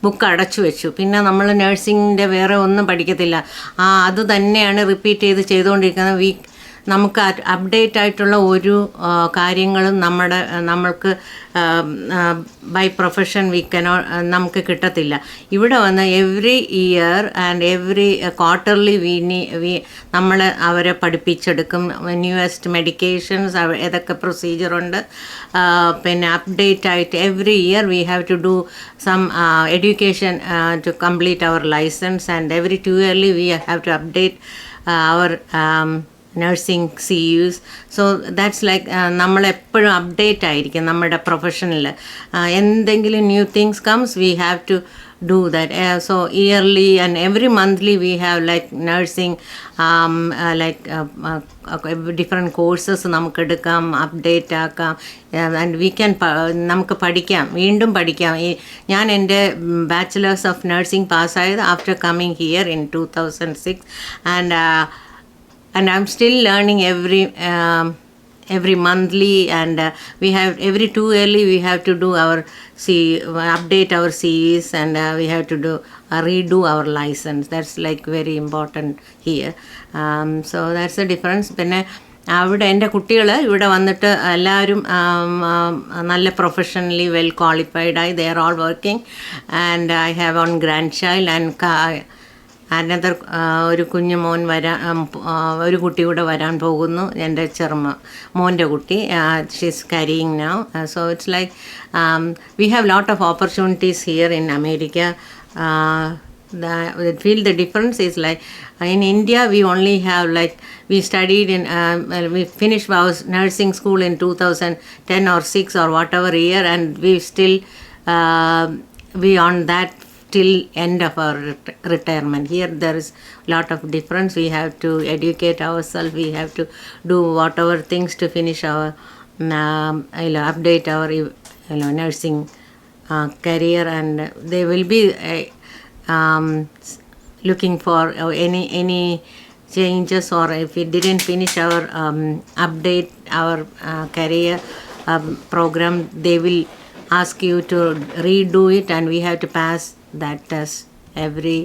ബുക്ക് അടച്ചു വെച്ചു, പിന്നെ നമ്മൾ നഴ്സിംഗിൻ്റെ വേറെ ഒന്നും പഠിക്കത്തില്ല. അത് തന്നെയാണ് റിപ്പീറ്റ് ചെയ്തുകൊണ്ടിരിക്കുന്നത്. നമുക്ക് അപ്ഡേറ്റ് ആയിട്ടുള്ള ഒരു കാര്യങ്ങളും നമ്മൾക്ക് ബൈ പ്രൊഫഷൻ നമുക്ക് കിട്ടത്തില്ല. ഇവിടെ വന്ന് every year and every quarterly നമ്മൾ അവരെ പഠിപ്പിച്ചെടുക്കും. ന്യൂവസ്റ്റ് മെഡിക്കേഷൻസ്, ഏതൊക്കെ പ്രൊസീജിയറുണ്ട്, പിന്നെ അപ്ഡേറ്റ് ആയിട്ട് every year we have to do some education to complete our licence, and every 2 yearly we have to update our nursing CUs. So that's like നമ്മളെപ്പോഴും update ആയിരിക്കും നമ്മുടെ പ്രൊഫഷനിൽ. എന്തെങ്കിലും new things comes we have to do that. So yearly and every monthly we have like nursing different courses നമുക്ക് എടുക്കാം, update ആക്കാം, and we can നമുക്ക് പഠിക്കാം, വീണ്ടും പഠിക്കാം. ഞാൻ എൻ്റെ ബാച്ചിലേഴ്സ് ഓഫ് നഴ്സിംഗ് പാസ്സായത് after coming here in 2006, and I'm still learning every monthly, and we have every 2 yearly we have to do our update our CEs, and we have to do redo our license. That's like very important here. So that's the difference. പിന്നെ അവിടെ എൻ്റെ കുട്ടികൾ ഇവിടെ വന്നിട്ട് എല്ലാവരും നല്ല professionally well ക്വാളിഫൈഡായി, they are all working, and I have one grandchild, and another ഒരു കുഞ്ഞു മോൻ ഒരു കുട്ടി കൂടെ വരാൻ പോകുന്നു, എൻ്റെ മോൻ്റെ കുട്ടി. She's carrying now. So it's like we have lot of opportunities here in America. feel the difference is like in India we only have like we studied in we finished our nursing school in 2010 or 6 or whatever year, and we still we on that till end of our retirement. Here there is lot of difference. We have to educate ourselves, we have to do whatever things to finish our update our nursing career, and they will be looking for any changes, or if we didn't finish our update our career program, they will ask you to redo it, and we have to pass that test every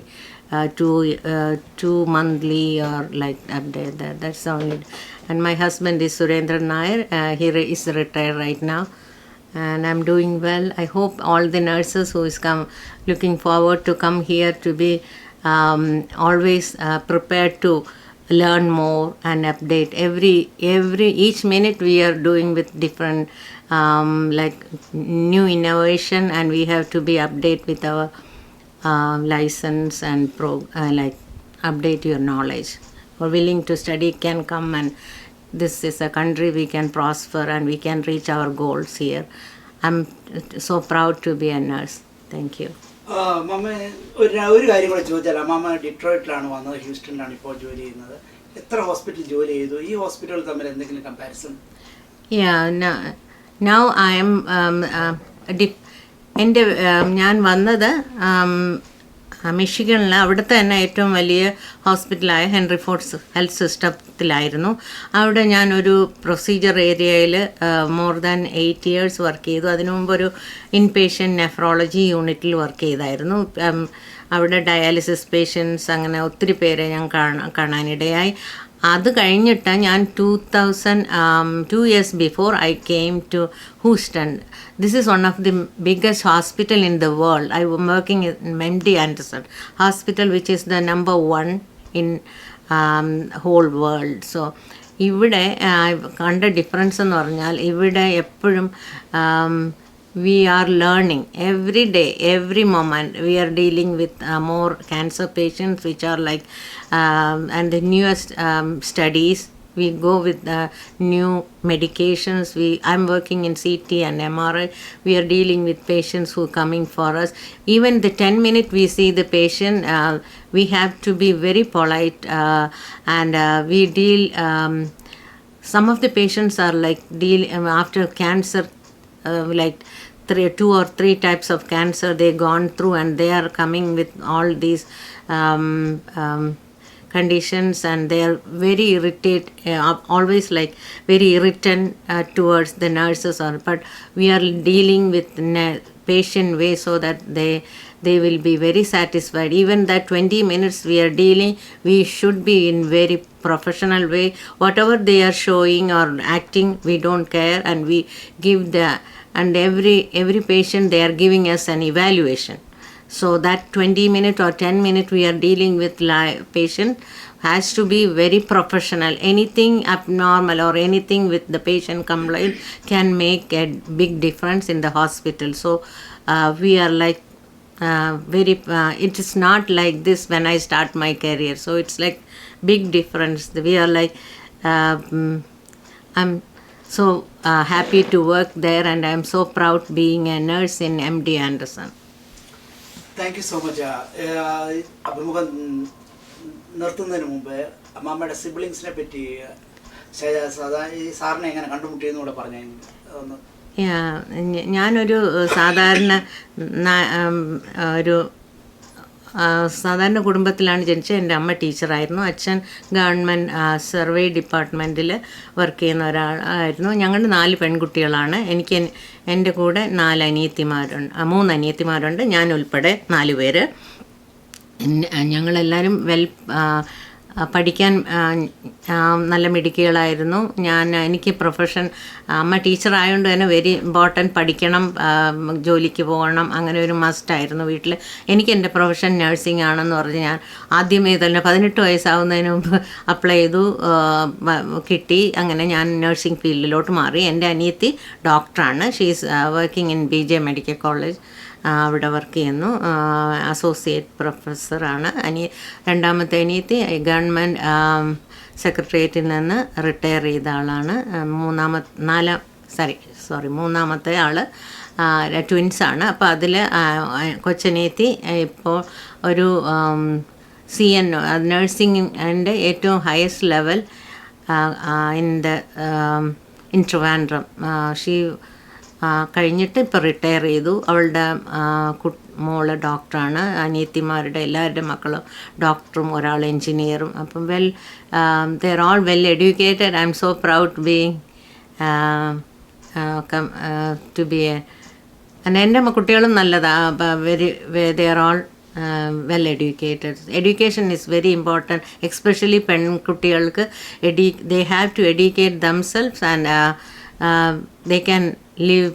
2 monthly or like update that. That's only. And my husband is Surendra Nair. He is retired right now, and I'm doing well. I hope all the nurses who is looking forward to come here to be always prepared to learn more and update each minute. We are doing with different like new innovation, and we have to be update with our license and like update your knowledge. Or willing to study can come, and this is a country we can prosper and we can reach our goals here. I'm so proud to be a nurse. Thank you. മമ്മ ഒരു കാര്യം കൂടെ ചോദിച്ചാൽ, അമ്മ ഡിട്രോയിറ്റിലാണ് വന്നത്, ഹ്യൂസ്റ്റണിലാണ് ഇപ്പോൾ ജോലി ചെയ്യുന്നത്. എത്ര ഹോസ്പിറ്റൽ ജോലി ചെയ്തു? ഈ ഹോസ്പിറ്റലുകൾ തമ്മിൽ എന്തെങ്കിലും കമ്പാരിസൺ? Now I am ഞാൻ വന്നത് മിഷിഗണിൽ, അവിടുത്തെ തന്നെ ഏറ്റവും വലിയ ഹോസ്പിറ്റലായ ഹെൻറി ഫോർഡ് ഹെൽത്ത് സിസ്റ്റത്തിലായിരുന്നു. അവിടെ ഞാനൊരു പ്രൊസീജിയർ ഏരിയയിൽ മോർ ദാൻ 8 years വർക്ക് ചെയ്തു. അതിനു മുമ്പ് ഒരു ഇൻപേഷ്യൻ്റ് നെഫ്രോളജി യൂണിറ്റിൽ വർക്ക് ചെയ്തായിരുന്നു. അവിടെ ഡയാലിസിസ് പേഷ്യൻസ് അങ്ങനെ ഒത്തിരി പേരെ ഞാൻ കാണാനിടയായി. അത് കഴിഞ്ഞിട്ട് ഞാൻ 2 years before I came to Houston. This is one of the biggest hospital in the world. I was working in MD Anderson Hospital, which is the number 1 in whole world. So ഇവിടെ കണ്ട difference എന്ന് പറഞ്ഞാൽ, ഇവിടെ എപ്പോഴും we are learning every day, every moment. We are dealing with more cancer patients, which are like and the newest studies we go with new medications. I'm working in CT and MRI. We are dealing with patients who are coming for us. Even the 10-minute we see the patient, we have to be very polite, and we deal. Some of the patients are like after cancer, like 2 or 3 types of cancer they gone through, and they are coming with all these conditions, and they are very irritated, always like very irritant towards the nurses, but we are dealing with patient way so that they will be very satisfied. Even that 20 minutes we are dealing, we should be in very professional way. Whatever they are showing or acting, we don't care, and we give and every patient they are giving us an evaluation. So that 20-minute or 10-minute we are dealing with patient has to be very professional. Anything abnormal or anything with the patient complaint can make a big difference in the hospital. So we are like it is not like this when I start my career. So it's like big difference. We are like I'm so happy to work there, and I'm so proud being a nurse in MD Anderson. Thank you so much. അഭിമുഖം നിർത്തുന്നതിന് മുമ്പ് അമ്മാമ്മയുടെ സിബ്ലിങ്സിനെ പറ്റി ഈ സാറിനെ എങ്ങനെ കണ്ടുമുട്ടിയെന്ന് കൂടെ പറഞ്ഞു. ഞാനൊരു സാധാരണ സാധാരണ കുടുംബത്തിലാണ് ജനിച്ചത്. എൻ്റെ അമ്മ ടീച്ചറായിരുന്നു, അച്ഛൻ ഗവൺമെൻറ് സർവേ ഡിപ്പാർട്ട്മെൻറ്റിൽ വർക്ക് ചെയ്യുന്ന ഒരാളായിരുന്നു. ഞങ്ങൾ 4 പെൺകുട്ടികളാണ്. എനിക്ക് എൻ്റെ കൂടെ 3 അനിയത്തിമാരുണ്ട്, ഞാൻ ഉൾപ്പെടെ 4 പേര്. ഞങ്ങളെല്ലാവരും പഠിക്കാൻ നല്ല മിടുക്കികളായിരുന്നു. എനിക്ക് പ്രൊഫഷൻ, അമ്മ ടീച്ചറായതുകൊണ്ട് തന്നെ വെരി ഇമ്പോർട്ടൻറ്റ്, പഠിക്കണം, ജോലിക്ക് പോകണം, അങ്ങനെ ഒരു മസ്റ്റായിരുന്നു വീട്ടിൽ. എനിക്ക് എൻ്റെ പ്രൊഫഷൻ നഴ്സിംഗ് ആണെന്ന് പറഞ്ഞ് ഞാൻ ആദ്യമേ തന്നെ 18 വയസ്സാവുന്നതിന് മുമ്പ് അപ്ലൈ ചെയ്തു, കിട്ടി. അങ്ങനെ ഞാൻ നഴ്സിംഗ് ഫീൽഡിലോട്ട് മാറി. എൻ്റെ അനിയത്തി ഡോക്ടറാണ്. She's working in BJ medical college, അവിടെ വർക്ക് ചെയ്യുന്നു, അസോസിയേറ്റ് പ്രൊഫസറാണ്. രണ്ടാമത്തെ അനിയത്തി ഗവൺമെൻറ് സെക്രട്ടേറിയറ്റിൽ നിന്ന് റിട്ടയർ ചെയ്ത ആളാണ്. മൂന്നാമത്തെ ആൾ ട്വിൻസാണ്. അപ്പോൾ അതിൽ കൊച്ചനിയത്തി ഇപ്പോൾ ഒരു CN നഴ്സിംഗിൻ്റെ ഏറ്റവും highest level in the in Trivandrum. കഴിഞ്ഞിട്ട് ഇപ്പോൾ റിട്ടയർ ചെയ്തു. അവളുടെ മോള് ഡോക്ടറാണ്. അനിയത്തിമാരുടെ എല്ലാവരുടെ മക്കളും ഡോക്ടറും ഒരാൾ എൻജിനീയറും. അപ്പം they are all well educated. I'm so proud being to be എൻ്റെ കുട്ടികളും നല്ലതാണ്. They are all well educated. Education is very important, especially പെൺകുട്ടികൾക്ക്. They have to educate themselves, and they can live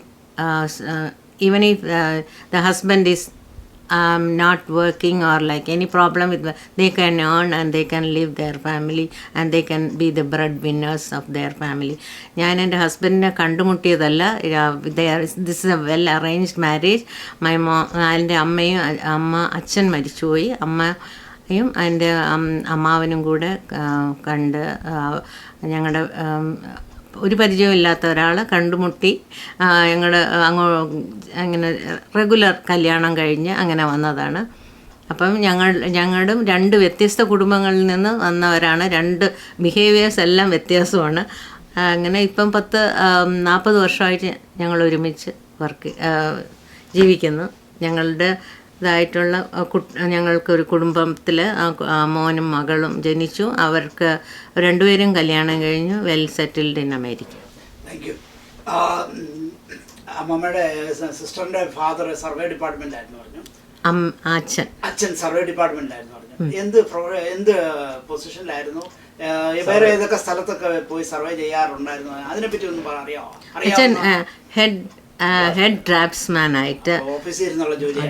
even if the husband is not working or like any problem with, they can earn and they can live their family and they can be the breadwinners of their family. ഞാൻ എൻ്റെ ഹസ്ബൻഡിനെ കണ്ടുമുട്ടിയതല്ല. This is a well arranged marriage. എൻ്റെ അച്ഛൻ മരിച്ചുപോയി. അമ്മയും എൻ്റെ അമ്മാവനും കൂടെ കണ്ട് ഞങ്ങളുടെ ഒരു പരിചയമില്ലാത്ത ഒരാളെ കണ്ടുമുട്ടി ഞങ്ങൾ അങ്ങനെ റെഗുലർ കല്യാണം കഴിഞ്ഞ് അങ്ങനെ വന്നതാണ്. അപ്പം ഞങ്ങളും 2 വ്യത്യസ്ത കുടുംബങ്ങളിൽ നിന്ന് വന്നവരാണ്. 2 ബിഹേവിയേഴ്സ് എല്ലാം വ്യത്യാസമാണ്. അങ്ങനെ ഇപ്പം 40 വർഷമായിട്ട് ഞങ്ങൾ ഒരുമിച്ച് ജീവിക്കുന്നു. ഞങ്ങളുടേതായിട്ടുള്ള ഞങ്ങൾക്കൊരു കുടുംബത്തിൽ മോനും മകളും ജനിച്ചു. അവർക്ക് 2 പേരും കല്യാണം കഴിഞ്ഞു, well settled in America. Thank you. അമ്മമ്മയുടെ സിസ്റ്ററിൻ്റെ ഫാദർ സർവേ ഡിപ്പാർട്ട്മെൻറ്റിലായിരുന്നു പറഞ്ഞു. അച്ഛൻ സർവേ ഡിപ്പാർട്ട്മെൻറ്റിലായിരുന്നു പറഞ്ഞു. എന്ത് പൊസിഷനിലായിരുന്നു? വേറെ ഏതൊക്കെ സ്ഥലത്തൊക്കെ പോയി സർവേ ചെയ്യാറുണ്ടായിരുന്നു? അതിനെപ്പറ്റി ഒന്ന് അറിയാമോ? അച്ഛൻ ഹെഡ് ഡ്രാഫ്റ്റ്സ്മാൻ ആയിട്ട്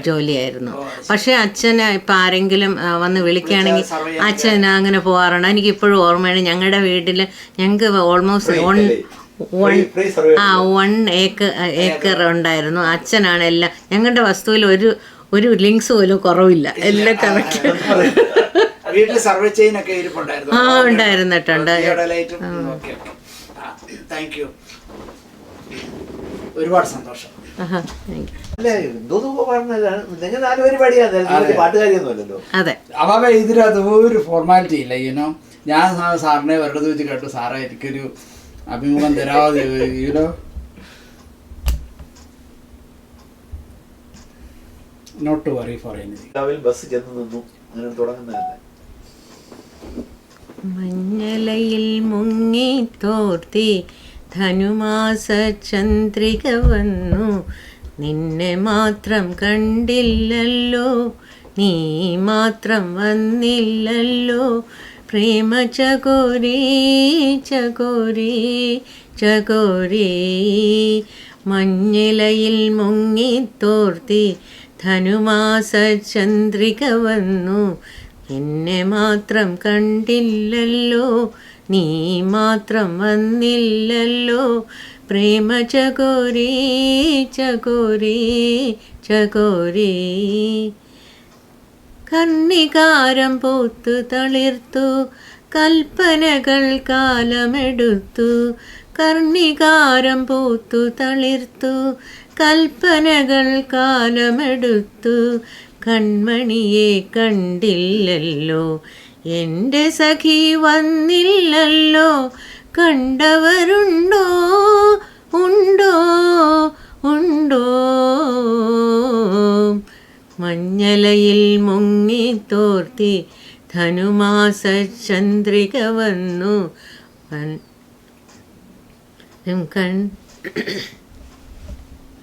ജോലിയായിരുന്നു. പക്ഷേ അച്ഛന് ഇപ്പം ആരെങ്കിലും വന്ന് വിളിക്കുകയാണെങ്കിൽ അച്ഛൻ അങ്ങനെ പോകാറുണ്ട്. എനിക്കിപ്പോഴും ഓർമ്മയാണ്, ഞങ്ങളുടെ വീട്ടിൽ ഞങ്ങൾക്ക് ഓൾമോസ്റ്റ് 1 ഏക്കർ ഉണ്ടായിരുന്നു. അച്ഛനാണ് എല്ലാം. ഞങ്ങളുടെ വസ്തുവിൽ ഒരു ലിങ്ക്സ് പോലും കുറവില്ല, എല്ലാം കറക്റ്റ്. വീട്ടിൽ സർവേ ചെയിനൊക്കെ ഇരിപ്പുണ്ടായിരുന്നു. ഉണ്ടായിരുന്നിട്ടുണ്ട്. താങ്ക് യു, ഒരുപാട് സന്തോഷം. അല്ലേ എന്തോന്ന് പറഞ്ഞതാണ് നിങ്ങൾ 4 പരിപാടിയാണ്, പാട്ടുകാരിയൊന്നുമല്ലല്ലോ. അതെ, അവ ഇതിനകത്ത് ഒരു ഫോർമാലിറ്റി ഇല്ല. യൂനോ ഞാൻ സാറിനെ വെറുതെ വെച്ച് കേട്ടു, സാറേ എനിക്കൊരു അഭിമുഖം തരാതെ, you know not to worry for anything. Bus ചെന്ന് നിന്നു, അങ്ങനെ തുടങ്ങുന്നതല്ലേ. മഞ്ഞലയിൽ മുങ്ങി തോർത്തി ധനുമാസ ചന്ദ്രിക വന്നു, നിന്നെ മാത്രം കണ്ടില്ലല്ലോ, നീ മാത്രം വന്നില്ലല്ലോ, പ്രേമ ചകോരി ചകോരി ചകോരി. മഞ്ഞിലയിൽ മുങ്ങി തോർത്തി ധനുമാസ ചന്ദ്രിക വന്നു, എന്നെ മാത്രം കണ്ടില്ലല്ലോ, നീ മാത്രം വന്നില്ലല്ലോ, പ്രേമ ചകോരി ചകോരി ചകോരി. കർണികാരം പൂത്തു തളിർത്തു കൽപ്പനകൾ കാലമെടുത്തു, കർണികാരം പൂത്തു തളിർത്തു കൽപ്പനകൾ കാലമെടുത്തു, കൺമണിയെ കണ്ടില്ലല്ലോ, എൻ്റെ സഖി വന്നില്ലല്ലോ, കണ്ടവരുണ്ടോ ഉണ്ടോ ഉണ്ടോ. മഞ്ഞലയിൽ മുങ്ങി തോർത്തി ധനുമാസ ചന്ദ്രിക വന്നു.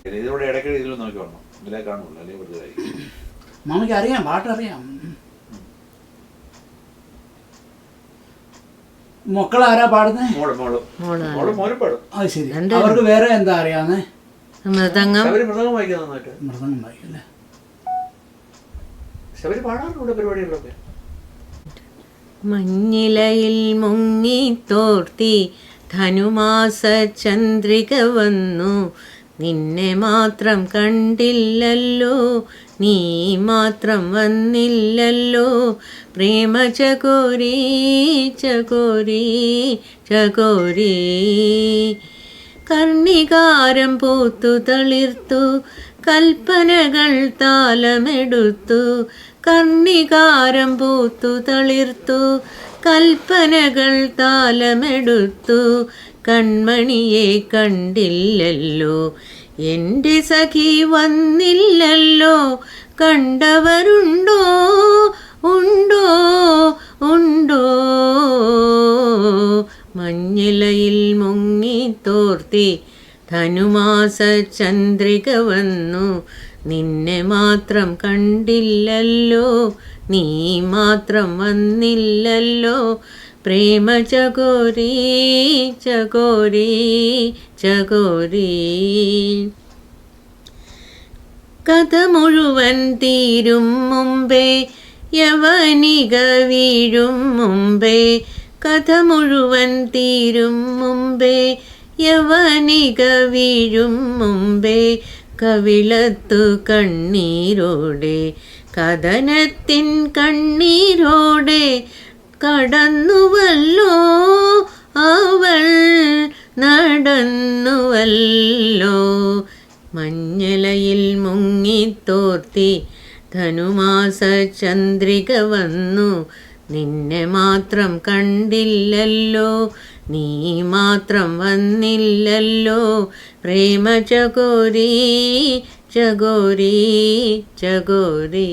ഇതിലൂടെ ഇടയ്ക്കിടെ ഇതിൽ നോക്കി വരണം, ഇതിലേ കാണുള്ളൂ, അല്ലെങ്കിൽ വെറുതെ. മാമിക്ക് അറിയാം, പാട്ടറിയാം. മക്കളാരാ പാടുന്നേ? മോനും പാടും. അത് ശരി. അവർക്ക് വേറെ എന്താ അറിയാവുന്നേ? മൃദംഗം. മൃദംഗം വായിക്കാൻ നന്നായിട്ട്. മൃദംഗം വായിക്കല്ലേ? ശബരി പാടാറുണ്ട് പരിപാടികളിലൊക്കെ. മഞ്ഞിലയിൽ മുങ്ങി തോർത്തി ധനുമാസ ചന്ദ്രിക വന്നു, നിന്നെ മാത്രം കണ്ടില്ലല്ലോ, നീ മാത്രം വന്നില്ലല്ലോ, പ്രേമ ചകോരി ചകോരി ചകോരി. കർണികാരം പൂത്തു തളിർത്തു കൽപ്പനകൾ താലമെടുത്തു, കർണികാരം പൂത്തു തളിർത്തു കൽപ്പനകൾ താലമെടുത്തു, കൺമണിയെ കണ്ടില്ലല്ലോ, എൻ്റെ സഖി വന്നില്ലല്ലോ, കണ്ടവരുണ്ടോ ഉണ്ടോ ഉണ്ടോ. മഞ്ഞിലയിൽ മുങ്ങി തോർത്തി ധനുമാസ ചന്ദ്രിക വന്നു, നിന്നെ മാത്രം കണ്ടില്ലല്ലോ, നീ മാത്രം വന്നില്ലല്ലോ, പ്രേമ ചകോരി ചകോരി ചകോരി. കഥ മുഴുവൻ തീരും മുമ്പേ യവനിക വീഴും മുമ്പേ, കഥ മുഴുവൻ തീരും മുമ്പേ യവനിക വീഴും മുമ്പേ, കവിളത്തു കണ്ണീരോടെ കഥനത്തിൻ കണ്ണീരോടെ കടന്നുവല്ലോ അവൾ നടന്നുവല്ലോ. മഞ്ഞലയിൽ മുങ്ങിത്തോർത്തി ധനുമാസ ചന്ദ്രിക വന്നു, നിന്നെ മാത്രം കണ്ടില്ലല്ലോ, നീ മാത്രം വന്നില്ലല്ലോ, പ്രേമ ചകോരി ചകോരി ചകോരി.